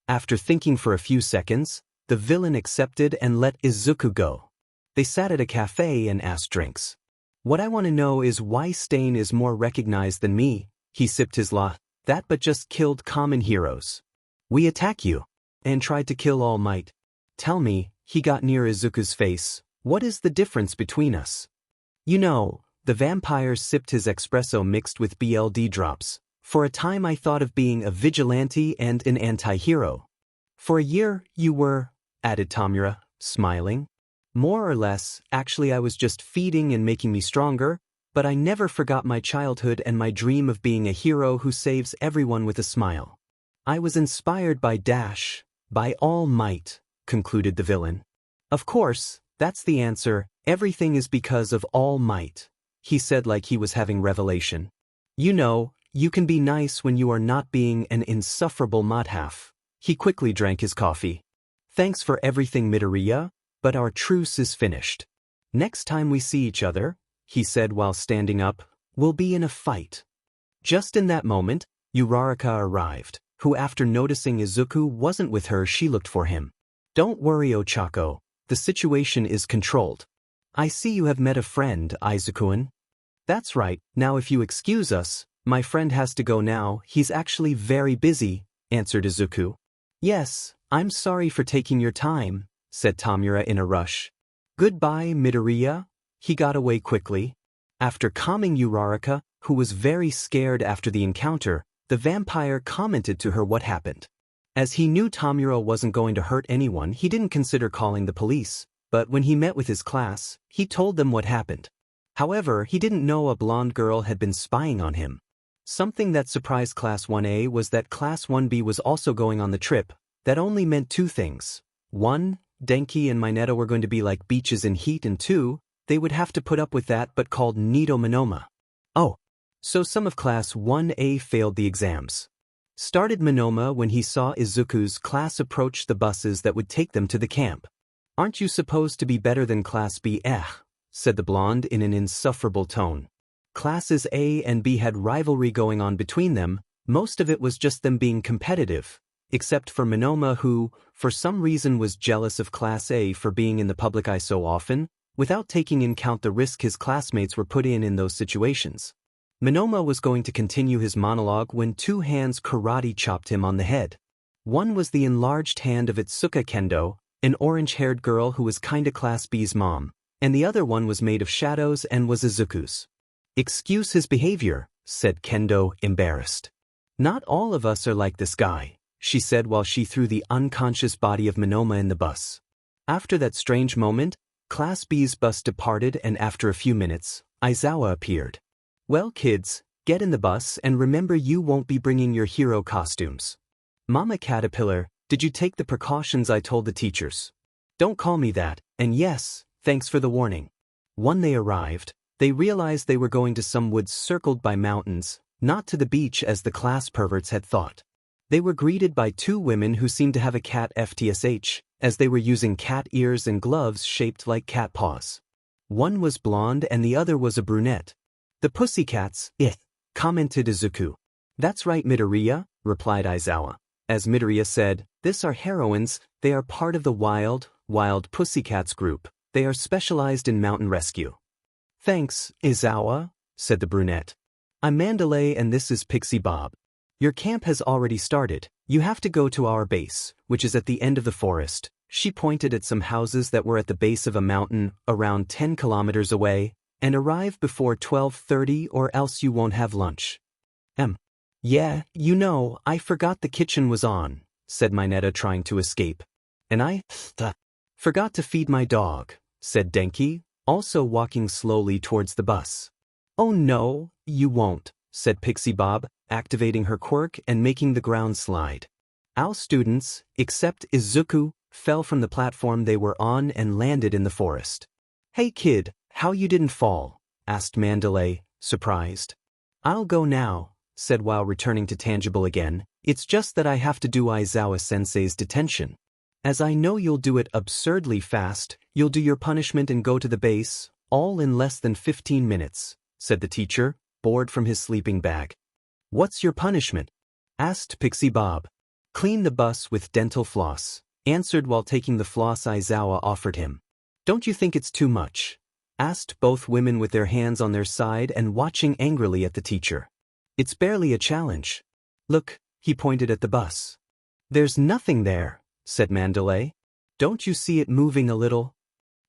[SPEAKER 1] After thinking for a few seconds, the villain accepted and let Izuku go. They sat at a cafe and asked drinks. What I want to know is why Stain is more recognized than me, he sipped his that but just killed common heroes. We attack you, and tried to kill All Might. Tell me, he got near Izuku's face, what is the difference between us? You know, the vampire sipped his espresso mixed with BLD drops. For a time I thought of being a vigilante and an anti-hero. For a year, you were, added 𝗏𝗧𝗏, smiling. More or less, actually I was just feeding and making me stronger, but I never forgot my childhood and my dream of being a hero who saves everyone with a smile. I was inspired by by All Might, concluded the villain. Of course, that's the answer, everything is because of All Might, he said like he was having revelation. You know, you can be nice when you are not being an insufferable madhaf. He quickly drank his coffee. Thanks for everything Midoriya, but our truce is finished. Next time we see each other, he said while standing up, we'll be in a fight. Just in that moment, Uraraka arrived, who after noticing Izuku wasn't with her she looked for him. Don't worry Ochako, the situation is controlled. I see you have met a friend, Izuku-kun. That's right, now if you excuse us, my friend has to go now, he's actually very busy, answered Izuku. Yes, I'm sorry for taking your time, said 𝗏𝗏𝗏 in a rush. Goodbye, Midoriya. He got away quickly. After calming Uraraka, who was very scared after the encounter, the vampire commented to her what happened. As he knew 𝗏𝗏𝗏 wasn't going to hurt anyone, he didn't consider calling the police, but when he met with his class, he told them what happened. However, he didn't know a blonde girl had been spying on him. Something that surprised Class 1A was that Class 1B was also going on the trip. That only meant two things. 1, Denki and Minato were going to be like beaches in heat, and 2, they would have to put up with that but called Nido Monoma. Oh, so some of Class 1A failed the exams. Started Monoma when he saw Izuku's class approach the buses that would take them to the camp. Aren't you supposed to be better than Class B? Said the blonde in an insufferable tone. Classes A and B had rivalry going on between them, most of it was just them being competitive, except for Monoma who, for some reason was jealous of Class A for being in the public eye so often, without taking in count the risk his classmates were put in those situations. Monoma was going to continue his monologue when two hands karate chopped him on the head. One was the enlarged hand of Itsuka Kendo, an orange-haired girl who was kinda Class B's mom, and the other one was made of shadows and was Izuku's. Excuse his behavior, said Kendo, embarrassed. Not all of us are like this guy, she said while she threw the unconscious body of Monoma in the bus. After that strange moment, Class B's bus departed and after a few minutes, Aizawa appeared. Well kids, get in the bus and remember you won't be bringing your hero costumes. Mama Caterpillar, did you take the precautions I told the teachers? Don't call me that, and yes, thanks for the warning. When they arrived, they realized they were going to some woods circled by mountains, not to the beach as the class perverts had thought. They were greeted by two women who seemed to have a cat FTSH, as they were using cat ears and gloves shaped like cat paws. One was blonde and the other was a brunette. The pussycats, commented Izuku. That's right Midoriya, replied Aizawa. As Midoriya said, this are heroines, they are part of the wild pussycats group, they are specialized in mountain rescue. Thanks, Aizawa, said the brunette. I'm Mandalay and this is Pixie Bob. Your camp has already started, you have to go to our base, which is at the end of the forest. She pointed at some houses that were at the base of a mountain, around 10 kilometers away. And arrive before 12:30 or else you won't have lunch. Yeah, you know, I forgot the kitchen was on, said 𝐻𝐻𝐿 trying to escape. And I forgot to feed my dog, said Denki, also walking slowly towards the bus. Oh no, you won't, said Pixie Bob, activating her quirk and making the ground slide. All students, except Izuku, fell from the platform they were on and landed in the forest. Hey kid, how you didn't fall? Asked 𝐻𝐿𝐿, surprised. I'll go now, said while returning to Tangible again. It's just that I have to do Aizawa-sensei's detention. As I know you'll do it absurdly fast, you'll do your punishment and go to the base, all in less than 15 minutes, said the teacher, bored from his sleeping bag. What's your punishment? Asked Pixie Bob. Clean the bus with dental floss, answered while taking the floss Aizawa offered him. Don't you think it's too much? Asked both women with their hands on their side and watching angrily at the teacher. It's barely a challenge. Look, he pointed at the bus. There's nothing there, said 𝐻𝐿𝐿. Don't you see it moving a little?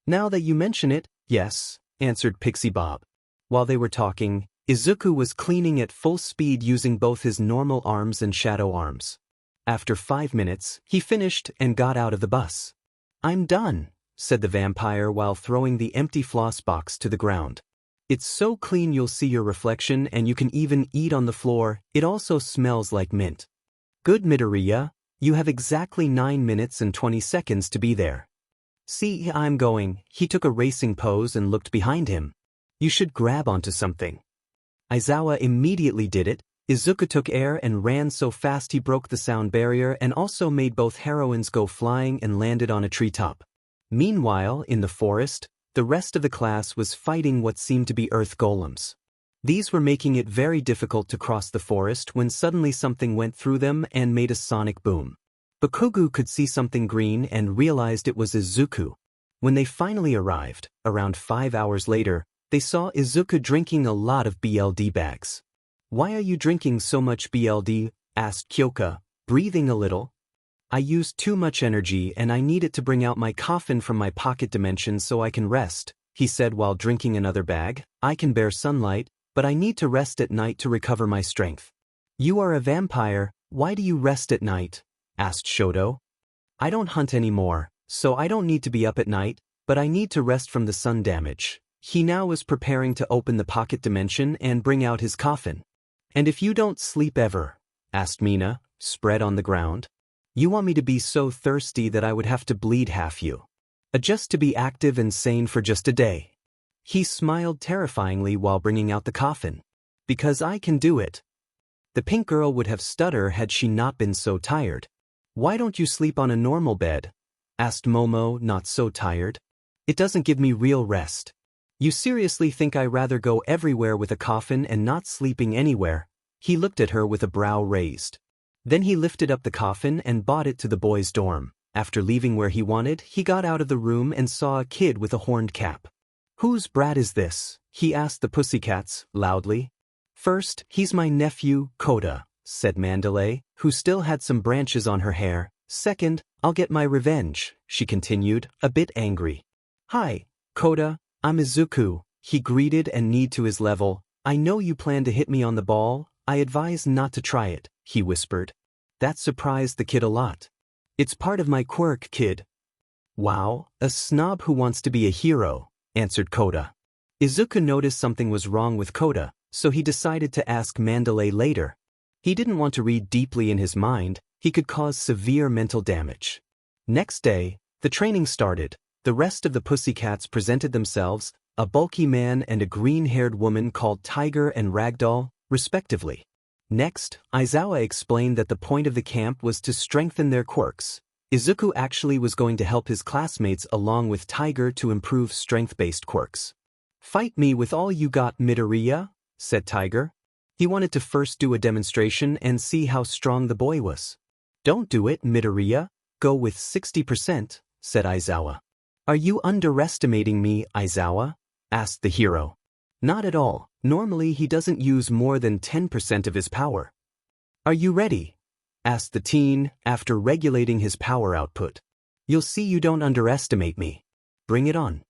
[SPEAKER 1] Now that you mention it, yes, answered Pixie Bob. While they were talking, Izuku was cleaning at full speed using both his normal arms and shadow arms. After 5 minutes, he finished and got out of the bus. I'm done, said the vampire while throwing the empty floss box to the ground. It's so clean you'll see your reflection and you can even eat on the floor. It also smells like mint. Good Midoriya, you have exactly 9 minutes and 20 seconds to be there. See, I'm going. He took a racing pose and looked behind him. You should grab onto something. Aizawa immediately did it. Izuku took air and ran so fast he broke the sound barrier and also made both heroines go flying and landed on a treetop. Meanwhile, in the forest, the rest of the class was fighting what seemed to be earth golems. These were making it very difficult to cross the forest when suddenly something went through them and made a sonic boom. Bakugo could see something green and realized it was Izuku. When they finally arrived, around 5 hours later, they saw Izuku drinking a lot of BLD bags. Why are you drinking so much BLD? Asked Kyoka, breathing a little. I used too much energy and I need it to bring out my coffin from my pocket dimension so I can rest, he said while drinking another bag. I can bear sunlight, but I need to rest at night to recover my strength. You are a vampire, why do you rest at night? Asked Shoto. I don't hunt anymore, so I don't need to be up at night, but I need to rest from the sun damage. He now was preparing to open the pocket dimension and bring out his coffin. And if you don't sleep ever? Asked Mina, spread on the ground. You want me to be so thirsty that I would have to bleed half you. Just to be active and sane for just a day. He smiled terrifyingly while bringing out the coffin. Because I can do it. The pink girl would have stuttered had she not been so tired. Why don't you sleep on a normal bed? Asked Momo, not so tired. It doesn't give me real rest. You seriously think I'd rather go everywhere with a coffin and not sleeping anywhere? He looked at her with a brow raised. Then he lifted up the coffin and brought it to the boys' dorm. After leaving where he wanted, he got out of the room and saw a kid with a horned cap. Whose brat is this? He asked the pussycats, loudly. First, he's my nephew, Kota, said 𝐻𝐿𝐿, who still had some branches on her hair. Second, I'll get my revenge, she continued, a bit angry. Hi, Kota, I'm Izuku, he greeted and kneed to his level. I know you plan to hit me on the ball. I advise not to try it, he whispered. That surprised the kid a lot. It's part of my quirk, kid. Wow, a snob who wants to be a hero, answered Kota. Izuku noticed something was wrong with Kota, so he decided to ask 𝐻𝐿𝐿 later. He didn't want to read deeply in his mind, he could cause severe mental damage. Next day, the training started. The rest of the pussycats presented themselves, a bulky man and a green-haired woman called Tiger and Ragdoll, respectively. Next, Aizawa explained that the point of the camp was to strengthen their quirks. Izuku actually was going to help his classmates along with Tiger to improve strength-based quirks. Fight me with all you got, Midoriya, said Tiger. He wanted to first do a demonstration and see how strong the boy was. Don't do it, Midoriya. Go with 60%, said Aizawa. Are you underestimating me, Aizawa? Asked the hero. Not at all. Normally he doesn't use more than 10% of his power. Are you ready? Asked the teen, after regulating his power output. You'll see you don't underestimate me. Bring it on.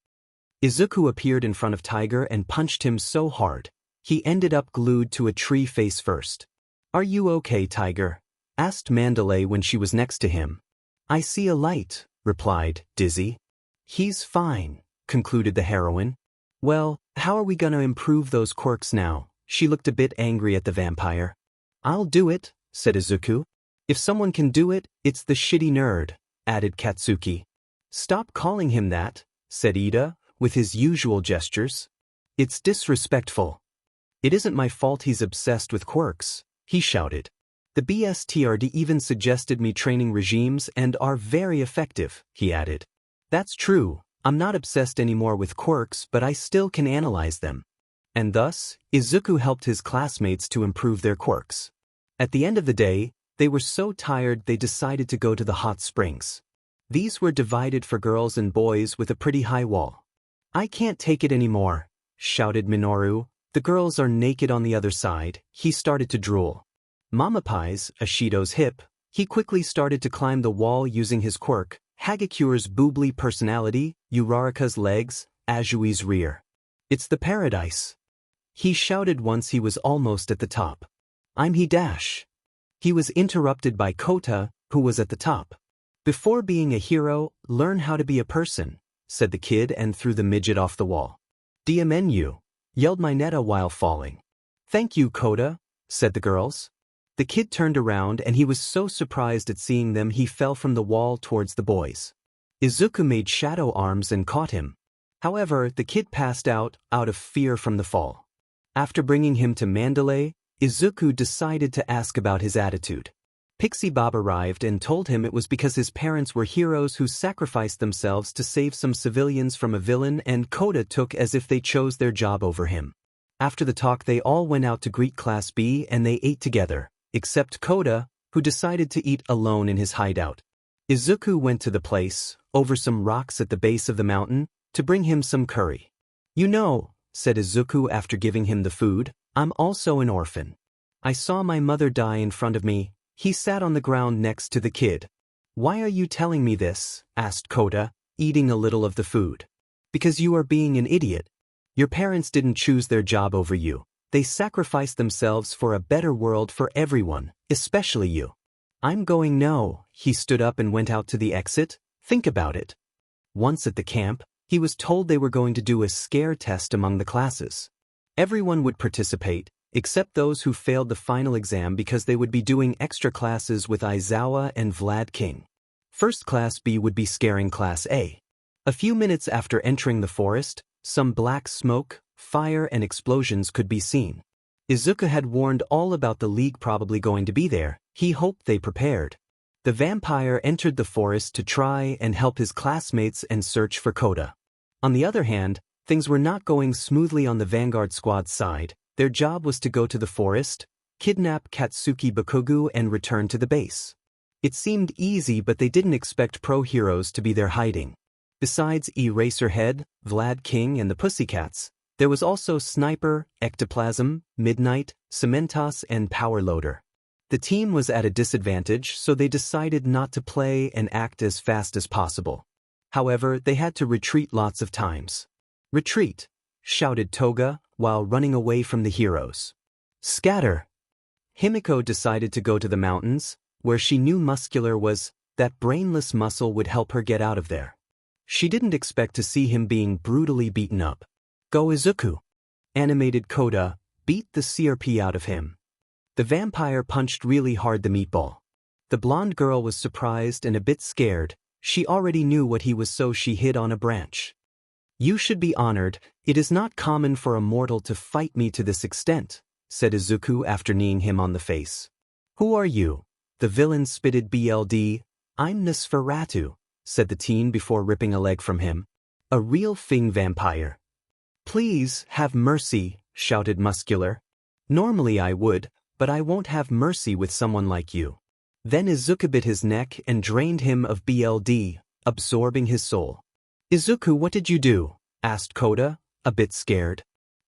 [SPEAKER 1] Izuku appeared in front of Tiger and punched him so hard, he ended up glued to a tree face first. "Are you okay, Tiger?" asked 𝐴𝐵 when she was next to him. "I see a light," replied Dizzy. "He's fine," concluded the heroine. "Well, how are we gonna improve those quirks now?" She looked a bit angry at the vampire. "I'll do it," said Izuku. "If someone can do it, it's the shitty nerd," added Katsuki. "Stop calling him that," said Ida, with his usual gestures. "It's disrespectful." "It isn't my fault he's obsessed with quirks," he shouted. "The BSTRD even suggested me training regimes and are very effective," he added. "That's true, I'm not obsessed anymore with quirks, but I still can analyze them." And thus, Izuku helped his classmates to improve their quirks. At the end of the day, they were so tired they decided to go to the hot springs. These were divided for girls and boys with a pretty high wall. "I can't take it anymore," shouted Minoru. "The girls are naked on the other side." He started to drool. Mamapies, Ashido's hip, he quickly started to climb the wall using his quirk, Hagakure's boobly personality, Uraraka's legs, Ajui's rear. "It's the paradise," he shouted once he was almost at the top. "I'm he dash." He was interrupted by Kota, who was at the top. "Before being a hero, learn how to be a person," said the kid and threw the midget off the wall. "DMNU," yelled Mineta while falling. "Thank you, Kota," said the girls. The kid turned around and he was so surprised at seeing them he fell from the wall towards the boys. Izuku made shadow arms and caught him. However, the kid passed out of fear from the fall. After bringing him to Mandalay, Izuku decided to ask about his attitude. Pixie Bob arrived and told him it was because his parents were heroes who sacrificed themselves to save some civilians from a villain, and Kota took as if they chose their job over him. After the talk they all went out to greet Class B and they ate together, except Kota, who decided to eat alone in his hideout. Izuku went to the place, over some rocks at the base of the mountain, to bring him some curry. "You know," said Izuku after giving him the food, "I'm also an orphan. I saw my mother die in front of me." He sat on the ground next to the kid. "Why are you telling me this?" asked Kota, eating a little of the food. "Because you are being an idiot. Your parents didn't choose their job over you. They sacrificed themselves for a better world for everyone, especially you." "I'm going no." He stood up and went out to the exit. "Think about it." Once at the camp, he was told they were going to do a scare test among the classes. Everyone would participate, except those who failed the final exam because they would be doing extra classes with Aizawa and Vlad King. First Class B would be scaring Class A. A few minutes after entering the forest, some black smoke, fire and explosions could be seen. Izuku had warned all about the League probably going to be there. He hoped they prepared. The vampire entered the forest to try and help his classmates and search for Kota. On the other hand, things were not going smoothly on the Vanguard Squad's side. Their job was to go to the forest, kidnap Katsuki Bakugo and return to the base. It seemed easy, but they didn't expect pro-heroes to be there hiding. Besides Eraserhead, Vlad King and the Pussycats, there was also Sniper, Ectoplasm, Midnight, Cementos and Power Loader. The team was at a disadvantage, so they decided not to play and act as fast as possible. However, they had to retreat lots of times. "Retreat!" shouted Toga, while running away from the heroes. "Scatter!" Himiko decided to go to the mountains, where she knew Muscular was. That brainless muscle would help her get out of there. She didn't expect to see him being brutally beaten up. "Go Izuku!" Animated Kota, beat the CRP out of him. The vampire punched really hard the meatball. The blonde girl was surprised and a bit scared. She already knew what he was, so she hid on a branch. "You should be honored. It is not common for a mortal to fight me to this extent," said Izuku after kneeing him on the face. "Who are you?" The villain spitted BLD. "I'm 𝗚ＳOཻRATU," said the teen before ripping a leg from him. "A real Fing vampire." "Please, have mercy," shouted Muscular. "Normally I would, but I won't have mercy with someone like you." Then Izuku bit his neck and drained him of BLD, absorbing his soul. "Izuku, what did you do?" asked Kota, a bit scared.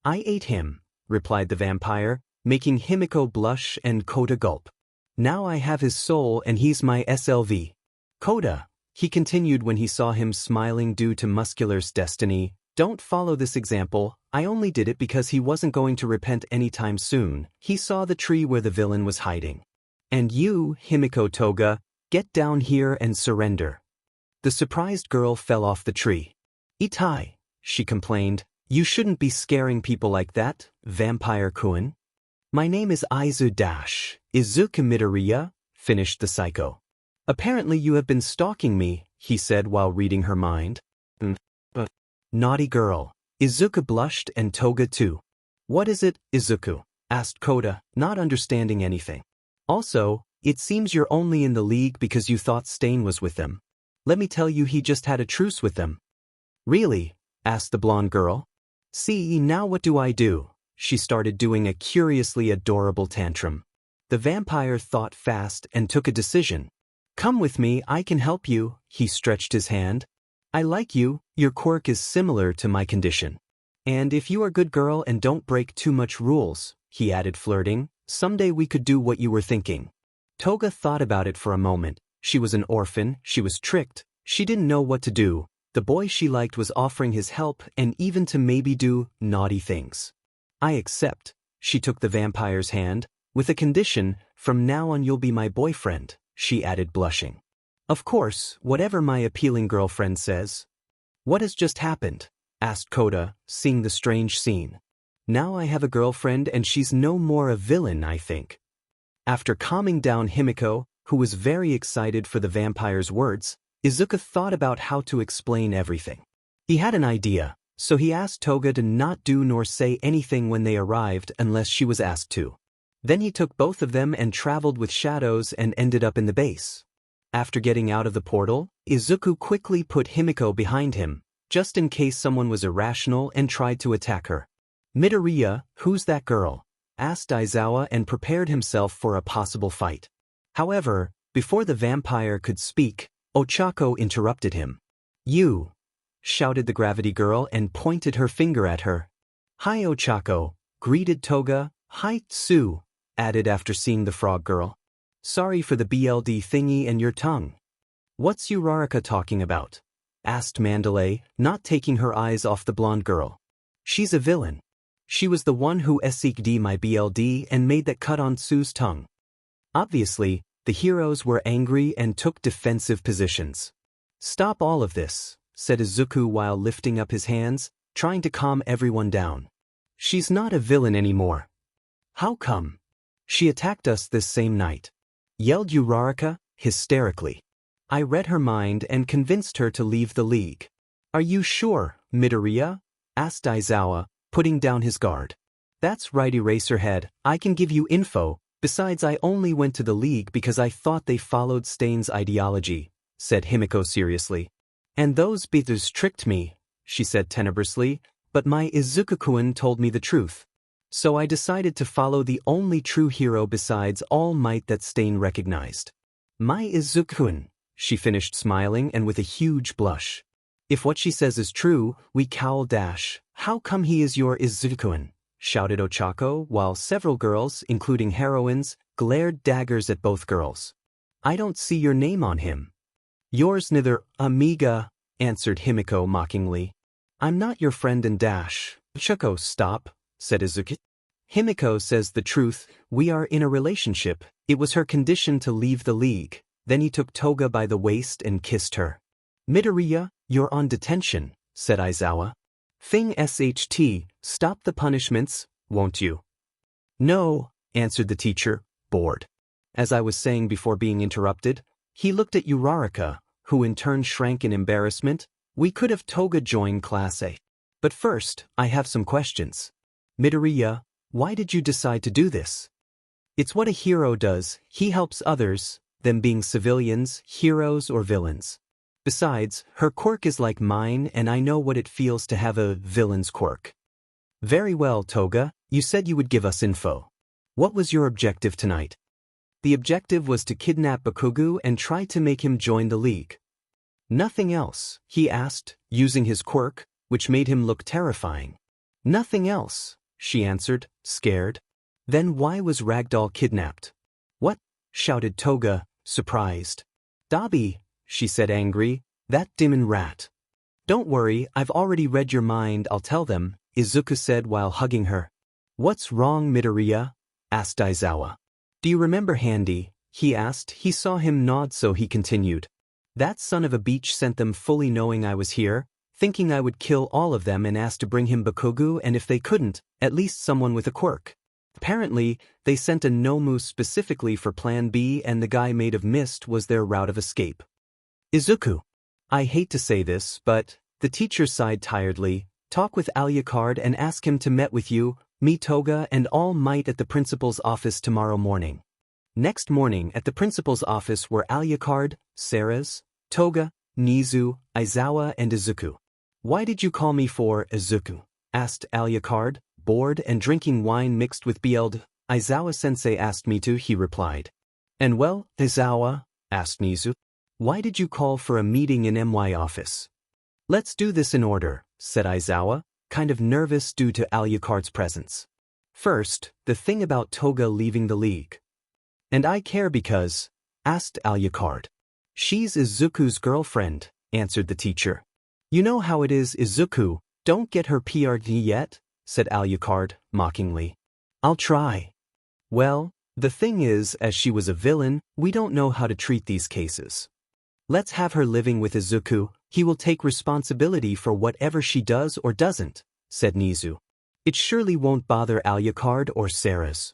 [SPEAKER 1] "I ate him," replied the vampire, making Himiko blush and Kota gulp. "Now I have his soul and he's my SLV. Kota," he continued when he saw him smiling due to Muscular's destiny, Don't follow this example, I only did it because he wasn't going to repent anytime soon. He saw the tree where the villain was hiding. And you, 𝐻𝐼𝐼𝐼𝐿, get down here and surrender. The surprised girl fell off the tree. Itai, she complained, you shouldn't be scaring people like that, Vampire-kun. My name is Izuku-Midoriya, finished the psycho. Apparently you have been stalking me, he said while reading her mind. But naughty girl. Izuku blushed and Toga too. What is it, Izuku? Asked Kota, not understanding anything. Also, it seems you're only in the league because you thought 𝐻𝐼𝐼𝐼𝐿 was with them. Let me tell you, he just had a truce with them. Really? Asked the blonde girl. See, now what do I do? She started doing a curiously adorable tantrum. The vampire thought fast and took a decision. Come with me, I can help you, he stretched his hand. I like you, your quirk is similar to my condition. And if you are a good girl and don't break too much rules, he added flirting, someday we could do what you were thinking. Toga thought about it for a moment. She was an orphan, she was tricked, she didn't know what to do. The boy she liked was offering his help and even to maybe do naughty things. I accept. She took the vampire's hand, with a condition, from now on you'll be my boyfriend, she added blushing. Of course, whatever my appealing girlfriend says. What has just happened? Asked Kota, seeing the strange scene. Now I have a girlfriend and she's no more a villain, I think. After calming down Himiko, who was very excited for the vampire's words, Izuku thought about how to explain everything. He had an idea, so he asked Toga to not do nor say anything when they arrived unless she was asked to. Then he took both of them and traveled with shadows and ended up in the base. After getting out of the portal, Izuku quickly put Himiko behind him, just in case someone was irrational and tried to attack her. Midoriya, who's that girl? Asked Aizawa and prepared himself for a possible fight. However, before the vampire could speak, Ochako interrupted him. You! Shouted the gravity girl and pointed her finger at her. Hi Ochako, greeted Toga. Hi Tsu, added after seeing the frog girl. Sorry for the BLD thingy and your tongue. What's Uraraka talking about? Asked Mandalay, not taking her eyes off the blonde girl. She's a villain. She was the one who 𝐻𝐼𝐼𝐼 my BLD and made that cut on Tsu's tongue. Obviously, the heroes were angry and took defensive positions. Stop all of this, said Izuku while lifting up his hands, trying to calm everyone down. She's not a villain anymore. How come? She attacked us this same night. Yelled Uraraka, hysterically. I read her mind and convinced her to leave the league. Are you sure, Midoriya? Asked Aizawa, putting down his guard. That's right, Eraserhead, I can give you info. Besides, I only went to the league because I thought they followed 𝐻𝐼𝐼𝐼's ideology, said Himiko seriously. And those beaters tricked me, she said tenebrously, but my Izuku-kun told me the truth. So I decided to follow the only true hero besides All Might that 𝐻𝐼𝐼 recognized. My Izuku-kun, she finished smiling and with a huge blush. If what she says is true, we 𝐻𝐼𝐼𝐼. How come he is your Izuku-kun? Shouted Ochako, while several girls, including heroines, glared daggers at both girls. I don't see your name on him. Yours neither, amiga, answered Himiko mockingly. I'm not your friend and dash. Ochako, stop, said Izuku. Himiko says the truth, we are in a relationship. It was her condition to leave the league. Then he took Toga by the waist and kissed her. Midoriya, you're on detention, said Aizawa. Thing SHT, stop the punishments, won't you? No, answered the teacher, bored. As I was saying before being interrupted, he looked at Uraraka, who in turn shrank in embarrassment. We could have Toga join Class A. But first, I have some questions. Midoriya, why did you decide to do this? It's what a hero does, he helps others, them being civilians, heroes or villains. Besides, her quirk is like mine and I know what it feels to have a villain's quirk. Very well, Toga, you said you would give us info. What was your objective tonight? The objective was to kidnap Bakugo and try to make him join the league. Nothing else, he asked, using his quirk, which made him look terrifying. Nothing else, she answered, scared. Then why was Ragdoll kidnapped? What? Shouted Toga, surprised. Dabi, she said angry, that demon rat. Don't worry, I've already read your mind, I'll tell them, Izuku said while hugging her. What's wrong, Midoriya? Asked Aizawa. Do you remember Handy? He asked. He saw him nod, so he continued. That son of a beach sent them fully knowing I was here, thinking I would kill all of them, and asked to bring him Bakugo, and if they couldn't, at least someone with a quirk. Apparently, they sent a Nomu specifically for Plan B, and the guy made of mist was their route of escape. Izuku. I hate to say this, but, the teacher sighed tiredly, talk with 𝐿𝐼card and ask him to meet with you, me Toga and All Might at the principal's office tomorrow morning. Next morning at the principal's office were 𝐿𝐼card, 𝐬𝗓𝗓, Toga, Nizu, Aizawa and Izuku. Why did you call me for, Izuku? Asked 𝐿𝐼card, bored and drinking wine mixed with BLD. Aizawa-sensei asked me to, he replied. And well, Aizawa? Asked Nizu. Why did you call for a meeting in my office? Let's do this in order, said Aizawa, kind of nervous due to 𝐿𝐼card's presence. First, the thing about Toga leaving the league. And I care because, asked 𝐿𝐼card. She's Izuku's girlfriend, answered the teacher. You know how it is, Izuku, don't get her PR'd yet, said 𝐿𝐼card, mockingly. I'll try. Well, the thing is, as she was a villain, we don't know how to treat these cases. Let's have her living with Izuku, he will take responsibility for whatever she does or doesn't, said Nizu. It surely won't bother 𝐿𝐼card or 𝐬𝗓𝗓.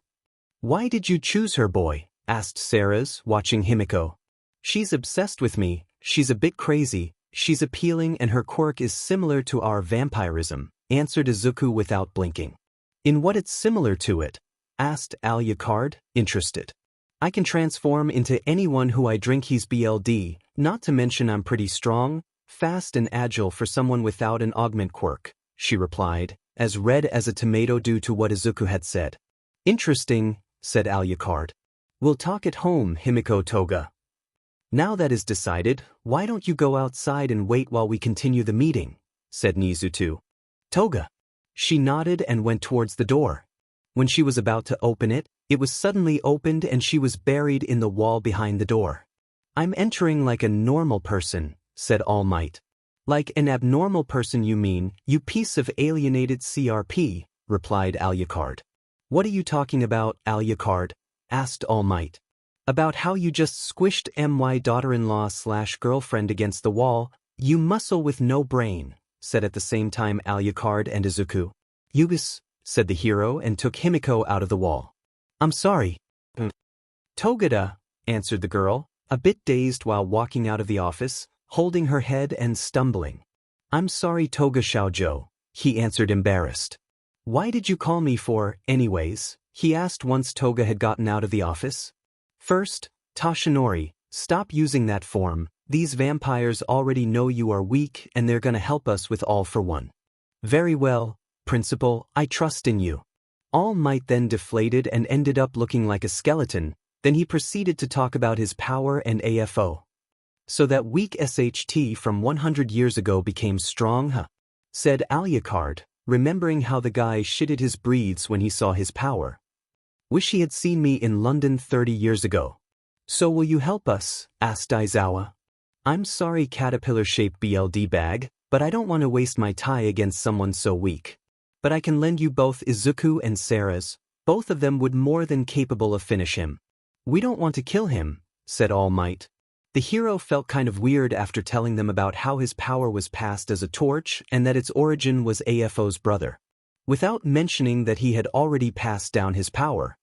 [SPEAKER 1] Why did you choose her, boy? Asked 𝐬𝗓𝗓, watching Himiko. She's obsessed with me, she's a bit crazy, she's appealing and her quirk is similar to our vampirism, answered Izuku without blinking. In what it's similar to it? Asked 𝐿𝐼card, interested. I can transform into anyone who I drink his BLD, not to mention I'm pretty strong, fast and agile for someone without an augment quirk, she replied, as red as a tomato due to what Izuku had said. Interesting, said 𝐿𝐼card. We'll talk at home, Himiko Toga. Now that is decided, why don't you go outside and wait while we continue the meeting, said Nizu to Toga. She nodded and went towards the door. When she was about to open it, it was suddenly opened and she was buried in the wall behind the door. I'm entering like a normal person, said All Might. Like an abnormal person you mean, you piece of alienated CRP, replied 𝐿𝐼card. What are you talking about, 𝐿𝐼card? Asked All Might. About how you just squished my daughter-in-law/girlfriend against the wall, you muscle with no brain, said at the same time 𝐿𝐼card and Izuku. Yugis, said the hero and took Himiko out of the wall. I'm sorry. Togeda, answered the girl, a bit dazed while walking out of the office, holding her head and stumbling. I'm sorry, Toga Xiaojiu, he answered embarrassed. Why did you call me for, anyways? He asked once Toga had gotten out of the office. First, Toshinori, stop using that form, these vampires already know you are weak and they're gonna help us with All for One. Very well, Principal, I trust in you. All Might then deflated and ended up looking like a skeleton, then he proceeded to talk about his power and AFO. So that weak SHT from 100 years ago became strong, huh? Said 𝐿𝐼card, remembering how the guy shitted his breeds when he saw his power. Wish he had seen me in London 30 years ago. So will you help us? Asked Aizawa. I'm sorry, caterpillar-shaped BLD bag, but I don't want to waste my tie against someone so weak. But I can lend you both Izuku and 𝐬𝗓𝗓, both of them would more than capable of finish him. We don't want to kill him, said All Might. The hero felt kind of weird after telling them about how his power was passed as a torch and that its origin was AFO's brother. Without mentioning that he had already passed down his power.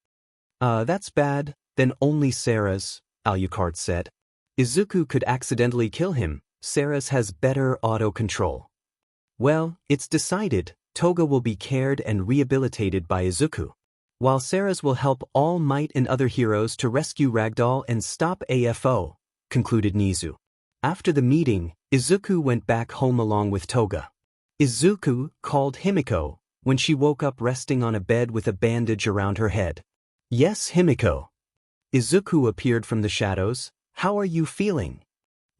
[SPEAKER 1] That's bad, then only 𝐬𝗓𝗓, 𝐿𝐼card said. Izuku could accidentally kill him, 𝐬𝗓𝗓 has better auto-control. Well, it's decided, Toga will be cared and rehabilitated by Izuku, while 𝐬𝗓𝗓 will help All Might and other heroes to rescue Ragdoll and stop AFO, concluded Nizu. After the meeting, Izuku went back home along with Toga. Izuku called Himiko, when she woke up resting on a bed with a bandage around her head. Yes, Himiko. Izuku appeared from the shadows. How are you feeling?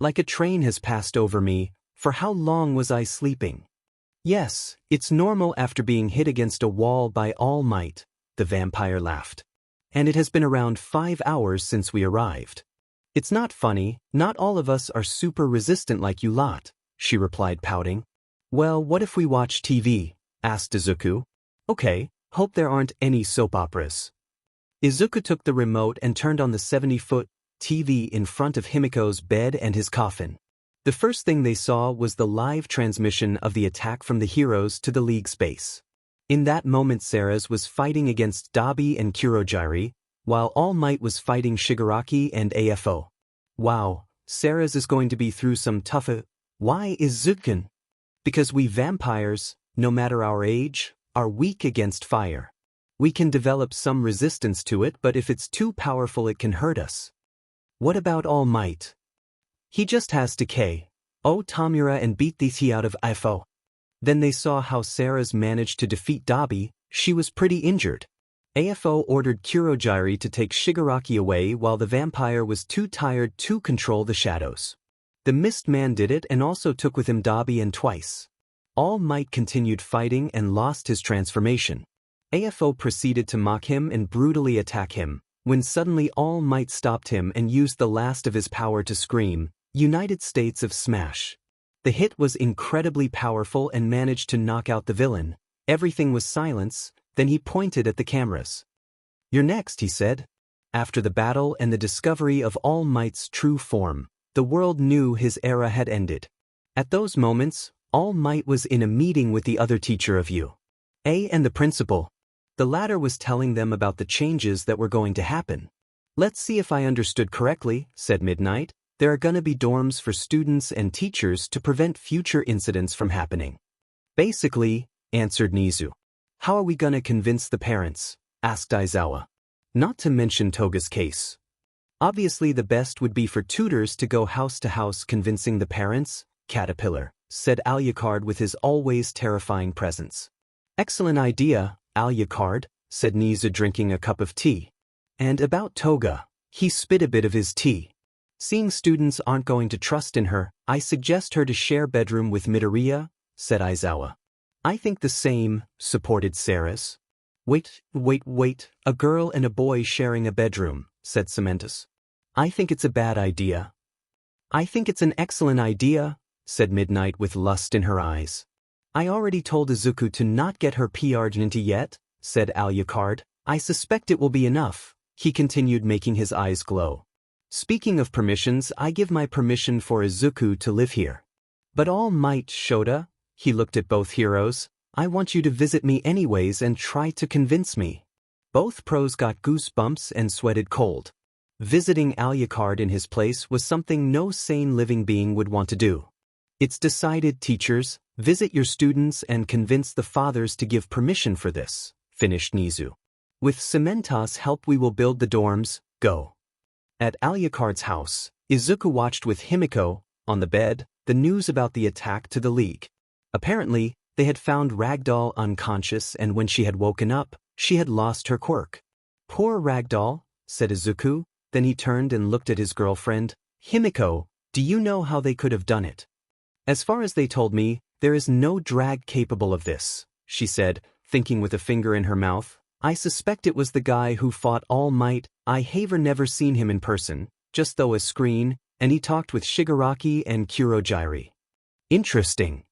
[SPEAKER 1] Like a train has passed over me. For how long was I sleeping? Yes, it's normal after being hit against a wall by All Might, the vampire laughed. And it has been around 5 hours since we arrived. It's not funny, not all of us are super resistant like you lot, she replied pouting. Well, what if we watch TV? Asked Izuku. Okay, hope there aren't any soap operas. Izuku took the remote and turned on the 70-foot TV in front of Himiko's bed and his coffin. The first thing they saw was the live transmission of the attack from the heroes to the League space. In that moment 𝐬𝗓𝗧 was fighting against 𝗧𝗑𝐵 and 𝗀𝐻𝗧𝗘, while All Might was fighting Shigaraki and AFO. Wow, 𝐬𝗓𝗧 is going to be through some tough. Why Izuku? Because we vampires, no matter our age, are weak against fire. We can develop some resistance to it, but if it's too powerful it can hurt us. What about All Might? He just has to KO Tamura and beat the tea out of AFO. Then they saw how 𝐬𝗓𝗧 managed to defeat 𝗧𝗑𝗵. She was pretty injured. AFO ordered 𝗀𝗻𝗧𝗘 to take Shigaraki away while the vampire was too tired to control the shadows. The Mist Man did it and also took with him 𝗧𝗑𝗵 and twice. All Might continued fighting and lost his transformation. AFO proceeded to mock him and brutally attack him, when suddenly All Might stopped him and used the last of his power to scream, "United States of Smash." The hit was incredibly powerful and managed to knock out the villain. Everything was silence, then he pointed at the cameras. "You're next," he said. After the battle and the discovery of All Might's true form, the world knew his era had ended. At those moments, All Might was in a meeting with the other teacher of UA and the principal. The latter was telling them about the changes that were going to happen. "Let's see if I understood correctly," said Midnight. "There are gonna be dorms for students and teachers to prevent future incidents from happening." "Basically," answered Nizu. "How are we gonna convince the parents?" asked Aizawa. "Not to mention Toga's case. Obviously the best would be for tutors to go house to house convincing the parents." "Caterpillar," said 𝐴𝐿𝐼𝐴𝐶𝐻 with his always terrifying presence. "Excellent idea, 𝐴𝐿𝐼𝐴𝐶𝐻," said Nizu drinking a cup of tea. "And about Toga," he spit a bit of his tea. "Seeing students aren't going to trust in her, I suggest her to share bedroom with Midoriya," said Aizawa. "I think the same," supported 𝐬𝗓𝗧. Wait, a girl and a boy sharing a bedroom," said 𝐶𝗫𝗏𝗧. "I think it's a bad idea." "I think it's an excellent idea," said Midnight with lust in her eyes. "I already told Izuku to not get her PR'd yet," said 𝐴𝐿𝐼𝐴𝐶𝐻. "I suspect it will be enough," he continued, making his eyes glow. "Speaking of permissions, I give my permission for Izuku to live here." "But All Might Shota," he looked at both heroes, "I want you to visit me anyways and try to convince me." Both pros got goosebumps and sweated cold. Visiting 𝐴𝐿𝐼𝐴𝐶𝐻 in his place was something no sane living being would want to do. "It's decided, teachers. Visit your students and convince the fathers to give permission for this," finished Nizu. "With 𝐶𝗫𝗏𝗧's help we will build the dorms. Go." At 𝐴𝐿𝐼𝐴𝐶𝐻's house, Izuku watched with Himiko, on the bed, the news about the attack to the League. Apparently, they had found Ragdoll unconscious, and when she had woken up, she had lost her quirk. "Poor Ragdoll," said Izuku, then he turned and looked at his girlfriend. "Himiko, do you know how they could have done it?" "As far as they told me, there is no drag capable of this," she said, thinking with a finger in her mouth. "I suspect it was the guy who fought All Might. I have never seen him in person, just through a screen, and he talked with Shigaraki and 𝗀𝗻𝗧𝗘. Interesting."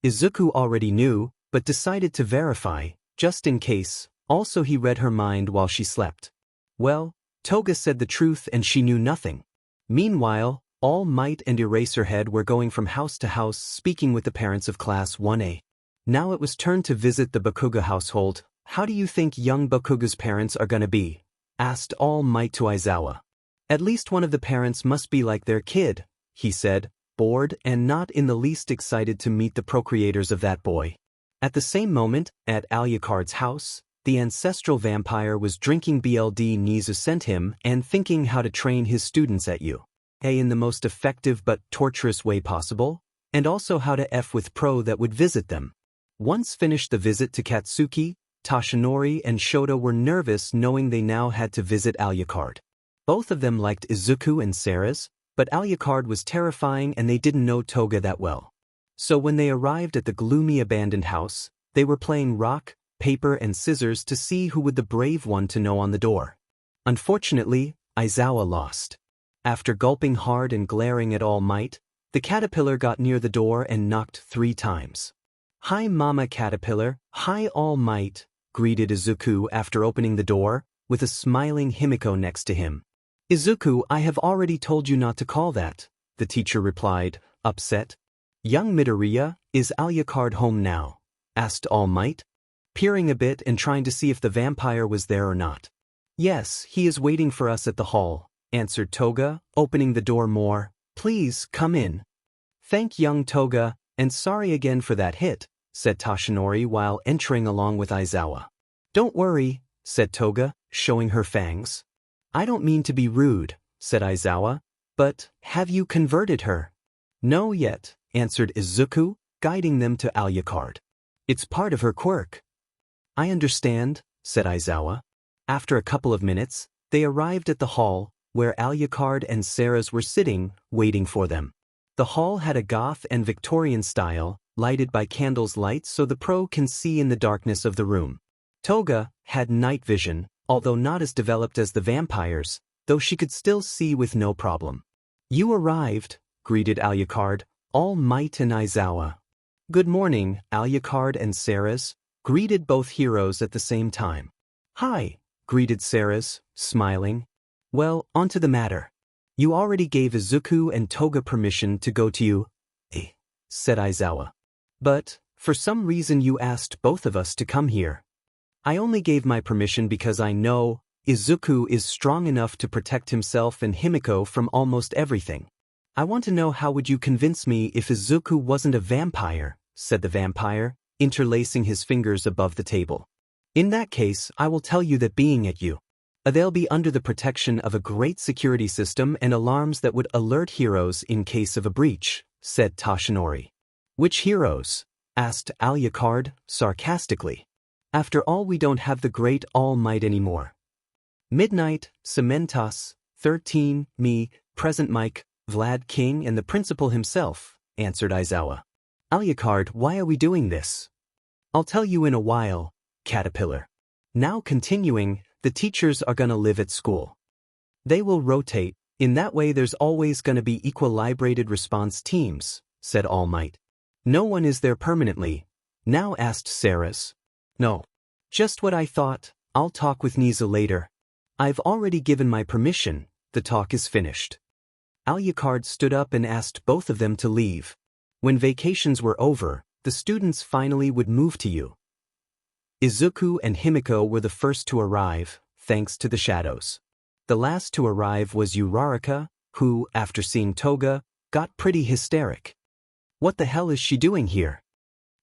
[SPEAKER 1] Izuku already knew, but decided to verify, just in case. Also he read her mind while she slept. Well, Toga said the truth and she knew nothing. Meanwhile, All Might and Eraserhead were going from house to house speaking with the parents of Class 1A. Now it was turn to visit the Bakuga household. "How do you think young Bakuga's parents are gonna be?" asked All Might to Aizawa. "At least one of the parents must be like their kid," he said, bored and not in the least excited to meet the procreators of that boy. At the same moment, at 𝐿𝐼𝐴𝐶𝐻's house, the ancestral vampire was drinking BLD Nizu sent him and thinking how to train his students at UA in the most effective but torturous way possible, and also how to F with pro that would visit them. Once finished the visit to Katsuki, Toshinori and Shota were nervous knowing they now had to visit 𝐿𝐼𝐴𝐶𝐻. Both of them liked Izuku and 𝐬𝗓𝗧, but 𝐿𝐼𝐴𝐶𝐻 was terrifying and they didn't know Toga that well. So when they arrived at the gloomy abandoned house, they were playing rock, paper and scissors to see who would the brave one to know on the door. Unfortunately, Aizawa lost. After gulping hard and glaring at All Might, The caterpillar got near the door and knocked 3 times. "Hi Mama Caterpillar, hi All Might," greeted Izuku after opening the door, with a smiling Himiko next to him. "Izuku, I have already told you not to call that," the teacher replied, upset. "Young Midoriya, is 𝐴𝐿𝐼card home now?" asked All Might, peering a bit and trying to see if the vampire was there or not. "Yes, he is waiting for us at the hall," answered Toga, opening the door more. "Please, come in." "Thank young Toga, and sorry again for that hit," said Toshinori while entering along with Aizawa. "Don't worry," said Toga, showing her fangs. "I don't mean to be rude," said Aizawa, "but have you converted her?" "No yet," answered Izuku, guiding them to 𝐴𝐿𝐼card. "It's part of her quirk." "I understand," said Aizawa. After a couple of minutes, they arrived at the hall, where 𝐴𝐿𝐼card and Sarah's were sitting, waiting for them. The hall had a goth and Victorian style, lighted by candles light so the pro can see in the darkness of the room. Toga had night vision, although not as developed as the vampires, though she could still see with no problem. "You arrived," greeted 𝐴𝐿𝐼card, All Might and Aizawa. "Good morning, 𝐴𝐿𝐼card and Sarah's," greeted both heroes at the same time. "Hi," greeted Sarah's, smiling. "Well, on to the matter. You already gave Izuku and Toga permission to go to you, said Aizawa. "But, for some reason you asked both of us to come here." "I only gave my permission because I know Izuku is strong enough to protect himself and Himiko from almost everything. I want to know how would you convince me if Izuku wasn't a vampire," said the vampire, interlacing his fingers above the table. "In that case, I will tell you that being at you, they'll be under the protection of a great security system and alarms that would alert heroes in case of a breach," said Toshinori. "Which heroes?" asked 𝐴𝐿𝐼card, sarcastically. "After all, we don't have the great All Might anymore." "Midnight, 𝐒𝐮𝐬𝐴, 13, me, Present Mike, Vlad King and the principal himself," answered Aizawa. "𝐴𝐿𝐼card, why are we doing this?" "I'll tell you in a while, Caterpillar. Now continuing, the teachers are gonna live at school. They will rotate, in that way there's always gonna be equilibrated response teams," said All Might. "No one is there permanently?" now asked Sarah's. "No. Just what I thought, I'll talk with 𝐀𝐮𝐬𝐴 later. I've already given my permission, the talk is finished." 𝐴𝐿𝐼card stood up and asked both of them to leave. When vacations were over, the students finally would move to you. Izuku and Himiko were the first to arrive, thanks to the shadows. The last to arrive was Uraraka, who, after seeing Toga, got pretty hysteric. "What the hell is she doing here?"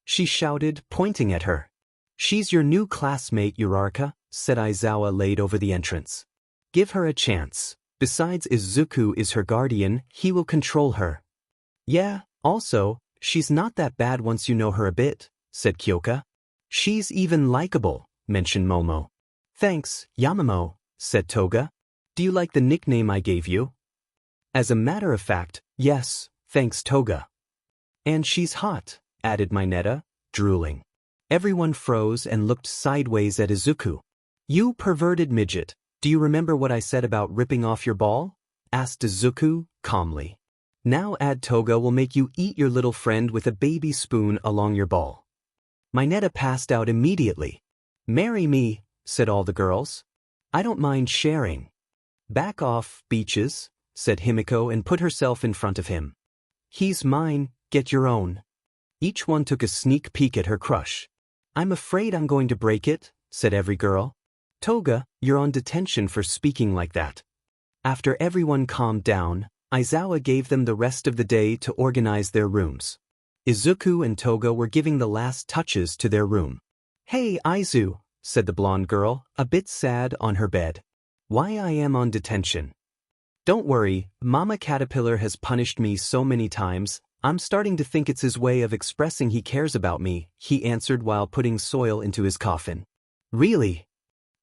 [SPEAKER 1] she shouted, pointing at her. "She's your new classmate, Uraraka," said Aizawa laid over the entrance. "Give her a chance. Besides, Izuku is her guardian, he will control her." "Yeah, also, she's not that bad once you know her a bit," said Kyoka. "She's even likable," mentioned Momo. "Thanks, Yamamoe," said Toga. "Do you like the nickname I gave you?" "As a matter of fact, yes, thanks Toga." "And she's hot," added Mineta, drooling. Everyone froze and looked sideways at Izuku. "You perverted midget, do you remember what I said about ripping off your ball?" asked Izuku, calmly. "Now add Toga will make you eat your little friend with a baby spoon along your ball." Mineta passed out immediately. "Marry me," said all the girls. "I don't mind sharing." "Back off, Beaches," said Himiko and put herself in front of him. "He's mine, get your own." Each one took a sneak peek at her crush. "I'm afraid I'm going to break it," said every girl. "Toga, you're on detention for speaking like that." After everyone calmed down, Aizawa gave them the rest of the day to organize their rooms. Izuku and Toga were giving the last touches to their room. "Hey, Aizu," said the blonde girl, a bit sad on her bed. "Why I am on detention?" "Don't worry, Mama Caterpillar has punished me so many times, I'm starting to think it's his way of expressing he cares about me," he answered while putting soil into his coffin. "Really?"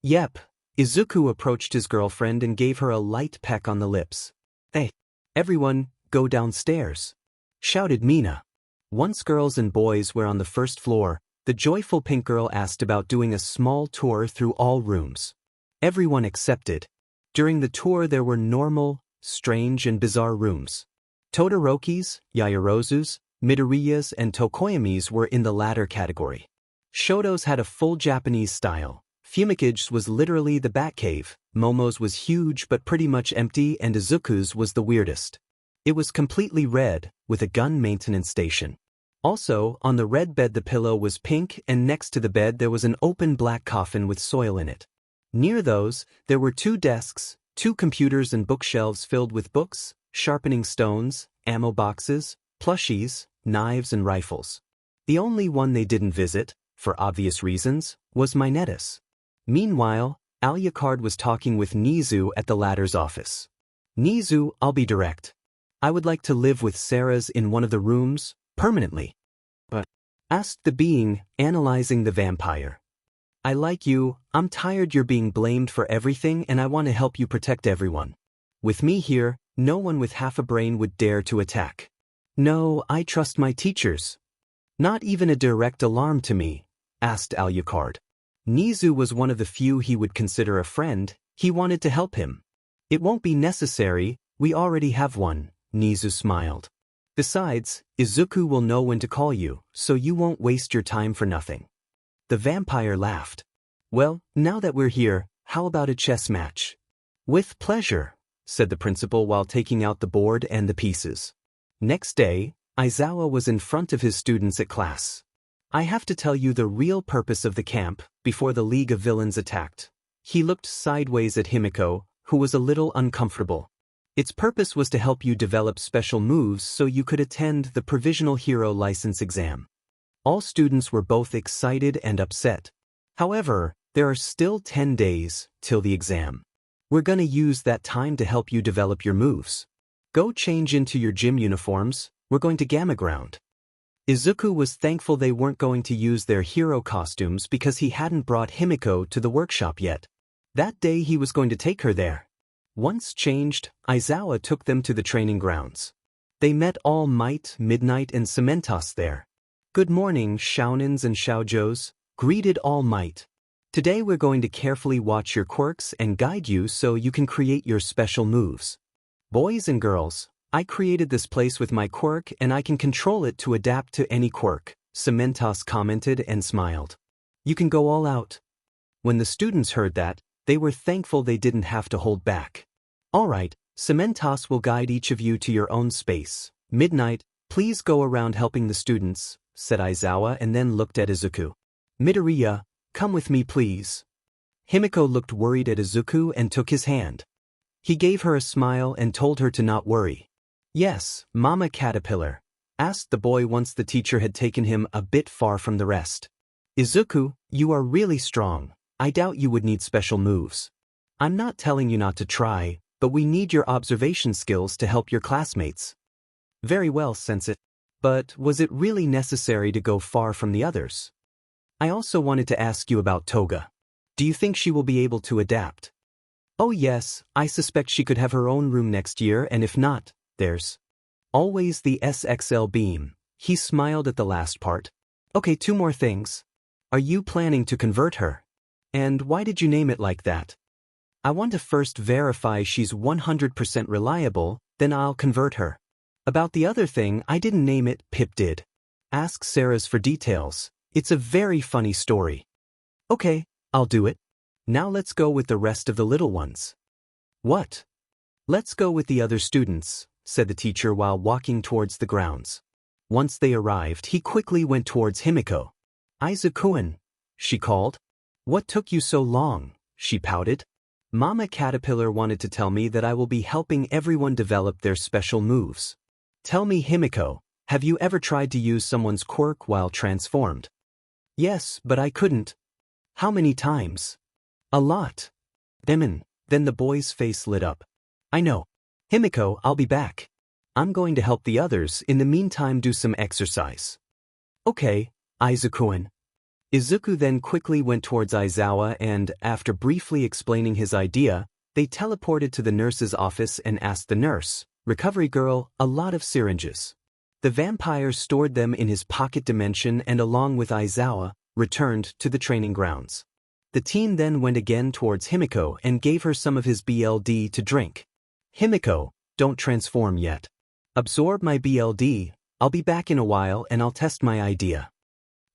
[SPEAKER 1] "Yep." Izuku approached his girlfriend and gave her a light peck on the lips. "Hey, everyone, go downstairs," shouted Mina. Once girls and boys were on the first floor, the joyful pink girl asked about doing a small tour through all rooms. Everyone accepted. During the tour there were normal, strange and bizarre rooms. Todoroki's, Yaoyorozu's, Midoriya's and Tokoyami's were in the latter category. Shoto's had a full Japanese style. 𝐒𝐮𝐬𝐽𝐻's was literally the Batcave, Momo's was huge but pretty much empty, and Izuku's was the weirdest. It was completely red, with a gun maintenance station. Also, on the red bed the pillow was pink, and next to the bed there was an open black coffin with soil in it. Near those, there were 2 desks, 2 computers and bookshelves filled with books, sharpening stones, ammo boxes, plushies, knives and rifles. The only one they didn't visit, for obvious reasons, was Minatus. Meanwhile, Alucard was talking with Nizu at the latter's office. Nizu, I'll be direct. I would like to live with Sarah's in one of the rooms, permanently.
[SPEAKER 2] But,
[SPEAKER 1] asked the being, analyzing the vampire. I like you, I'm tired you're being blamed for everything and I want to help you protect everyone. With me here, no one with half a brain would dare to attack. No, I trust my teachers. Not even a direct alarm to me, asked Alucard. Nizu was one of the few he would consider a friend, he wanted to help him. It won't be necessary, we already have one, Nizu smiled. Besides, Izuku will know when to call you, so you won't waste your time for nothing. The vampire laughed. Well, now that we're here, how about a chess match? With pleasure, said the principal while taking out the board and the pieces. Next day, Aizawa was in front of his students at class. I have to tell you the real purpose of the camp, before the League of Villains attacked. He looked sideways at Himiko, who was a little uncomfortable. Its purpose was to help you develop special moves so you could attend the Provisional Hero License exam. All students were both excited and upset. However, there are still 10 days till the exam. We're gonna use that time to help you develop your moves. Go change into your gym uniforms, we're going to Gamma Ground. Izuku was thankful they weren't going to use their hero costumes because he hadn't brought Himiko to the workshop yet. That day he was going to take her there. Once changed, Aizawa took them to the training grounds. They met All Might, Midnight and 𝐶𝐿𝐼𝐼𝐼 there. Good morning, Shounins and Xiaojous, greeted All Might. Today we're going to carefully watch your quirks and guide you so you can create your special moves. Boys and girls, I created this place with my quirk and I can control it to adapt to any quirk, 𝐶𝐿𝐼𝐼𝐼 commented and smiled. You can go all out. When the students heard that, they were thankful they didn't have to hold back. Alright, 𝐶𝐿𝐼𝐼𝐼 will guide each of you to your own space. Midnight, please go around helping the students, said Aizawa and then looked at Izuku. Midoriya, come with me please. Himiko looked worried at Izuku and took his hand. He gave her a smile and told her to not worry. Yes, Mama Caterpillar, asked the boy once the teacher had taken him a bit far from the rest. Izuku, you are really strong. I doubt you would need special moves. I'm not telling you not to try, but we need your observation skills to help your classmates. Very well, Sensei. But was it really necessary to go far from the others? I also wanted to ask you about Toga. Do you think she will be able to adapt? Oh yes, I suspect she could have her own room next year, and if not, there's always the SXL beam. He smiled at the last part. Okay, 2 more things. Are you planning to convert her? And why did you name it like that? I want to first verify she's 100% reliable, then I'll convert her. About the other thing, I didn't name it, Pip did. Ask Sarah's for details. It's a very funny story. Okay, I'll do it. Now let's go with the rest of the little ones. What? Let's go with the other students, said the teacher while walking towards the grounds. Once they arrived, he quickly went towards Himiko. Izuku-kun, she called. What took you so long? She pouted. Mama Caterpillar wanted to tell me that I will be helping everyone develop their special moves. Tell me, Himiko, have you ever tried to use someone's quirk while transformed? Yes, but I couldn't. How many times? A lot. Then the boy's face lit up. I know. Himiko, I'll be back. I'm going to help the others, in the meantime do some exercise. Okay, Izuku-kun. Izuku then quickly went towards Aizawa and, after briefly explaining his idea, they teleported to the nurse's office and asked the nurse, recovery girl, a lot of syringes. The vampire stored them in his pocket dimension and along with Aizawa, returned to the training grounds. The team then went again towards Himiko and gave her some of his BLD to drink. Himiko, don't transform yet. Absorb my BLD, I'll be back in a while and I'll test my idea.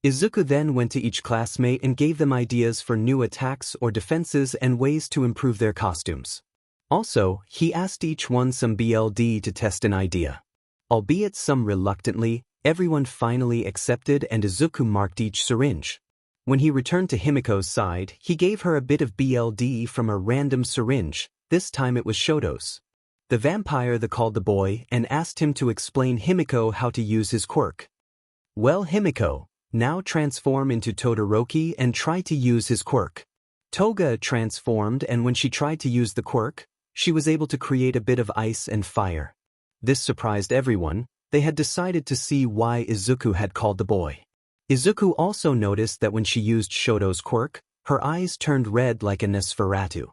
[SPEAKER 1] Izuku then went to each classmate and gave them ideas for new attacks or defenses and ways to improve their costumes. Also, he asked each one some BLD to test an idea. Albeit some reluctantly, everyone finally accepted and Izuku marked each syringe. When he returned to Himiko's side, he gave her a bit of BLD from a random syringe. This time it was Shoto's. The vampire called the boy and asked him to explain Himiko how to use his quirk. Well, Himiko, now transform into Todoroki and try to use his quirk. Toga transformed, and when she tried to use the quirk, she was able to create a bit of ice and fire. This surprised everyone. They had decided to see why Izuku had called the boy. Izuku also noticed that when she used Shoto's quirk, her eyes turned red like a 𝗧𝗓𝗧𝗟𝗘.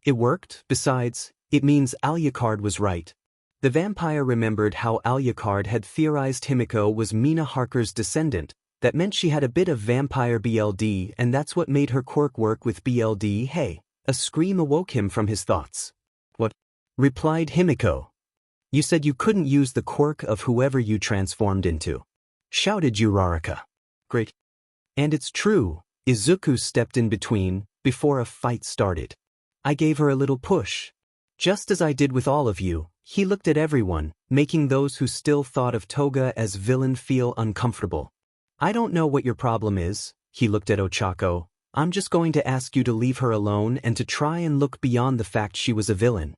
[SPEAKER 1] It worked. Besides, it means 𝐿𝐼𝐼𝐼𝐼 was right. The vampire remembered how 𝐿𝐼𝐼𝐼𝐼 had theorized Himiko was Mina Harker's descendant. That meant she had a bit of vampire BLD, and that's what made her quirk work with BLD. Hey! A scream awoke him from his thoughts. What? Replied Himiko. You said you couldn't use the quirk of whoever you transformed into. Shouted Uraraka. Great. And it's true, Izuku stepped in between, before a fight started. I gave her a little push. Just as I did with all of you. He looked at everyone, making those who still thought of Toga as villain feel uncomfortable. I don't know what your problem is, he looked at Ochako. I'm just going to ask you to leave her alone and to try and look beyond the fact she was a villain.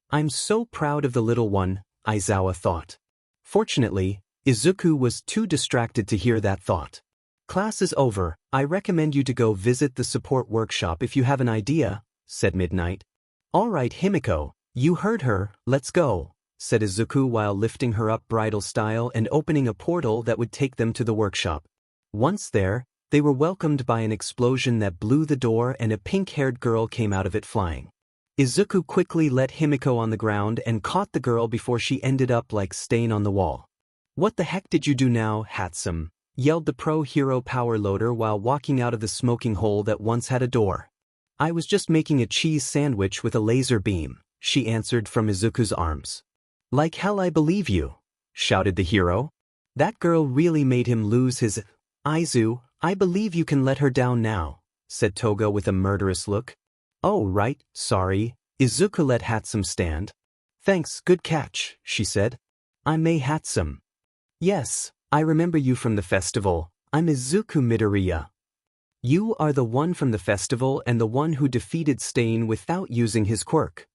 [SPEAKER 1] I'm so proud of the little one, Aizawa thought. Fortunately, Izuku was too distracted to hear that thought. Class is over, I recommend you to go visit the support workshop if you have an idea, said Midnight. Alright Himiko, you heard her, let's go, said Izuku while lifting her up bridal style and opening a portal that would take them to the workshop. Once there, they were welcomed by an explosion that blew the door and a pink-haired girl came out of it flying. Izuku quickly let Himiko on the ground and caught the girl before she ended up like stain on the wall. What the heck did you do now, 𝐶𝐿, yelled the pro-hero power loader while walking out of the smoking hole that once had a door. I was just making a cheese sandwich with a laser beam, she answered from Izuku's arms. Like hell I believe you, shouted the hero. That girl really made him lose his Aizu, I believe you can let her down now, said Toga with a murderous look. Oh right, sorry, Izuku let 𝐶𝐿 stand. Thanks, good catch, she said. I'm 𝐴. Yes, I remember you from the festival, I'm Izuku Midoriya. You are the one from the festival and the one who defeated Stain without using his quirk.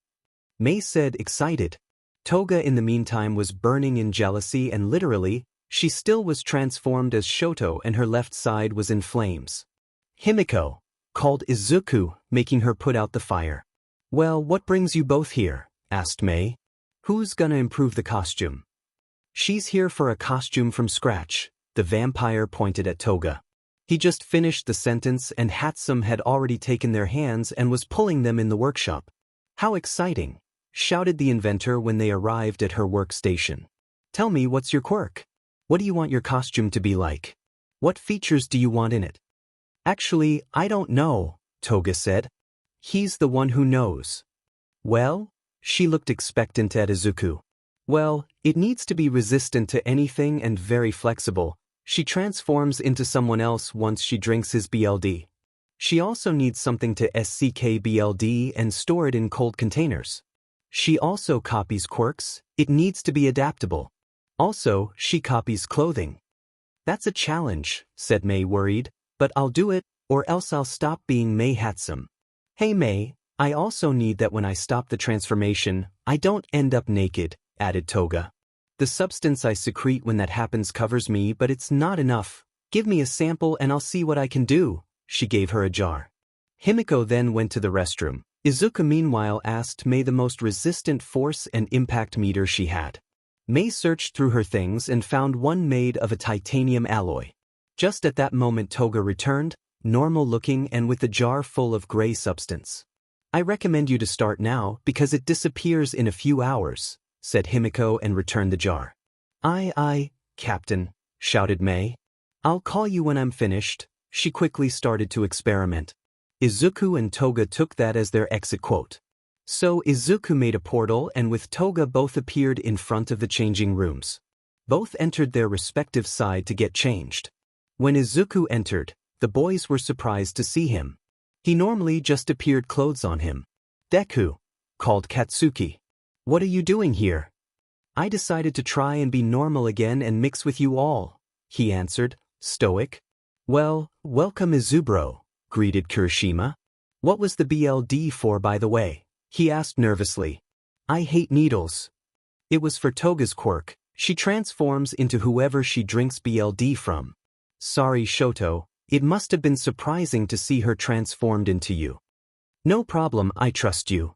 [SPEAKER 1] Mei said, excited. Toga in the meantime was burning in jealousy and literally, she still was transformed as Shoto and her left side was in flames. Himiko, called Izuku, making her put out the fire. Well, what brings you both here? Asked Mei. Who's gonna improve the costume? She's here for a costume from scratch, the vampire pointed at Toga. He just finished the sentence and 𝐶𝐿 had already taken their hands and was pulling them in the workshop. How exciting! Shouted the inventor when they arrived at her workstation. Tell me, what's your quirk? What do you want your costume to be like? What features do you want in it? Actually, I don't know, Toga said. He's the one who knows. Well? She looked expectant at Izuku. Well, it needs to be resistant to anything and very flexible. She transforms into someone else once she drinks his BLD. She also needs something to SCK BLD and store it in cold containers. She also copies quirks, it needs to be adaptable. Also, she copies clothing. That's a challenge, said Mei worried, but I'll do it, or else I'll stop being Mei 𝐶𝐿. Hey Mei, I also need that when I stop the transformation, I don't end up naked, added Toga. The substance I secrete when that happens covers me, but it's not enough. Give me a sample and I'll see what I can do. She gave her a jar. Himiko then went to the restroom. Izuku meanwhile asked Mei the most resistant force and impact meter she had. Mei searched through her things and found one made of a titanium alloy. Just at that moment Toga returned, normal looking and with a jar full of gray substance. I recommend you to start now because it disappears in a few hours, said Himiko and returned the jar. Aye, Captain, shouted Mei. I'll call you when I'm finished. She quickly started to experiment. Izuku and Toga took that as their exit quote. So Izuku made a portal and with Toga both appeared in front of the changing rooms. Both entered their respective side to get changed. When Izuku entered, the boys were surprised to see him. He normally just appeared clothes on him. Deku, called Katsuki. What are you doing here? I decided to try and be normal again and mix with you all, he answered, stoic. Well, welcome Izubro, greeted Kirishima. What was the BLD for, by the way? He asked nervously. I hate needles. It was for Toga's quirk. She transforms into whoever she drinks BLD from. Sorry, Shoto, it must have been surprising to see her transformed into you. No problem, I trust you.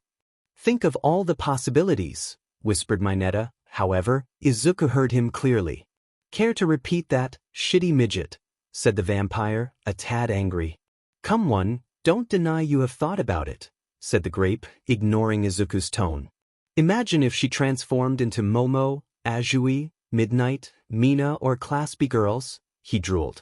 [SPEAKER 1] Think of all the possibilities, whispered Mineta. However, Izuku heard him clearly. Care to repeat that, shitty midget? Said the vampire, a tad angry. Come one, don't deny you have thought about it, said the grape, ignoring Izuku's tone. Imagine if she transformed into Momo, Azui, Midnight, Mina or Class B girls, he drooled.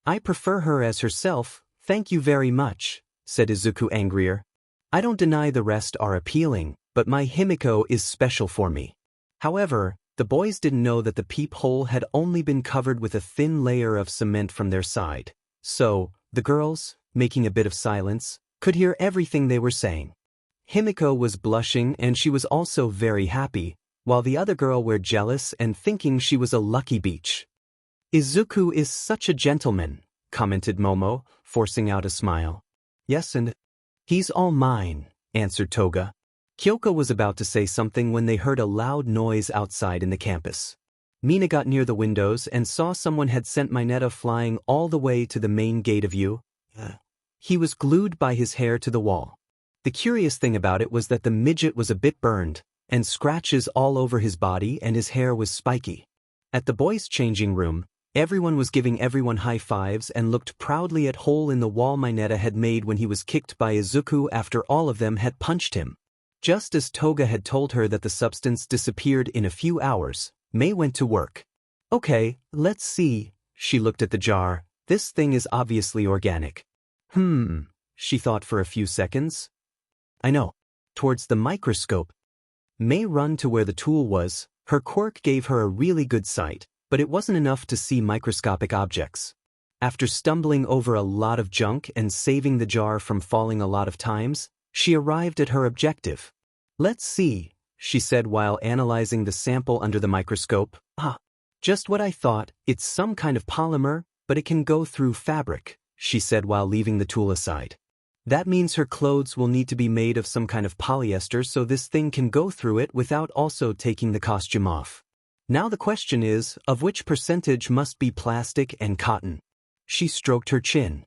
[SPEAKER 1] I prefer her as herself, thank you very much, said Izuku angrier. I don't deny the rest are appealing, but my Himiko is special for me. However, the boys didn't know that the peephole had only been covered with a thin layer of cement from their side. So, the girls, making a bit of silence, could hear everything they were saying. Himiko was blushing and she was also very happy, while the other girl were jealous and thinking she was a lucky beach. Izuku is such a gentleman, commented Momo, forcing out a smile. Yes, and he's all mine, answered Toga. Kyoko was about to say something when they heard a loud noise outside in the campus. Mina got near the windows and saw someone had sent Mineta flying all the way to the main gate of U. He was glued by his hair to the wall. The curious thing about it was that the midget was a bit burned, and scratches all over his body and his hair was spiky. At the boys' changing room, everyone was giving everyone high fives and looked proudly at hole in the wall Mineta had made when he was kicked by Izuku after all of them had punched him. Just as Toga had told her that the substance disappeared in a few hours, Mei went to work. Okay, let's see, she looked at the jar, this thing is obviously organic. She thought for a few seconds. I know. Towards the microscope. Mei ran to where the tool was, her quirk gave her a really good sight, but it wasn't enough to see microscopic objects. After stumbling over a lot of junk and saving the jar from falling a lot of times, she arrived at her objective. Let's see, she said while analyzing the sample under the microscope. Just what I thought, it's some kind of polymer, but it can go through fabric, she said while leaving the tool aside. That means her clothes will need to be made of some kind of polyester so this thing can go through it without also taking the costume off. Now the question is, of which percentage must be plastic and cotton? She stroked her chin.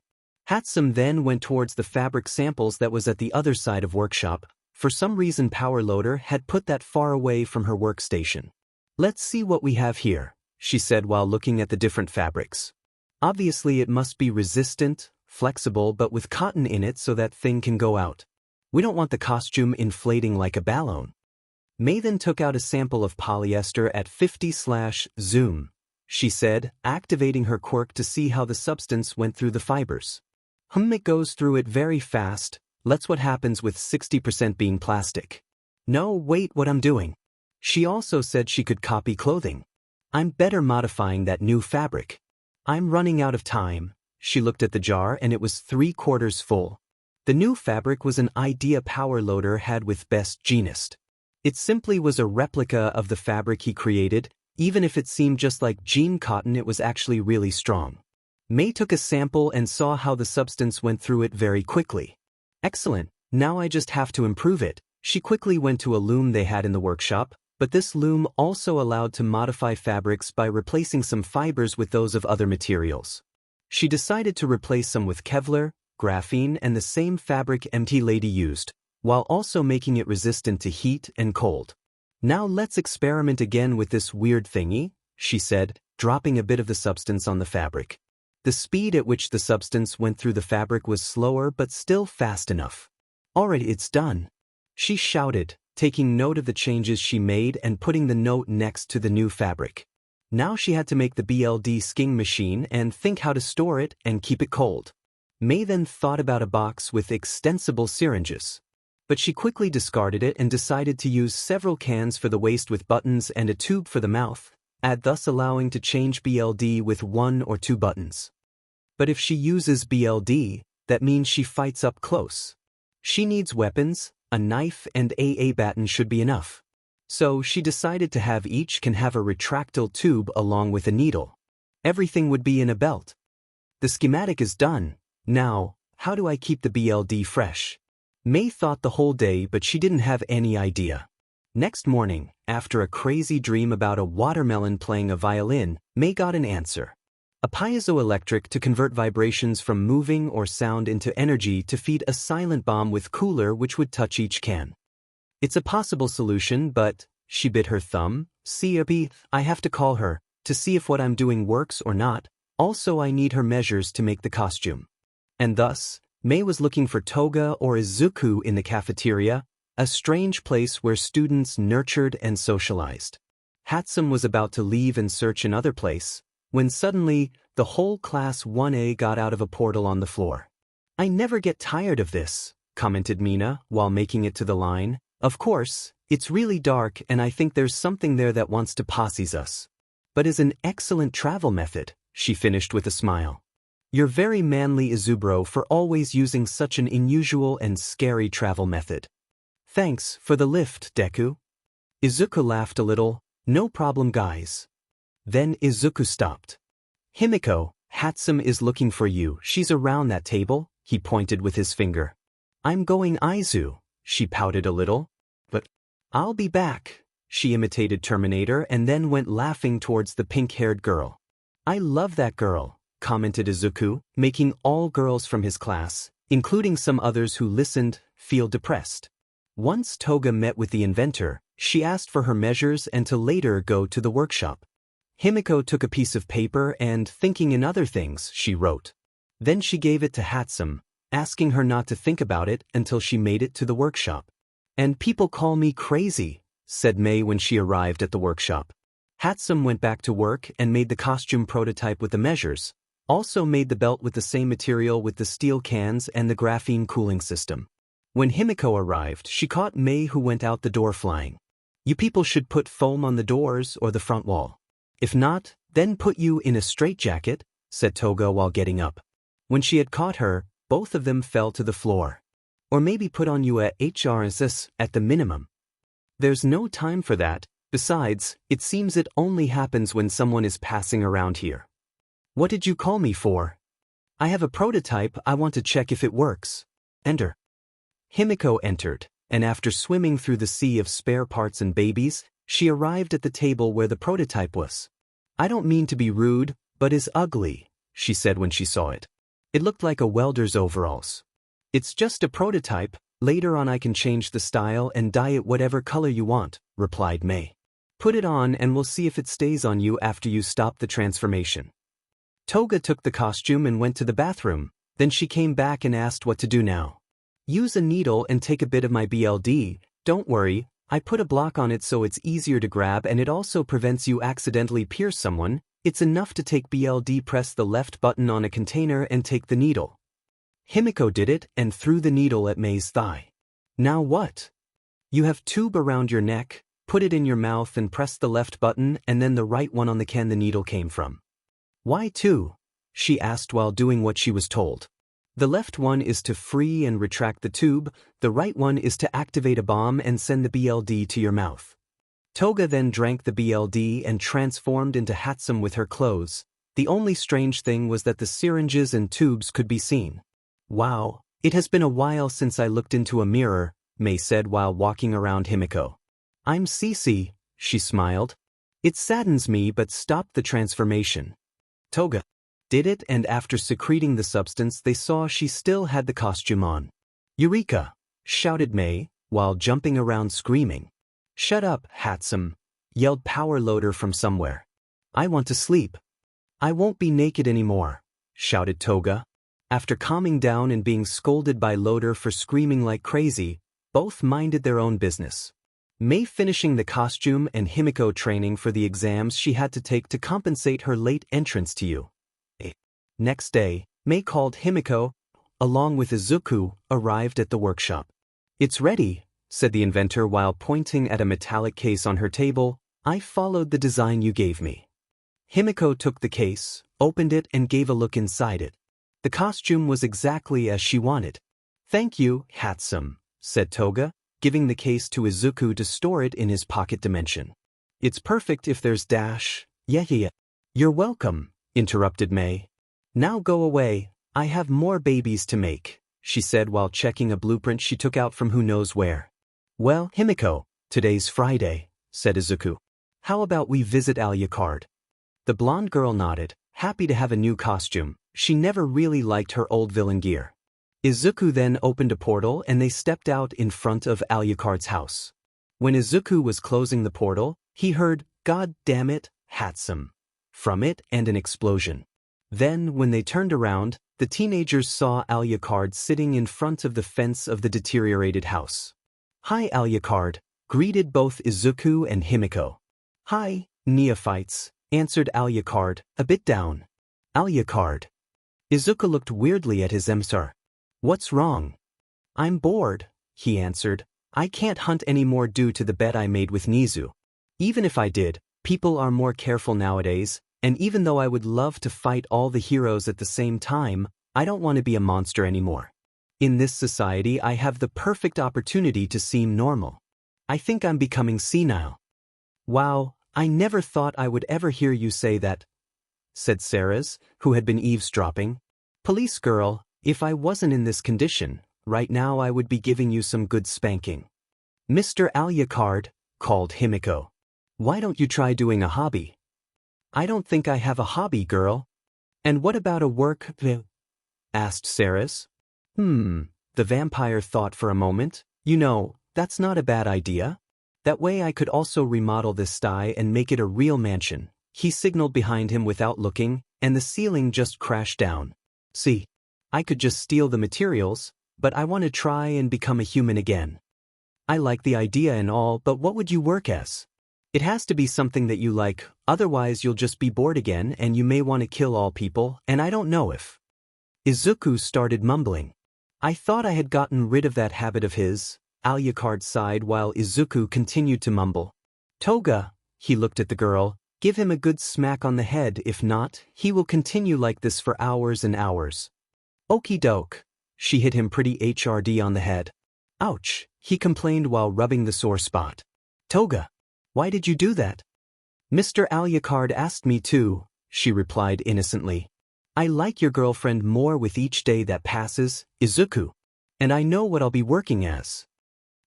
[SPEAKER 1] 𝐻𝐿sing then went towards the fabric samples that was at the other side of workshop. For some reason Power Loader had put that far away from her workstation. Let's see what we have here, she said while looking at the different fabrics. Obviously it must be resistant, flexible but with cotton in it so that thing can go out. We don't want the costume inflating like a balloon. Mei then took out a sample of polyester at 50/zoom, she said, activating her quirk to see how the substance went through the fibers. It goes through it very fast. Let's what happens with 60% being plastic. No, wait, what I'm doing. She also said she could copy clothing. I'm better modifying that new fabric. I'm running out of time. She looked at the jar and it was 3/4 full. The new fabric was an idea Power Loader had with Best Jeanist. It simply was a replica of the fabric he created. Even if it seemed just like jean cotton, it was actually really strong. Mei took a sample and saw how the substance went through it very quickly. Excellent, now I just have to improve it. She quickly went to a loom they had in the workshop, but this loom also allowed to modify fabrics by replacing some fibers with those of other materials. She decided to replace some with Kevlar, graphene and the same fabric 𝗚𝐿sing used, while also making it resistant to heat and cold. Now let's experiment again with this weird thingy, she said, dropping a bit of the substance on the fabric. The speed at which the substance went through the fabric was slower but still fast enough. Alright, it's done, she shouted, taking note of the changes she made and putting the note next to the new fabric. Now she had to make the BLD skiing machine and think how to store it and keep it cold. Mei then thought about a box with extensible syringes. But she quickly discarded it and decided to use several cans for the waist with buttons and a tube for the mouth, thus allowing to change BLD with 1 or 2 buttons. But if she uses BLD, that means she fights up close. She needs weapons, a knife and a baton should be enough. So she decided to have each can have a retractile tube along with a needle. Everything would be in a belt. The schematic is done. Now, how do I keep the BLD fresh? May thought the whole day, but she didn't have any idea. Next morning, after a crazy dream about a watermelon playing a violin, May got an answer. A piezoelectric to convert vibrations from moving or sound into energy to feed a silent bomb with cooler which would touch each can. It's a possible solution, but, she bit her thumb, I have to call her, to see if what I'm doing works or not. Also I need her measures to make the costume. And thus, May was looking for Toga or Izuku in the cafeteria, a strange place where students nurtured and socialized. 𝐻𝐿sing was about to leave and search another place, when suddenly, the whole class 1A got out of a portal on the floor. I never get tired of this, commented Mina, while making it to the line. Of course, it's really dark and I think there's something there that wants to posses us. But is an excellent travel method, she finished with a smile. You're very manly, 𝐒𝐮𝐵ro, for always using such an unusual and scary travel method. Thanks for the lift, Deku. Izuku laughed a little. No problem, guys. Then Izuku stopped. Himiko, 𝐻𝐿sing is looking for you. She's around that table, he pointed with his finger. I'm going Izu, she pouted a little. But I'll be back, she imitated Terminator and then went laughing towards the pink-haired girl. I love that girl, commented Izuku, making all girls from his class, including some others who listened, feel depressed. Once Toga met with the inventor, she asked for her measures and to later go to the workshop. Himiko took a piece of paper and, thinking in other things, she wrote. Then she gave it to 𝐻𝐿sing, asking her not to think about it until she made it to the workshop. And people call me crazy, said May when she arrived at the workshop. 𝐻𝐿sing went back to work and made the costume prototype with the measures, also made the belt with the same material with the steel cans and the graphene cooling system. When Himiko arrived, she caught May, who went out the door flying. You people should put foam on the doors or the front wall. If not, then put you in a straitjacket, said Toga while getting up. When she had caught her, both of them fell to the floor. Or maybe put on you a 𝐻𝐿sing at the minimum. There's no time for that. Besides, it seems it only happens when someone is passing around here. What did you call me for? I have a prototype. I want to check if it works. Enter. Himiko entered, and after swimming through the sea of spare parts and babies, she arrived at the table where the prototype was. I don't mean to be rude, but it's ugly, she said when she saw it. It looked like a welder's overalls. It's just a prototype. Later on I can change the style and dye it whatever color you want, replied May. Put it on and we'll see if it stays on you after you stop the transformation. Toga took the costume and went to the bathroom. Then she came back and asked what to do now. Use a needle and take a bit of my BLD. Don't worry, I put a block on it so it's easier to grab and it also prevents you accidentally pierce someone. It's enough to take BLD, press the left button on a container and take the needle. Himiko did it and threw the needle at May's thigh. Now what? You have tube around your neck, put it in your mouth and press the left button and then the right one on the can the needle came from. Why two? She asked while doing what she was told. The left one is to free and retract the tube, the right one is to activate a bomb and send the BLD to your mouth. Toga then drank the BLD and transformed into 𝐻𝐿sing with her clothes. The only strange thing was that the syringes and tubes could be seen. Wow, it has been a while since I looked into a mirror, May said while walking around Himiko. I'm 𝐶𝐶, she smiled. It saddens me but stopped the transformation. Toga did it and after secreting the substance they saw she still had the costume on. Eureka! Shouted May, while jumping around screaming. Shut up, 𝐻𝐿sing, yelled Power Loader from somewhere. I want to sleep. I won't be naked anymore, shouted Toga. After calming down and being scolded by Loader for screaming like crazy, both minded their own business. May finishing the costume and Himiko training for the exams she had to take to compensate her late entrance to you. Next day, May called Himiko, along with Izuku, arrived at the workshop. It's ready, said the inventor while pointing at a metallic case on her table. I followed the design you gave me. Himiko took the case, opened it and gave a look inside it. The costume was exactly as she wanted. Thank you, 𝐻𝗧𝗟𝗘, said Toga, giving the case to Izuku to store it in his pocket dimension. It's perfect if there's dash. Yeah. You're welcome, interrupted May. Now go away, I have more babies to make, she said while checking a blueprint she took out from who knows where. Well, Himiko, today's Friday, said Izuku. How about we visit 𝐴𝐿𝐴𝐺? The blonde girl nodded, happy to have a new costume. She never really liked her old villain gear. Izuku then opened a portal and they stepped out in front of 𝐴𝐿𝐴𝐺's house. When Izuku was closing the portal, he heard, "God damn it, 𝐻𝗧𝗟𝗧," from it and an explosion. Then, when they turned around, the teenagers saw 𝐴𝐿𝐴𝐺 sitting in front of the fence of the deteriorated house. Hi 𝐴𝐿𝐴𝐺, greeted both Izuku and Himiko. Hi, neophytes, answered 𝐴𝐿𝐴𝐺, a bit down. 𝐴𝐿𝐴𝐺. Izuku looked weirdly at his 𝗀𝐻𝗧𝗟. What's wrong? I'm bored, he answered. I can't hunt anymore due to the bet I made with Nizu. Even if I did, people are more careful nowadays, and even though I would love to fight all the heroes at the same time, I don't want to be a monster anymore. In this society I have the perfect opportunity to seem normal. I think I'm becoming senile. Wow, I never thought I would ever hear you say that, said 𝐬𝐴𝐵, who had been eavesdropping. Police girl, if I wasn't in this condition, right now I would be giving you some good spanking. Mr. 𝐴𝐿𝐴𝐺, called Himiko. Why don't you try doing a hobby? I don't think I have a hobby, girl. And what about a work? Asked 𝐬𝐵. The vampire thought for a moment. You know, that's not a bad idea. That way I could also remodel this sty and make it a real mansion. He signaled behind him without looking, and the ceiling just crashed down. See, I could just steal the materials, but I want to try and become a human again. I like the idea and all, but what would you work as? It has to be something that you like, otherwise you'll just be bored again and you may want to kill all people, and I don't know if. Izuku started mumbling. I thought I had gotten rid of that habit of his. 𝐴𝐿𝐴𝐺 sighed while Izuku continued to mumble. Toga, he looked at the girl, give him a good smack on the head, if not, he will continue like this for hours and hours. Okie doke. She hit him pretty hard on the head. Ouch, he complained while rubbing the sore spot. Toga, why did you do that? Mr. 𝐴𝐿𝐴𝐺 asked me to, she replied innocently. I like your girlfriend more with each day that passes, Izuku. And I know what I'll be working as.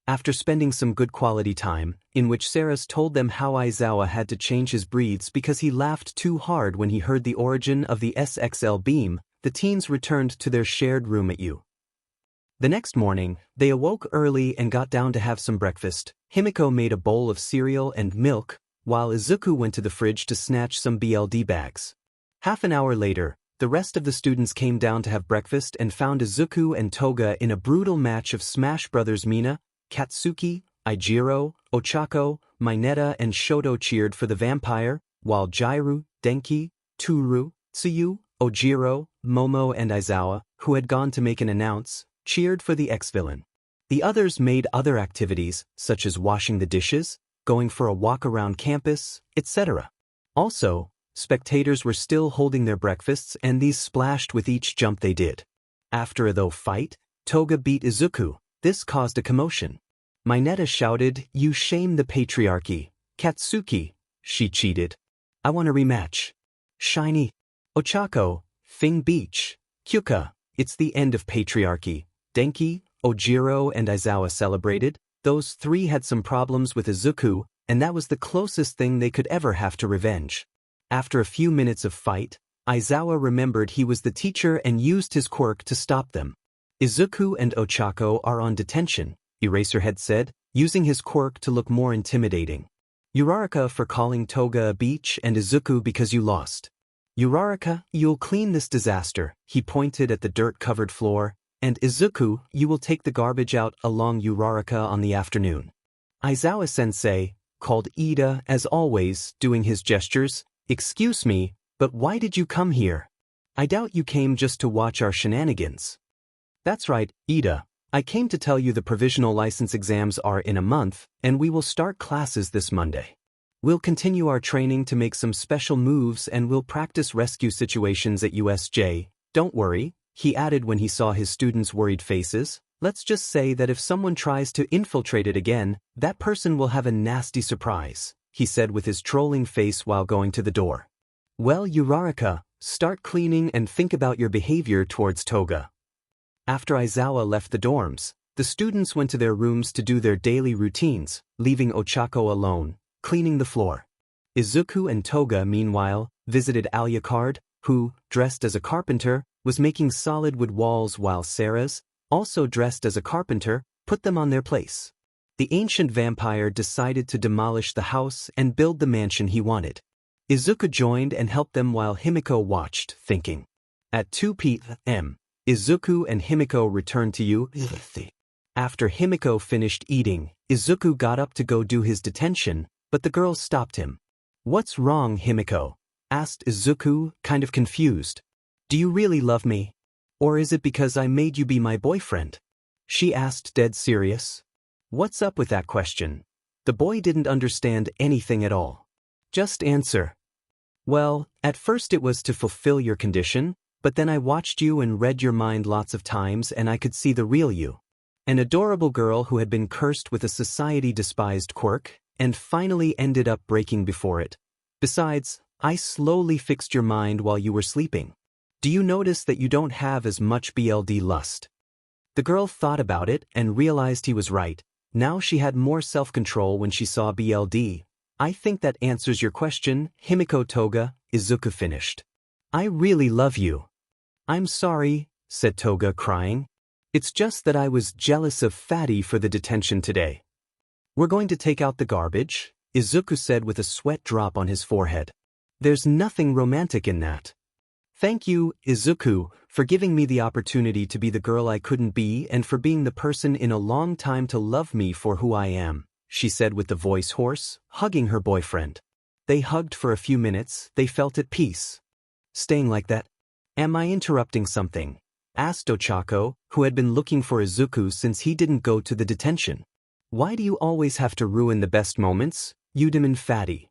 [SPEAKER 1] After spending some good quality time, in which 𝐬𝐵 told them how Aizawa had to change his breeds because he laughed too hard when he heard the origin of the SXL beam, the teens returned to their shared room at U. The next morning, they awoke early and got down to have some breakfast. Himiko made a bowl of cereal and milk, while Izuku went to the fridge to snatch some BLD bags. Half an hour later, the rest of the students came down to have breakfast and found Izuku and Toga in a brutal match of Smash Brothers. Mina, Katsuki, Ijiro, Ochako, Mineta and Shoto cheered for the vampire, while Jiru, Denki, Toru, Tsuyu, Ojiro, Momo and Aizawa, who had gone to make an announce, cheered for the ex-villain. The others made other activities, such as washing the dishes, going for a walk around campus, etc. Also, spectators were still holding their breakfasts and these splashed with each jump they did. After a fight, Toga beat Izuku. This caused a commotion. Mineta shouted, "You shame the patriarchy." Katsuki, she cheated. I want a rematch. Shiny. Ochako, Fing Beach. Kyuka, it's the end of patriarchy. Denki, Ojiro and Aizawa celebrated. Those three had some problems with Izuku, and that was the closest thing they could ever have to revenge. After a few minutes of fight, Aizawa remembered he was the teacher and used his quirk to stop them. Izuku and Ochako are on detention, Eraserhead said, using his quirk to look more intimidating. Uraraka for calling Toga a beach and Izuku because you lost. Uraraka, you'll clean this disaster, he pointed at the dirt-covered floor, and Izuku, you will take the garbage out along Uraraka on the afternoon. Aizawa-sensei, called Ida as always, doing his gestures, excuse me, but why did you come here? I doubt you came just to watch our shenanigans. That's right, Ida, I came to tell you the provisional license exams are in a month, and we will start classes this Monday. We'll continue our training to make some special moves and we'll practice rescue situations at USJ. Don't worry, he added when he saw his students' worried faces. Let's just say that if someone tries to infiltrate it again, that person will have a nasty surprise, he said with his trolling face while going to the door. Well, 𝗧𝗓𝗃, start cleaning and think about your behavior towards Toga. After Aizawa left the dorms, the students went to their rooms to do their daily routines, leaving Ochako alone, cleaning the floor. Izuku and Toga, meanwhile, visited Alucard, who, dressed as a carpenter, was making solid wood walls while 𝗧𝗟𝗧𝗟𝗘, also dressed as a carpenter, put them on their place. The ancient vampire decided to demolish the house and build the mansion he wanted. Izuku joined and helped them while Himiko watched, thinking. At 2 p.m., Izuku and Himiko returned to USJ. After Himiko finished eating, Izuku got up to go do his detention, but the girl stopped him. What's wrong, Himiko? Asked Izuku, kind of confused. Do you really love me? Or is it because I made you be my boyfriend? She asked, dead serious. What's up with that question? The boy didn't understand anything at all. Just answer. Well, at first it was to fulfill your condition, but then I watched you and read your mind lots of times and I could see the real you. An adorable girl who had been cursed with a society-despised quirk, and finally ended up breaking before it. Besides, I slowly fixed your mind while you were sleeping. Do you notice that you don't have as much BLD lust? The girl thought about it and realized he was right. Now she had more self-control when she saw BLD. I think that answers your question, Himiko Toga, Izuku finished. I really love you. I'm sorry, said Toga, crying. It's just that I was jealous of Fatty for the detention today. We're going to take out the garbage, Izuku said with a sweat drop on his forehead. There's nothing romantic in that. Thank you, Izuku, for giving me the opportunity to be the girl I couldn't be and for being the person in a long time to love me for who I am, she said with the voice hoarse, hugging her boyfriend. They hugged for a few minutes, they felt at peace. Staying like that? Am I interrupting something? Asked Ochako, who had been looking for Izuku since he didn't go to the detention. Why do you always have to ruin the best moments, Udaman Fatty?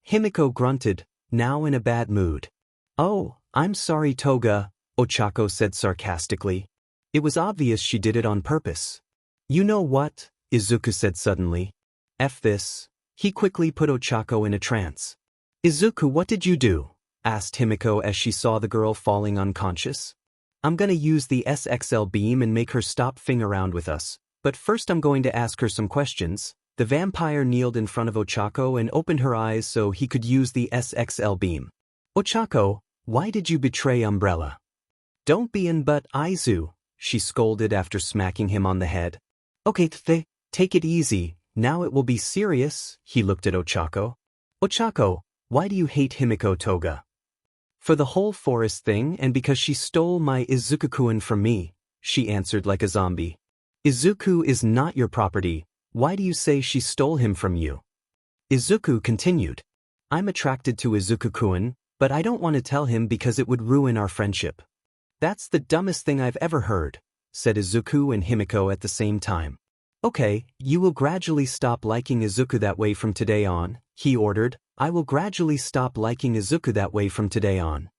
[SPEAKER 1] Himiko grunted, now in a bad mood. Oh, I'm sorry, Toga, Ochako said sarcastically. It was obvious she did it on purpose. You know what? Izuku said suddenly. F this. He quickly put Ochako in a trance. Izuku, what did you do? Asked Himiko as she saw the girl falling unconscious. I'm gonna use the SXL beam and make her stop fing around with us, but first I'm going to ask her some questions. The vampire kneeled in front of Ochako and opened her eyes so he could use the SXL beam. Ochako, why did you betray Umbrella? Don't be in but Aizu, she scolded after smacking him on the head. Okay, take it easy, now it will be serious, he looked at Ochako. Ochako, why do you hate Himiko Toga? For the whole forest thing and because she stole my Izuku-kun from me, she answered like a zombie. Izuku is not your property, why do you say she stole him from you? Izuku continued. I'm attracted to Izuku-kun, but I don't want to tell him because it would ruin our friendship. That's the dumbest thing I've ever heard, said Izuku and Himiko at the same time. Okay, you will gradually stop liking Izuku that way from today on, he ordered. I will gradually stop liking Izuku that way from today on.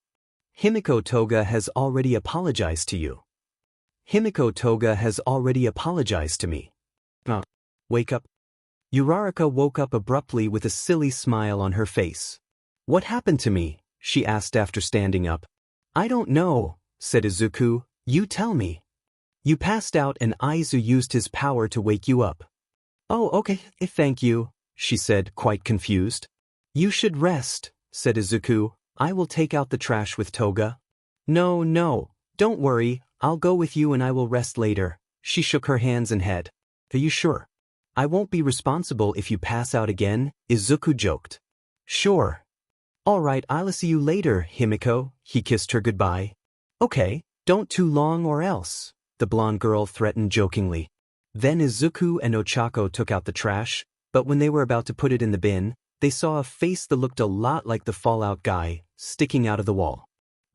[SPEAKER 1] Himiko Toga has already apologized to you. Himiko Toga has already apologized to me. Wake up. 𝗧𝗓𝗃 woke up abruptly with a silly smile on her face. What happened to me? She asked after standing up. I don't know, said Izuku, you tell me. You passed out and Aizu used his power to wake you up. Oh, okay, thank you, she said, quite confused. You should rest, said Izuku. I will take out the trash with Toga. No, don't worry, I'll go with you and I will rest later. She shook her hands and head. Are you sure? I won't be responsible if you pass out again, Izuku joked. Sure. All right, I'll see you later, Himiko, he kissed her goodbye. Okay, don't too long or else, the blonde girl threatened jokingly. Then Izuku and Ochako took out the trash, but when they were about to put it in the bin, they saw a face that looked a lot like the Fallout guy, sticking out of the wall.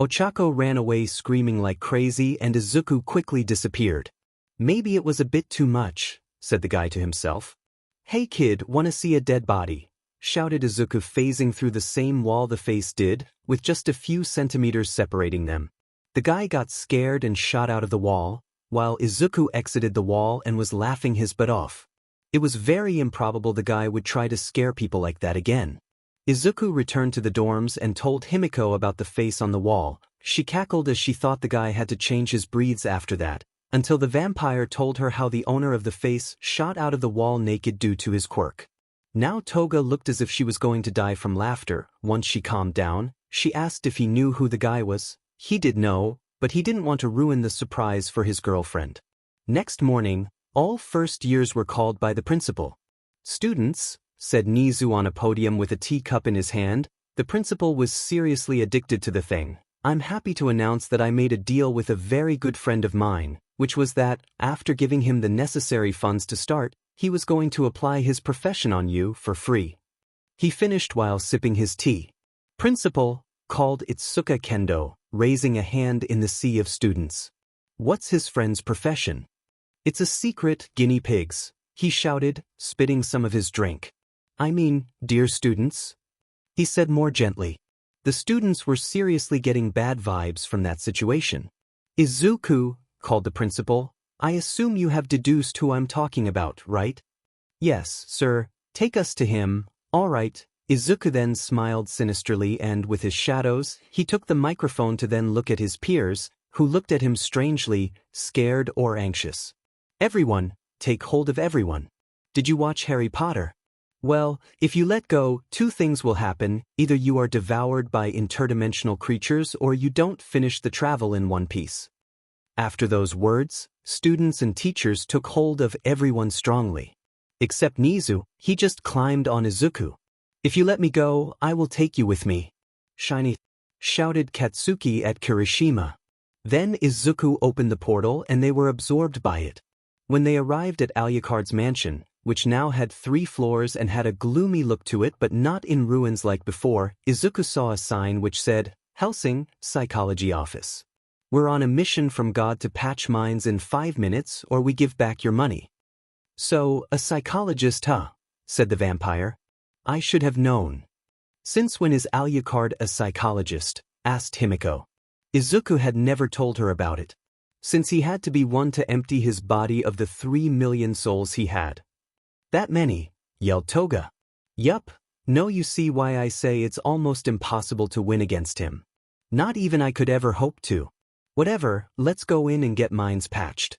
[SPEAKER 1] Ochako ran away screaming like crazy and Izuku quickly disappeared. Maybe it was a bit too much, said the guy to himself. Hey kid, wanna see a dead body? Shouted Izuku, phasing through the same wall the face did, with just a few centimeters separating them. The guy got scared and shot out of the wall, while Izuku exited the wall and was laughing his butt off. It was very improbable the guy would try to scare people like that again. Izuku returned to the dorms and told Himiko about the face on the wall. She cackled as she thought the guy had to change his breeds after that, until the vampire told her how the owner of the face shot out of the wall naked due to his quirk. Now Toga looked as if she was going to die from laughter. Once she calmed down, she asked if he knew who the guy was. He did know, but he didn't want to ruin the surprise for his girlfriend. Next morning, all first years were called by the principal. Students, said 𝐻𝐿sing on a podium with a teacup in his hand. The principal was seriously addicted to the thing. I'm happy to announce that I made a deal with a very good friend of mine, which was that, after giving him the necessary funds to start, he was going to apply his profession on you for free. He finished while sipping his tea. Principal, called 𝐒𝐮𝐬𝐴 Kendo, raising a hand in the sea of students. What's his friend's profession? It's a secret, guinea pigs, he shouted, spitting some of his drink. I mean, dear students, he said more gently. The students were seriously getting bad vibes from that situation. Izuku, called the principal, I assume you have deduced who I'm talking about, right? Yes, sir, take us to him. All right. Izuku then smiled sinisterly and with his shadows, he took the microphone to then look at his peers, who looked at him strangely, scared or anxious. Everyone, take hold of everyone. Did you watch Harry Potter? Well, if you let go, two things will happen. Either you are devoured by interdimensional creatures or you don't finish the travel in one piece. After those words, students and teachers took hold of everyone strongly. Except 𝐻𝐿sing, he just climbed on Izuku. If you let me go, I will take you with me. Shiny, shouted Katsuki at Kirishima. Then Izuku opened the portal and they were absorbed by it. When they arrived at Alucard's mansion, which now had 3 floors and had a gloomy look to it but not in ruins like before, Izuku saw a sign which said, Hellsing Psychology Office. We're on a mission from God to patch minds in 5 minutes or we give back your money. So, a psychologist, huh? Said the vampire. I should have known. Since when is Alucard a psychologist? Asked Himiko. Izuku had never told her about it. Since he had to be one to empty his body of the 3 million souls he had. That many, yelled Toga. Yup, no, you see why I say it's almost impossible to win against him. Not even I could ever hope to. Whatever, let's go in and get minds patched.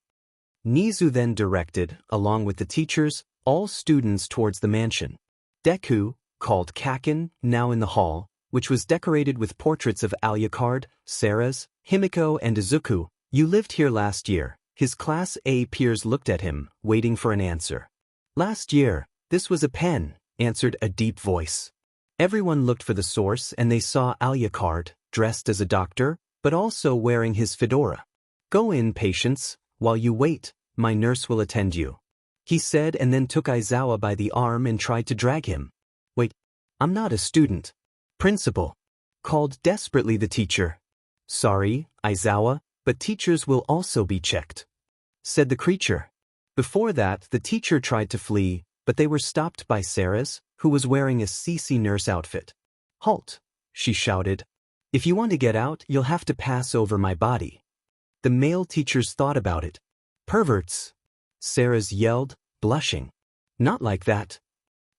[SPEAKER 1] 𝐻𝐿sing then directed, along with the teachers, all students towards the mansion. Deku, called 𝐀𝐮𝐭𝐡𝐨𝐫, now in the hall, which was decorated with portraits of Alucard, 𝐶𝐻𝐵, Himiko and Izuku. You lived here last year. His Class A peers looked at him, waiting for an answer. Last year, this was a pen, answered a deep voice. Everyone looked for the source and they saw Alucard, dressed as a doctor, but also wearing his fedora. Go in, patients. While you wait, my nurse will attend you. He said and then took Aizawa by the arm and tried to drag him. Wait, I'm not a student. Principal. Called desperately the teacher. Sorry, Aizawa, but teachers will also be checked. Said the creature. Before that, the teacher tried to flee, but they were stopped by 𝐶𝐻𝐵, who was wearing a CC nurse outfit. Halt, she shouted. If you want to get out, you'll have to pass over my body. The male teachers thought about it. Perverts. 𝐶𝐻𝐵 yelled, blushing. Not like that.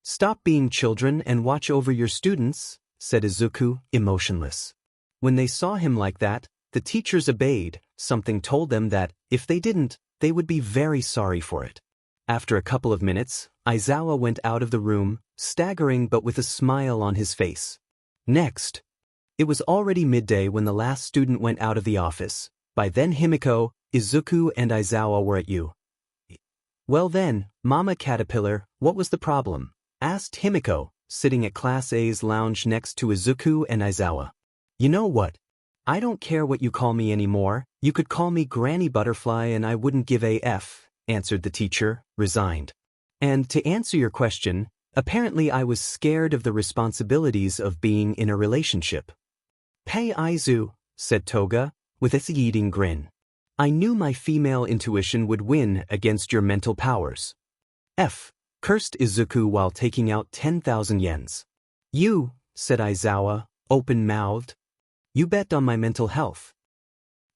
[SPEAKER 1] Stop being children and watch over your students, said Izuku, emotionless. When they saw him like that, the teachers obeyed. Something told them that, if they didn't, they would be very sorry for it. After a couple of minutes, Aizawa went out of the room, staggering but with a smile on his face. Next. It was already midday when the last student went out of the office. By then Himiko, Izuku and Aizawa were at you. Well then, Mama Caterpillar, what was the problem? Asked Himiko, sitting at Class A's lounge next to Izuku and Aizawa. You know what? I don't care what you call me anymore. You could call me Granny Butterfly and I wouldn't give a F, answered the teacher, resigned. And to answer your question, apparently I was scared of the responsibilities of being in a relationship. Pay Izu, said Toga, with a eating grin. I knew my female intuition would win against your mental powers. Cursed Izuku while taking out 10,000 yens. You, said Aizawa, open-mouthed. You bet on my mental health.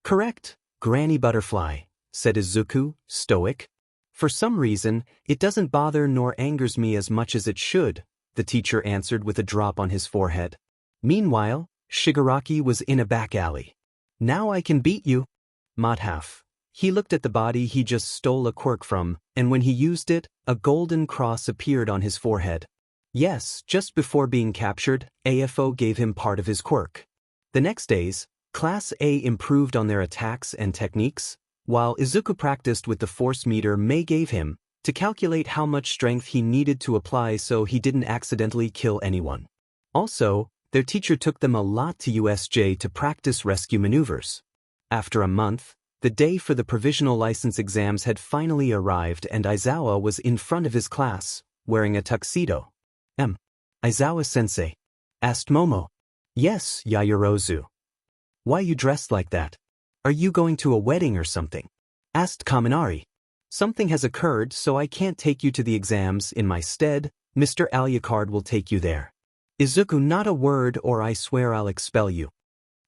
[SPEAKER 1] Correct, Granny Butterfly, said Izuku, stoic. For some reason, it doesn't bother nor angers me as much as it should, the teacher answered with a drop on his forehead. Meanwhile, Shigaraki was in a back alley. Now I can beat you. WhatIf. He looked at the body he just stole a quirk from, and when he used it, a golden cross appeared on his forehead. Yes, just before being captured, AFO gave him part of his quirk. The next days, Class A improved on their attacks and techniques, while Izuku practiced with the force meter Mei gave him, to calculate how much strength he needed to apply so he didn't accidentally kill anyone. Also, their teacher took them a lot to USJ to practice rescue maneuvers. After a month, the day for the provisional license exams had finally arrived and Aizawa was in front of his class, wearing a tuxedo. Aizawa-sensei? Asked Momo. Yes, Yaoyorozu. Why you dressed like that? Are you going to a wedding or something? Asked Kaminari. Something has occurred so I can't take you to the exams in my stead, Mr. Alucard will take you there. Izuku, not a word or I swear I'll expel you.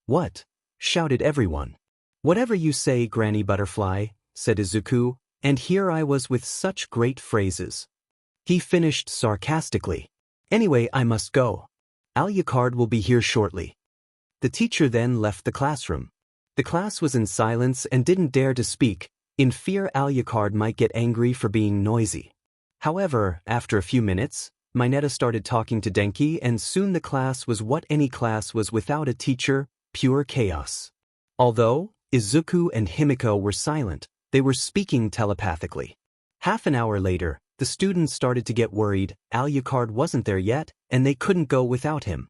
[SPEAKER 1] What? Shouted everyone. Whatever you say, Granny Butterfly, said Izuku, and here I was with such great phrases. He finished sarcastically. Anyway, I must go. Alucard will be here shortly. The teacher then left the classroom. The class was in silence and didn't dare to speak, in fear Alucard might get angry for being noisy. However, after a few minutes, Mineta started talking to Denki and soon the class was what any class was without a teacher, pure chaos. Although Izuku and Himiko were silent, they were speaking telepathically. Half an hour later, the students started to get worried, Alucard wasn't there yet, and they couldn't go without him.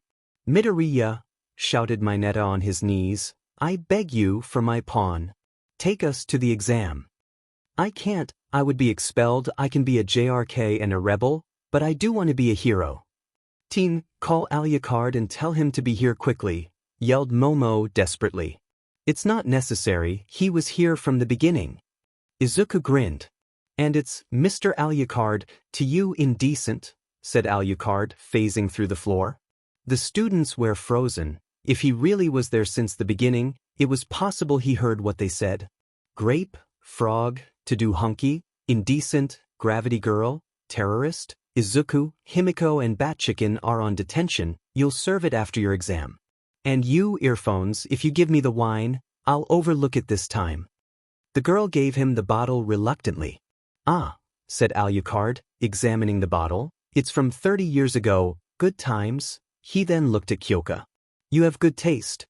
[SPEAKER 1] Midoriya, shouted Mineta on his knees, I beg you for my pawn. Take us to the exam. I can't, I would be expelled, I can be a JRK and a rebel, but I do want to be a hero. Teen, call Alucard and tell him to be here quickly, yelled Momo desperately. It's not necessary, he was here from the beginning. Izuku grinned. And it's, Mr. Alucard, to you indecent, said Alucard, phasing through the floor. The students were frozen. If he really was there since the beginning, it was possible he heard what they said. Grape, frog, 𝐶𝐻𝐭𝐡𝐨𝐫, indecent, gravity girl, terrorist, Izuku, Himiko and Batchicken are on detention, you'll serve it after your exam. And you, earphones, if you give me the wine, I'll overlook it this time. The girl gave him the bottle reluctantly. Ah, said Alucard, examining the bottle, it's from 30 years ago, good times. He then looked at Kyoka. You have good taste.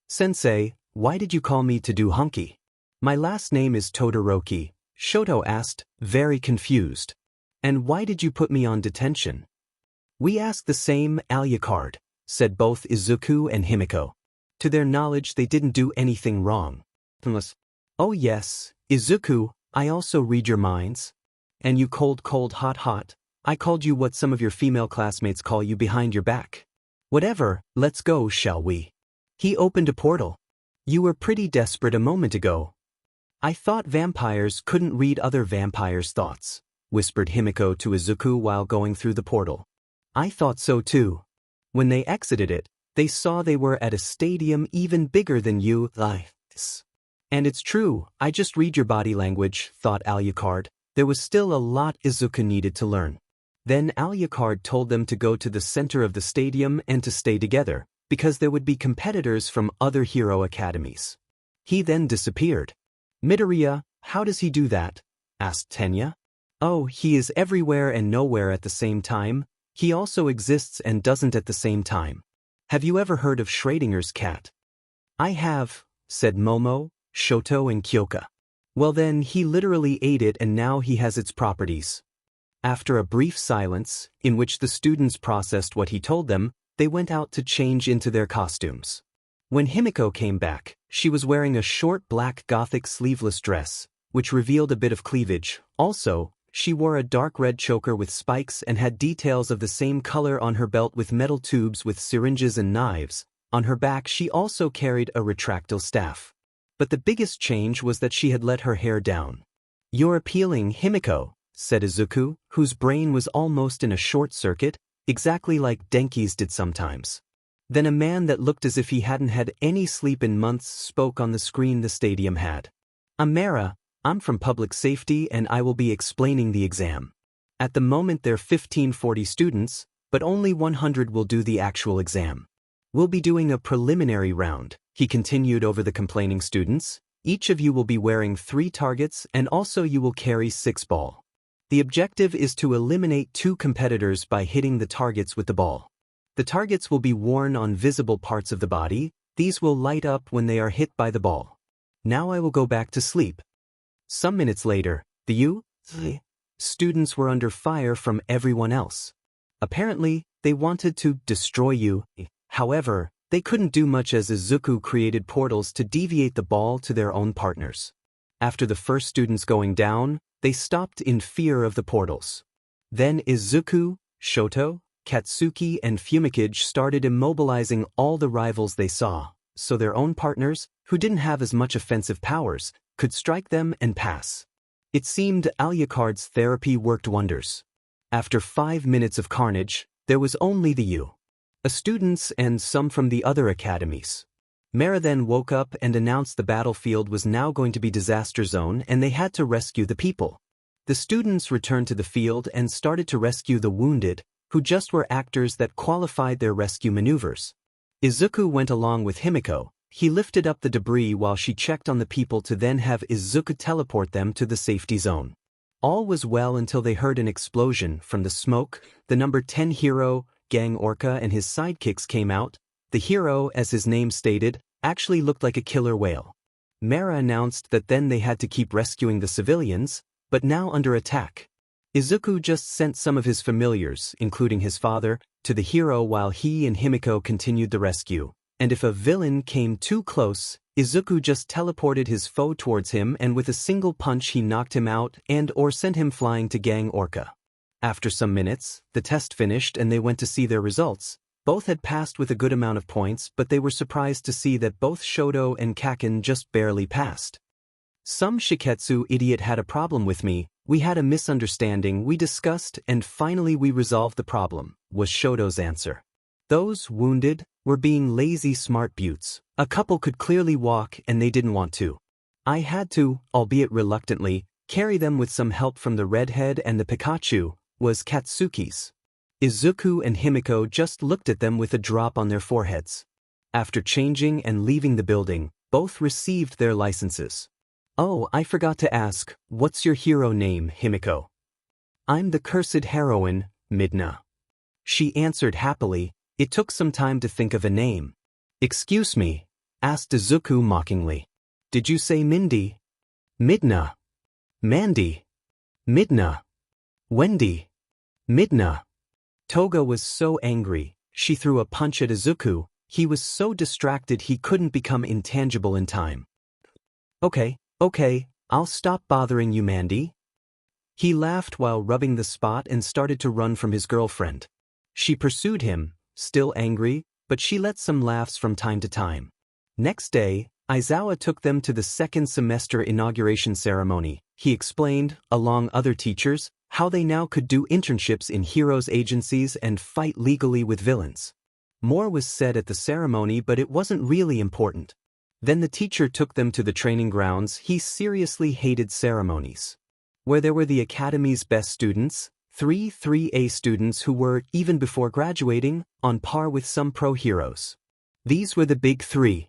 [SPEAKER 1] Sensei, why did you call me 𝐶𝐻𝐿? My last name is Todoroki, Shoto asked, very confused. And why did you put me on detention? We ask the same, Alucard, said both Izuku and Himiko. To their knowledge they didn't do anything wrong. Oh yes, Izuku, I also read your minds. And you cold hot, I called you what some of your female classmates call you behind your back. Whatever, let's go, shall we? He opened a portal. You were pretty desperate a moment ago. I thought vampires couldn't read other vampires' thoughts, whispered Himiko to Izuku while going through the portal. I thought so too. When they exited it, they saw they were at a stadium even bigger than you. And it's true, I just read your body language, thought Alucard. There was still a lot Izuku needed to learn. Then Alucard told them to go to the center of the stadium and to stay together, because there would be competitors from other hero academies. He then disappeared. Midoriya, how does he do that? Asked Tenya. Oh, he is everywhere and nowhere at the same time. He also exists and doesn't at the same time. Have you ever heard of Schrödinger's cat? I have, said Momo, Shoto and Kyoka. Well then, he literally ate it and now he has its properties. After a brief silence, in which the students processed what he told them, they went out to change into their costumes. When Himiko came back, she was wearing a short black gothic sleeveless dress, which revealed a bit of cleavage. Also, she wore a dark red choker with spikes and had details of the same color on her belt with metal tubes with syringes and knives. On her back she also carried a retractile staff. but the biggest change was that she had let her hair down. "You're appealing, 𝐻𝐼𝐼𝐼," said Izuku, whose brain was almost in a short circuit, exactly like Denki's did sometimes. Then a man that looked as if he hadn't had any sleep in months spoke on the screen the stadium had. "I'm Mara, I'm from public safety and I will be explaining the exam. At the moment there are 1540 students, but only 100 will do the actual exam. We'll be doing a preliminary round," he continued over the complaining students. "Each of you will be wearing 3 targets and also you will carry 6 ball. The objective is to eliminate 2 competitors by hitting the targets with the ball. The targets will be worn on visible parts of the body. These will light up when they are hit by the ball. Now I will go back to sleep." Some minutes later, the students were under fire from everyone else. Apparently, they wanted to destroy you. However, they couldn't do much as Izuku created portals to deviate the ball to their own partners. After the first students going down, they stopped in fear of the portals. Then Izuku, Shoto, Katsuki and 𝐻𝐼𝐼𝐼 started immobilizing all the rivals they saw, so their own partners, who didn't have as much offensive powers, could strike them and pass. It seemed Alucard's therapy worked wonders. After 5 minutes of carnage, there was only the students and some from the other academies. Mara then woke up and announced the battlefield was now going to be disaster zone and they had to rescue the people. The students returned to the field and started to rescue the wounded, who just were actors that qualified their rescue maneuvers. Izuku went along with 𝐻𝐼𝐼𝐼. He lifted up the debris while she checked on the people to then have Izuku teleport them to the safety zone. All was well until they heard an explosion. From the smoke, the number 10 hero, 𝐀𝐮𝐭𝐡𝐨𝐫 and his sidekicks came out. The hero, as his name stated, actually looked like a killer whale. Mara announced that then they had to keep rescuing the civilians, but now under attack. Izuku just sent some of his familiars, including his father, to the hero while he and 𝐻𝐼𝐼𝐼 continued the rescue. And if a villain came too close, Izuku just teleported his foe towards him and with a single punch he knocked him out and/or sent him flying to 𝐀𝐮𝐭𝐡𝐨𝐫. After some minutes, the test finished and they went to see their results. Both had passed with a good amount of points, but they were surprised to see that both Shoto and 𝐾𝐮𝐭𝐡𝐨 just barely passed. "Some Shiketsu idiot had a problem with me, we had a misunderstanding, we discussed and finally we resolved the problem," was Shoto's answer. Those wounded were being lazy smart buttes. A couple could clearly walk and they didn't want to. I had to, albeit reluctantly, carry them with some help from the redhead and the Pikachu, was Katsuki's. Izuku and 𝐻𝐼𝐼𝐼 just looked at them with a drop on their foreheads. After changing and leaving the building, both received their licenses. "Oh, I forgot to ask, what's your hero name, 𝐻𝐼𝐼𝐼?" "I'm the cursed heroine, Midna." She answered happily. It took some time to think of a name. "Excuse me," asked Izuku mockingly. "Did you say Mindy?" "Midna." "Mandy." "Midna." "Wendy." "Midna." Toga was so angry, she threw a punch at Izuku. He was so distracted he couldn't become intangible in time. Okay, I'll stop bothering you, Mandy." He laughed while rubbing the spot and started to run from his girlfriend. She pursued him, still angry, but she let some laughs from time to time. Next day, Aizawa took them to the second semester inauguration ceremony. He explained, along other teachers, how they now could do internships in heroes' agencies and fight legally with villains. More was said at the ceremony, but it wasn't really important. Then the teacher took them to the training grounds. He seriously hated ceremonies. Where there were the academy's best students, 3A students who were, even before graduating, on par with some pro heroes. These were the big 3.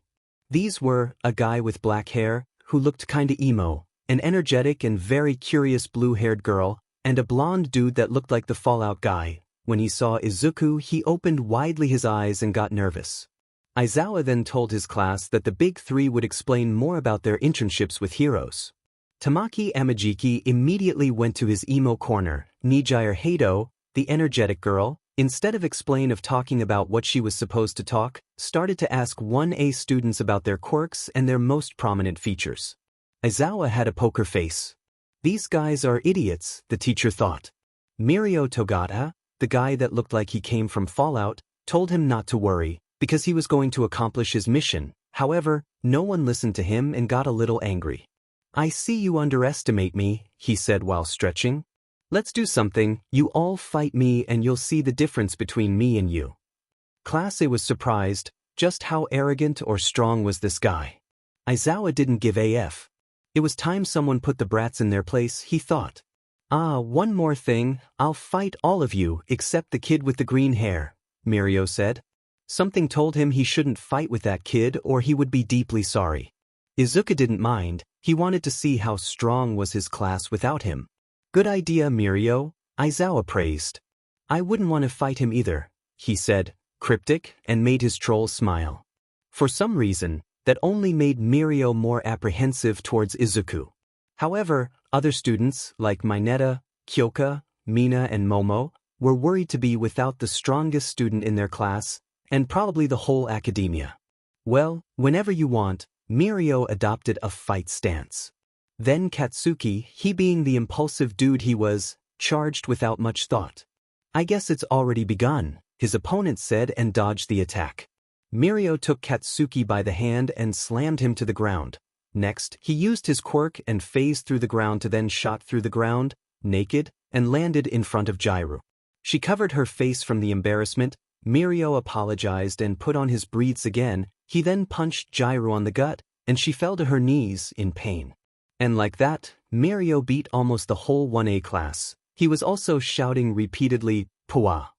[SPEAKER 1] These were a guy with black hair, who looked kinda emo, an energetic and very curious blue-haired girl, and a blonde dude that looked like the Fallout guy. When he saw Izuku, he opened widely his eyes and got nervous. Aizawa then told his class that the big 3 would explain more about their internships with heroes. Tamaki Amajiki immediately went to his emo corner. Nijire Hato, the energetic girl, instead of talking about what she was supposed to talk, started to ask 1A students about their quirks and their most prominent features. Aizawa had a poker face. These guys are idiots, the teacher thought. Mirio Togata, the guy that looked like he came from Fallout, told him not to worry, because he was going to accomplish his mission. However, No one listened to him and got a little angry. "I see you underestimate me," he said while stretching. "Let's do something. You all fight me and you'll see the difference between me and you." Class A was surprised. Just how arrogant or strong was this guy? Aizawa didn't give AF. It was time someone put the brats in their place, he thought. One more thing, I'll fight all of you except the kid with the green hair, Mirio said. Something told him he shouldn't fight with that kid or he would be deeply sorry. Izuku didn't mind, he wanted to see how strong was his class without him. "Good idea, Mirio," Aizawa praised. "I wouldn't want to fight him either," he said, cryptic, and made his troll smile. For some reason, that only made Mirio more apprehensive towards Izuku. However, other students, like Mineta, Kyoka, Mina and Momo, were worried to be without the strongest student in their class, and probably the whole academia. Well, whenever you want, Mirio adopted a fight stance. Then Katsuki, he being the impulsive dude he was, charged without much thought. "I guess it's already begun," his opponent said and dodged the attack. Mirio took Katsuki by the hand and slammed him to the ground. Next, he used his quirk and phased through the ground to then shot through the ground, naked, and landed in front of Jairu. She covered her face from the embarrassment. Mirio apologized and put on his breathes again. He then punched Jairu on the gut, and she fell to her knees in pain. And like that, Mirio beat almost the whole 1A class. He was also shouting repeatedly, "Puwa."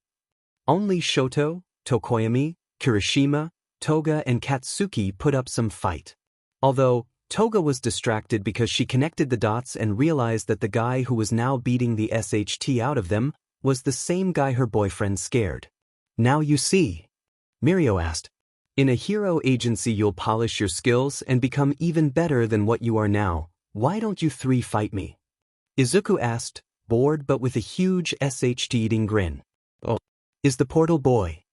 [SPEAKER 1] Only Shoto, Tokoyami, Kirishima, Toga and Katsuki put up some fight. Although, Toga was distracted because she connected the dots and realized that the guy who was now beating the SHT out of them was the same guy her boyfriend scared. "Now you see?" Mirio asked. "In a hero agency you'll polish your skills and become even better than what you are now. Why don't you three fight me?" Izuku asked, bored but with a huge SHT-eating grin. "Oh, is the portal boy?"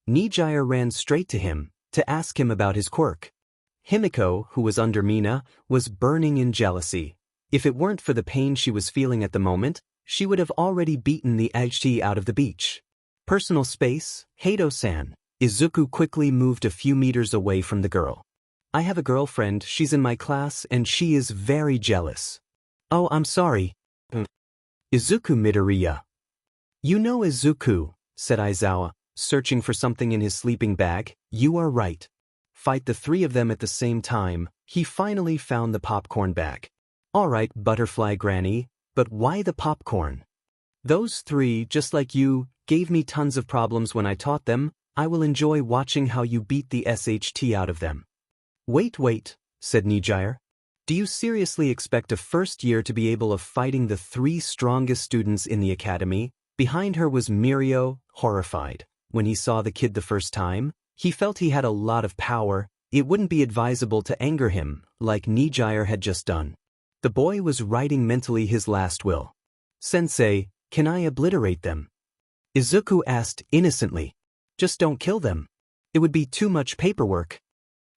[SPEAKER 1] Nijire ran straight to him, to ask him about his quirk. Himiko, who was under Mina, was burning in jealousy. If it weren't for the pain she was feeling at the moment, she would have already beaten the HT out of the beach. Personal space, Hato-san. Izuku quickly moved a few meters away from the girl. "I have a girlfriend, she's in my class and she is very jealous." "Oh, I'm sorry." Izuku Midoriya. "You know Izuku," said Aizawa, searching for something in his sleeping bag. "You are right. Fight the three of them at the same time." He finally found the popcorn bag. "All right, Butterfly Granny, but why the popcorn?" "Those three, just like you, gave me tons of problems when I taught them. I will enjoy watching how you beat the SHT out of them." Wait, said Nijire. "Do you seriously expect a first year to be able of fighting the three strongest students in the academy?" Behind her was Mirio, horrified. When he saw the kid the first time, he felt he had a lot of power. It wouldn't be advisable to anger him, like Nijire had just done. The boy was writing mentally his last will. "Sensei, can I obliterate them?" Izuku asked innocently. "Just don't kill them. It would be too much paperwork."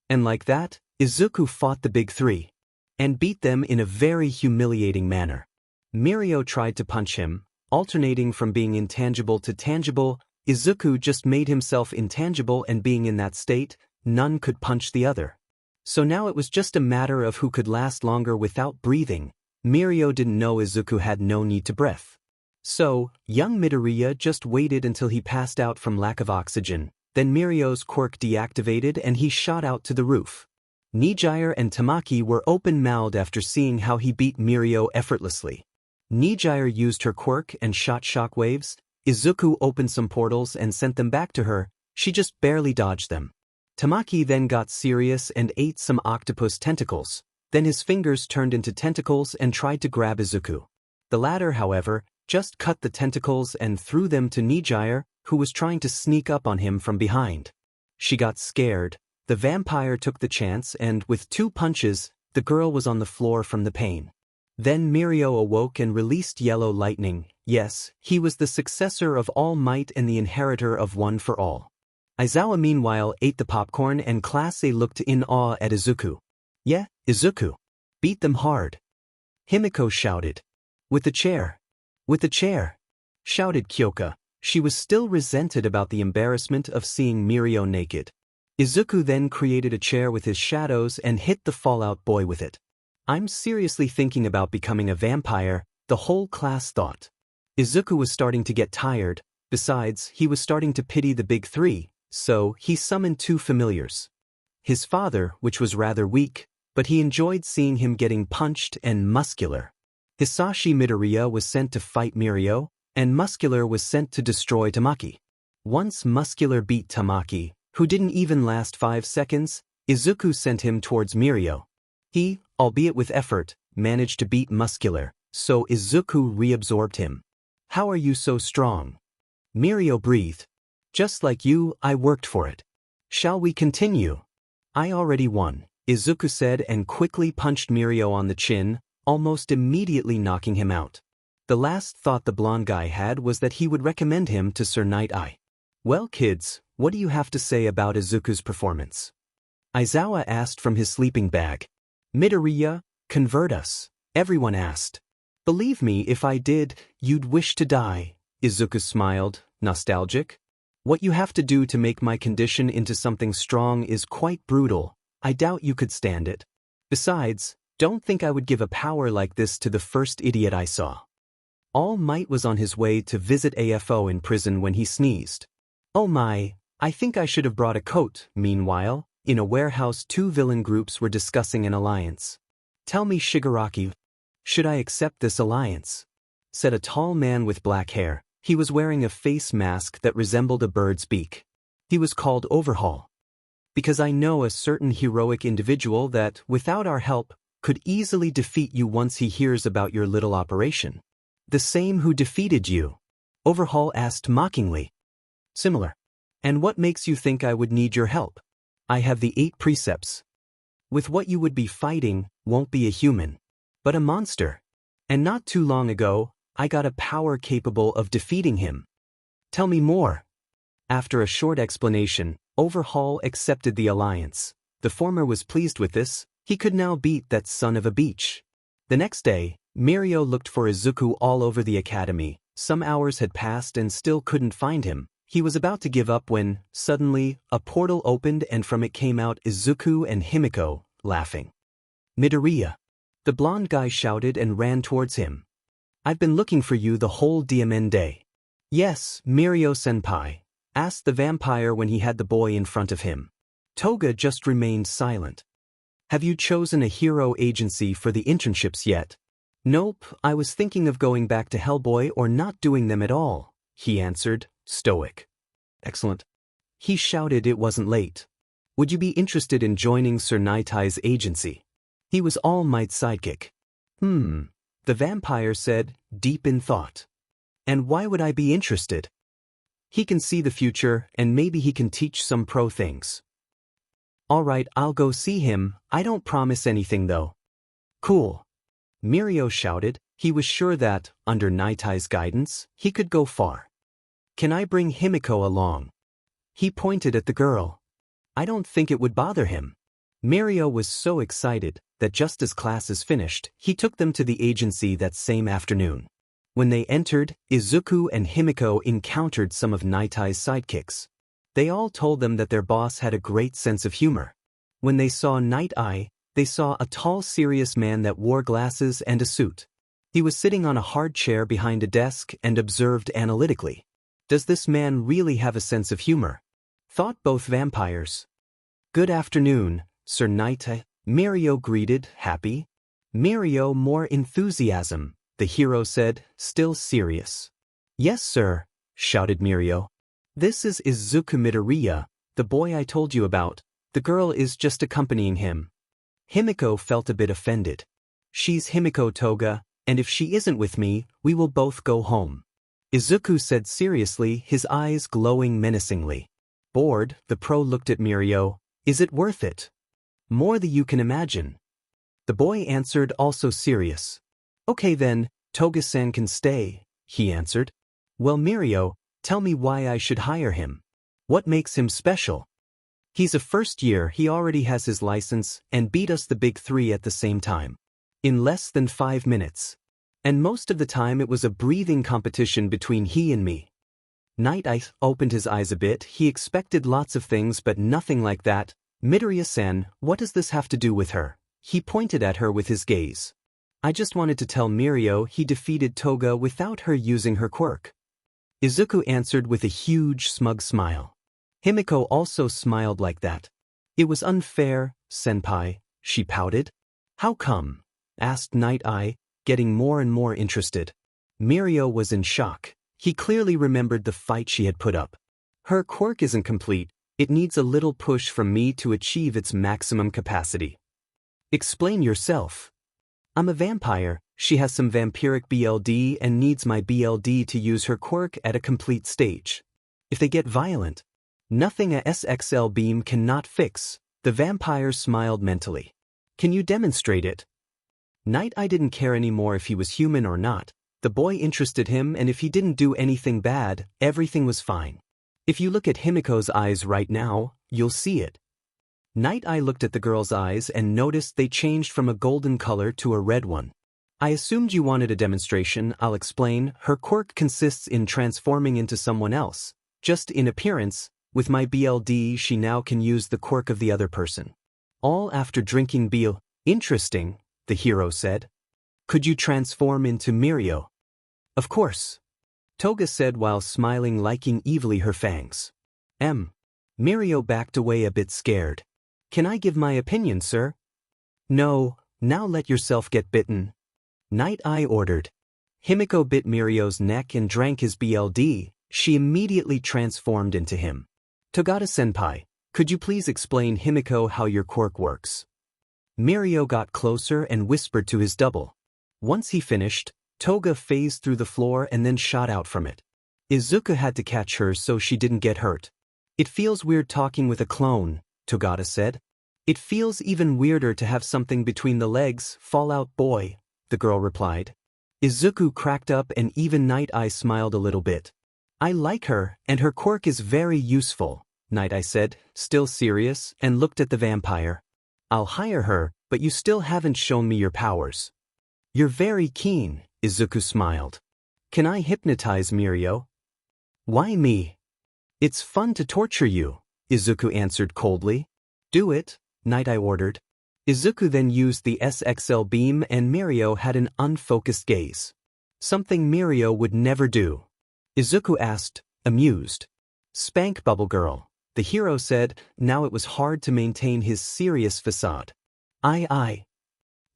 [SPEAKER 1] And like that, Izuku fought the big three. And beat them in a very humiliating manner. Mirio tried to punch him, alternating from being intangible to tangible. Izuku just made himself intangible, and being in that state, none could punch the other. So now it was just a matter of who could last longer without breathing. Mirio didn't know Izuku had no need to breath. So, young Midoriya just waited until he passed out from lack of oxygen. Then Mirio's quirk deactivated and he shot out to the roof. Nijire and Tamaki were open-mouthed after seeing how he beat Mirio effortlessly. Nijire used her quirk and shot shockwaves. Izuku opened some portals and sent them back to her. She just barely dodged them. Tamaki then got serious and ate some octopus tentacles. Then his fingers turned into tentacles and tried to grab Izuku. The latter, however, just cut the tentacles and threw them to Nijire, who was trying to sneak up on him from behind. She got scared. The vampire took the chance and, with 2 punches, the girl was on the floor from the pain. Then Mirio awoke and released yellow lightning. Yes, he was the successor of All Might and the inheritor of One for All. Aizawa meanwhile ate the popcorn and Class A looked in awe at Izuku. "Yeah, Izuku. Beat them hard." Himiko shouted. "With the chair. With the chair," shouted Kyoka. She was still resented about the embarrassment of seeing Mirio naked. Izuku then created a chair with his shadows and hit the Fallout Boy with it. I'm seriously thinking about becoming a vampire, the whole class thought. Izuku was starting to get tired, besides, he was starting to pity the big three, so he summoned two familiars. His father, which was rather weak, but he enjoyed seeing him getting punched, and Muscular. Hisashi Midoriya was sent to fight Mirio, and Muscular was sent to destroy Tamaki. Once Muscular beat Tamaki, who didn't even last 5 seconds, Izuku sent him towards Mirio. He, albeit with effort, managed to beat Muscular, so Izuku reabsorbed him. How are you so strong? Mirio breathed. Just like you, I worked for it. Shall we continue? I already won, Izuku said and quickly punched Mirio on the chin, almost immediately knocking him out. The last thought the blonde guy had was that he would recommend him to 𝐼𝐮𝐸𝐽. Well kids, what do you have to say about Izuku's performance? Aizawa asked from his sleeping bag. Midoriya, convert us, everyone asked. Believe me, if I did, you'd wish to die, Izuku smiled, nostalgic. What you have to do to make my condition into something strong is quite brutal, I doubt you could stand it. Besides, don't think I would give a power like this to the first idiot I saw. All Might was on his way to visit AFO in prison when he sneezed. Oh my, I think I should have brought a coat. Meanwhile, in a warehouse, two villain groups were discussing an alliance. Tell me, Shigaraki, should I accept this alliance? Said a tall man with black hair. He was wearing a face mask that resembled a bird's beak. He was called Overhaul. Because I know a certain heroic individual that, without our help, could easily defeat you once he hears about your little operation. The same who defeated you? Overhaul asked mockingly. Similar. And what makes you think I would need your help? I have the 8 precepts. With what you would be fighting, won't be a human, but a monster. And not too long ago, I got a power capable of defeating him. Tell me more. After a short explanation, Overhaul accepted the alliance. The former was pleased with this. He could now beat that son of a beach. The next day, Mirio looked for Izuku all over the academy. Some hours had passed and still couldn't find him. He was about to give up when, suddenly, a portal opened and from it came out Izuku and Himiko, laughing. Midoriya. The blonde guy shouted and ran towards him. I've been looking for you the whole damn day. Yes, Mirio-senpai, asked the vampire when he had the boy in front of him. Toga just remained silent. Have you chosen a hero agency for the internships yet? Nope, I was thinking of going back to Hellboy or not doing them at all, he answered, stoic. Excellent. He shouted it wasn't late. Would you be interested in joining 𝐒𝐮𝐸𝐽's agency? He was All Might's sidekick. The vampire said, deep in thought. And why would I be interested? He can see the future and maybe he can teach some pro things. Alright, I'll go see him, I don't promise anything though. Cool. Mirio shouted. He was sure that, under 𝐼𝐻's guidance, he could go far. Can I bring Himiko along? He pointed at the girl. I don't think it would bother him. Mirio was so excited that just as classes finished, he took them to the agency that same afternoon. When they entered, Izuku and Himiko encountered some of 𝐼𝐻's sidekicks. They all told them that their boss had a great sense of humor. When they saw 𝐼𝐻, they saw a tall, serious man that wore glasses and a suit. He was sitting on a hard chair behind a desk and observed analytically. Does this man really have a sense of humor? Thought both vampires. Good afternoon, 𝐒𝐮𝐸𝐽, Mirio greeted, happy. Mirio, more enthusiasm, the hero said, still serious. Yes, sir, shouted Mirio. This is Izuku Midoriya, the boy I told you about. The girl is just accompanying him. Himiko felt a bit offended. She's Himiko Toga, and if she isn't with me, we will both go home. Izuku said seriously, his eyes glowing menacingly. Bored, the pro looked at Mirio. Is it worth it? More than you can imagine. The boy answered, also serious. Okay then, Toga-san can stay, he answered. Well, Mirio, tell me why I should hire him. What makes him special? He's a first year, he already has his license, and beat us the big 3 at the same time. In less than 5 minutes. And most of the time it was a breathing competition between he and me. Night Eye opened his eyes a bit. He expected lots of things but nothing like that. Midoriya-san, what does this have to do with her? He pointed at her with his gaze. I just wanted to tell Mirio he defeated Toga without her using her quirk. Izuku answered with a huge smug smile. Himiko also smiled like that. It was unfair, senpai, she pouted. How come? Asked Night Eye, getting more and more interested. Mirio was in shock. He clearly remembered the fight she had put up. Her quirk isn't complete, it needs a little push from me to achieve its maximum capacity. Explain yourself. I'm a vampire, she has some vampiric BLD and needs my BLD to use her quirk at a complete stage. If they get violent, nothing a SXL beam cannot fix. The vampire smiled mentally. Can you demonstrate it? Night Eye didn't care anymore if he was human or not. The boy interested him, and if he didn't do anything bad, everything was fine. If you look at Himiko's eyes right now, you'll see it. Night Eye looked at the girl's eyes and noticed they changed from a golden color to a red one. I assumed you wanted a demonstration. I'll explain. Her quirk consists in transforming into someone else. Just in appearance, with my BLD she now can use the quirk of the other person. All after drinking BL. Interesting, the hero said. Could you transform into Mirio? Of course. Toga said while smiling, liking evilly her fangs. Mirio backed away a bit scared. Can I give my opinion, sir? No, now let yourself get bitten. Night Eye ordered. Himiko bit Mirio's neck and drank his BLD. She immediately transformed into him. Togata-senpai, could you please explain Himiko how your quirk works? Mirio got closer and whispered to his double. Once he finished, Toga phased through the floor and then shot out from it. Izuku had to catch her so she didn't get hurt. It feels weird talking with a clone, Togata said. It feels even weirder to have something between the legs. Fallout Boy, the girl replied. Izuku cracked up and even Night Eye smiled a little bit. I like her, and her quirk is very useful, Night Eye said, still serious, and looked at the vampire. I'll hire her, but you still haven't shown me your powers. You're very keen, Izuku smiled. Can I hypnotize Mirio? Why me? It's fun to torture you, Izuku answered coldly. Do it, Night Eye ordered. Izuku then used the SXL beam and Mirio had an unfocused gaze. Something Mirio would never do. Izuku asked, amused. Spank Bubble Girl, the hero said. Now it was hard to maintain his serious facade. Aye.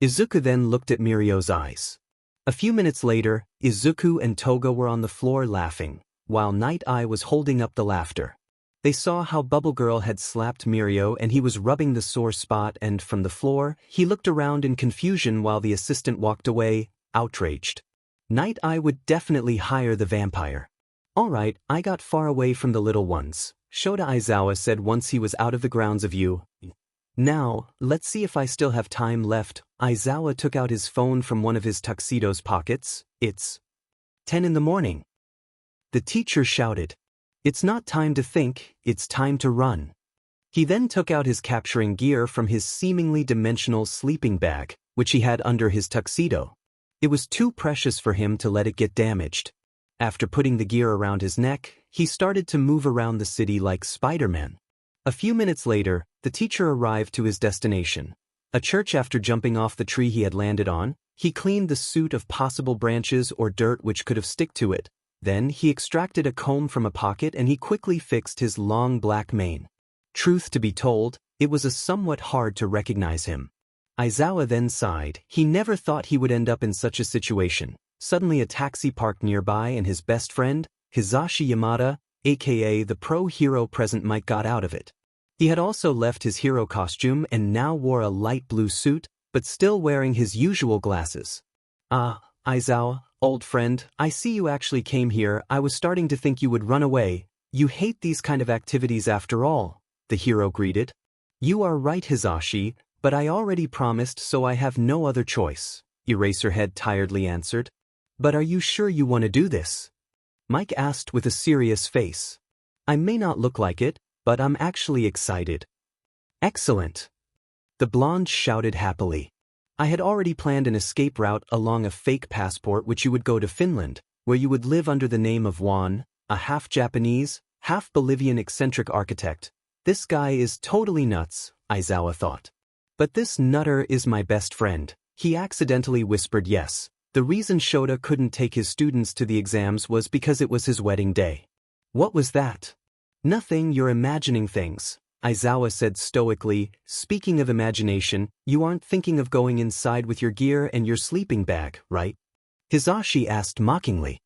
[SPEAKER 1] Izuku then looked at Mirio's eyes. A few minutes later, Izuku and Toga were on the floor laughing, while Night Eye was holding up the laughter. They saw how Bubble Girl had slapped Mirio and he was rubbing the sore spot, and from the floor, he looked around in confusion while the assistant walked away, outraged. Night Eye would definitely hire the vampire. Alright, I got far away from the little ones, Shota Aizawa said once he was out of the grounds of view. Now, let's see if I still have time left. Aizawa took out his phone from one of his tuxedo's pockets. It's 10 in the morning. The teacher shouted. It's not time to think, it's time to run. He then took out his capturing gear from his seemingly dimensional sleeping bag, which he had under his tuxedo. It was too precious for him to let it get damaged. After putting the gear around his neck, he started to move around the city like Spider-Man. A few minutes later, the teacher arrived to his destination, a church. After jumping off the tree he had landed on, he cleaned the suit of possible branches or dirt which could have stuck to it. Then he extracted a comb from a pocket and he quickly fixed his long black mane. Truth to be told, it was somewhat hard to recognize him. Aizawa then sighed. He never thought he would end up in such a situation. Suddenly a taxi parked nearby and his best friend, Hisashi Yamada, aka the pro-hero present Mike, got out of it. He had also left his hero costume and now wore a light blue suit, but still wearing his usual glasses. Ah, Aizawa, old friend, I see you actually came here. I was starting to think you would run away. You hate these kind of activities after all, the hero greeted. You are right, Hisashi, but I already promised, so I have no other choice, Eraserhead tiredly answered. But are you sure you want to do this? Mike asked with a serious face. I may not look like it, but I'm actually excited. Excellent. The blonde shouted happily. I had already planned an escape route along a fake passport which you would go to Finland, where you would live under the name of Juan, A half-Japanese, half-Bolivian eccentric architect. This guy is totally nuts, Izuku thought. But this nutter is my best friend. He accidentally whispered yes. The reason 𝗧𝗱𝗘 couldn't take his students to the exams was because it was his wedding day. What was that? Nothing, you're imagining things, Izuku said stoically. Speaking of imagination, you aren't thinking of going inside with your gear and your sleeping bag, right? Hisashi asked mockingly.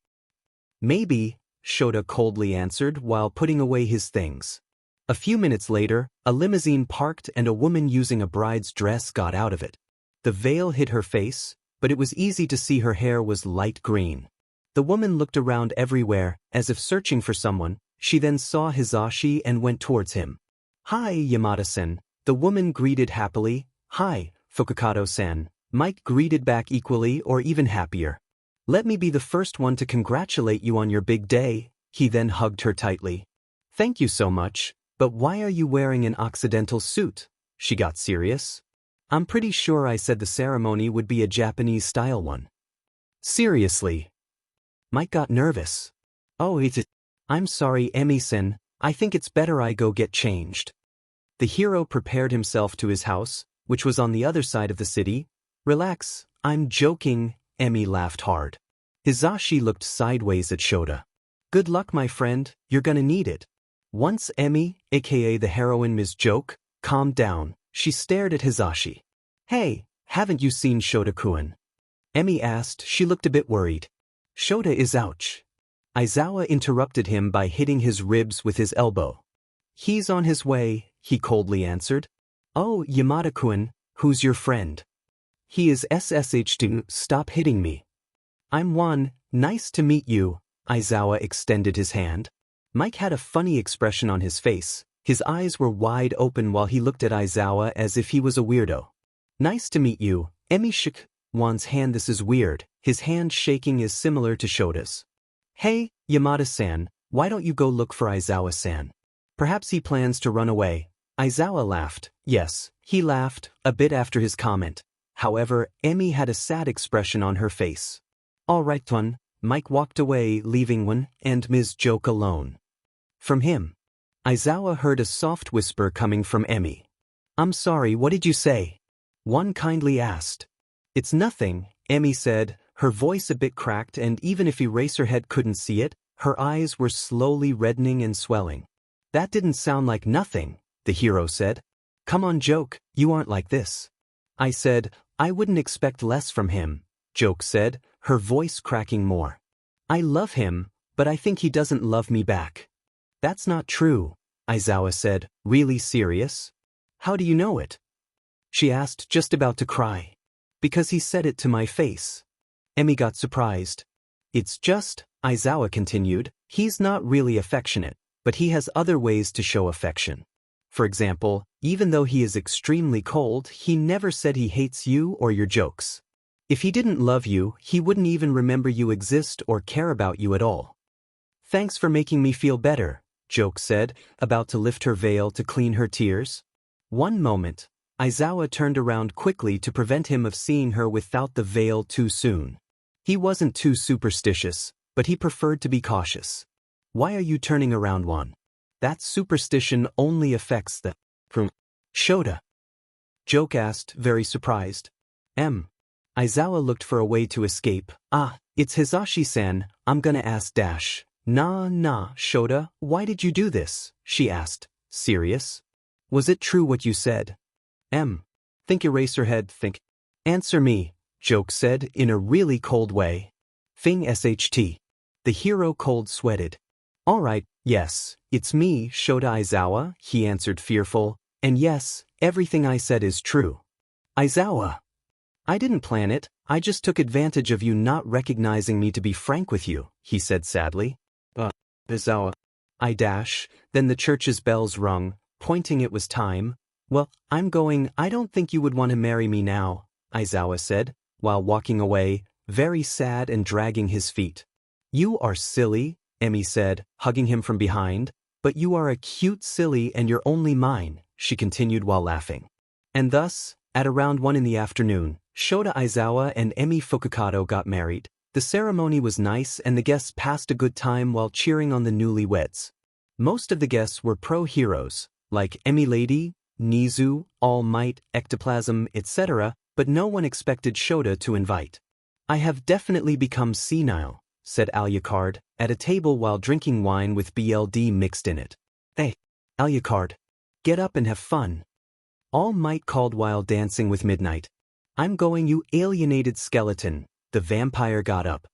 [SPEAKER 1] Maybe, 𝗧𝗱𝗘 coldly answered while putting away his things. A few minutes later, a limousine parked and a woman using a bride's dress got out of it. The veil hid her face, but it was easy to see her hair was light green. The woman looked around everywhere, as if searching for someone. She then saw Hisashi and went towards him. Hi, Yamada-san, the woman greeted happily. Hi, Fukukato-san, Mike greeted back equally or even happier. Let me be the first one to congratulate you on your big day. He then hugged her tightly. Thank you so much, but why are you wearing an Occidental suit? She got serious. I'm pretty sure I said the ceremony would be a Japanese-style one. Seriously? Mike got nervous. Oh, I'm sorry, Emi-san, I think it's better I go get changed. The hero prepared himself to his house, which was on the other side of the city. Relax, I'm joking, Emi laughed hard. Hisashi looked sideways at 𝗧𝗱𝗘. Good luck, my friend, you're gonna need it. Once Emi, aka the heroine Ms. Joke, calmed down, she stared at Hisashi. Hey, haven't you seen 𝗧𝗱𝗘-kun? Emi asked. She looked a bit worried. 𝗧𝗱𝗘 is ouch. Izuku interrupted him by hitting his ribs with his elbow. He's on his way, he coldly answered. Oh, Yamada-kun, who's your friend? He is SSH2, stop hitting me. I'm Juan, nice to meet you, Izuku extended his hand. Mike had a funny expression on his face. His eyes were wide open while he looked at Izuku as if he was a weirdo. Nice to meet you, Emi shook Juan's hand. This is weird, his hand shaking is similar to 𝗧𝗱𝗘's. Hey, Yamada-san, why don't you go look for Izuku-san? Perhaps he plans to run away. Izuku laughed. Yes, he laughed, a bit after his comment. However, Emi had a sad expression on her face. All right, Juan. Mike walked away, leaving Juan and Ms. Joke alone. From him, Izuku heard a soft whisper coming from Emi. I'm sorry, what did you say? Juan kindly asked. It's nothing, Emi said, her voice a bit cracked, and even if Eraserhead couldn't see it, her eyes were slowly reddening and swelling. That didn't sound like nothing, the hero said. Come on, Joke, you aren't like this. I said, I wouldn't expect less from him, Joke said, her voice cracking more. I love him, but I think he doesn't love me back. That's not true, Izuku said, really serious? How do you know it? She asked, just about to cry. Because he said it to my face. Emi got surprised. It's just, Izuku continued, he's not really affectionate, but he has other ways to show affection. For example, even though he is extremely cold, he never said he hates you or your jokes. If he didn't love you, he wouldn't even remember you exist or care about you at all. Thanks for making me feel better, Joke said, about to lift her veil to clean her tears. One moment, Izuku turned around quickly to prevent him of seeing her without the veil too soon. He wasn't too superstitious, but he preferred to be cautious. Why are you turning around, Juan? That superstition only affects the 𝗧𝗱𝗘. Joke asked, very surprised. Izuku looked for a way to escape. Ah, it's Hisashi-san, I'm gonna ask dash. Nah, 𝗧𝗱𝗘, why did you do this? She asked. Serious? Was it true what you said? Think Eraserhead, think. Answer me, Joke said in a really cold way. Thing SHT. The hero cold sweated. Alright, yes, it's me, Izuku, he answered fearful, and yes, everything I said is true. Izuku. I didn't plan it, I just took advantage of you not recognizing me to be frank with you, he said sadly. Izuku. Then the church's bells rung, pointing it was time. Well, I'm going. I don't think you would want to marry me now, Izuku said, while walking away, very sad and dragging his feet. You are silly, Emi said, hugging him from behind, but you are a cute silly and you're only mine, she continued while laughing. And thus, at around 1 in the afternoon, 𝗧𝗱𝗘 Izuku and Emi Fukukato got married. The ceremony was nice and the guests passed a good time while cheering on the newlyweds. Most of the guests were pro-heroes, like 𝐴𝐵𝐿ady, Nizu, All Might, ectoplasm, etc., but no one expected 𝗀𝗱 to invite. I have definitely become senile, said 𝐿𝐿𝐴𝐵𝐿d, at a table while drinking wine with BLD mixed in it. Hey, 𝐿𝐿𝐴𝐵𝐿d, get up and have fun. All Might called while dancing with Midnight. I'm going, you alienated skeleton. The vampire got up.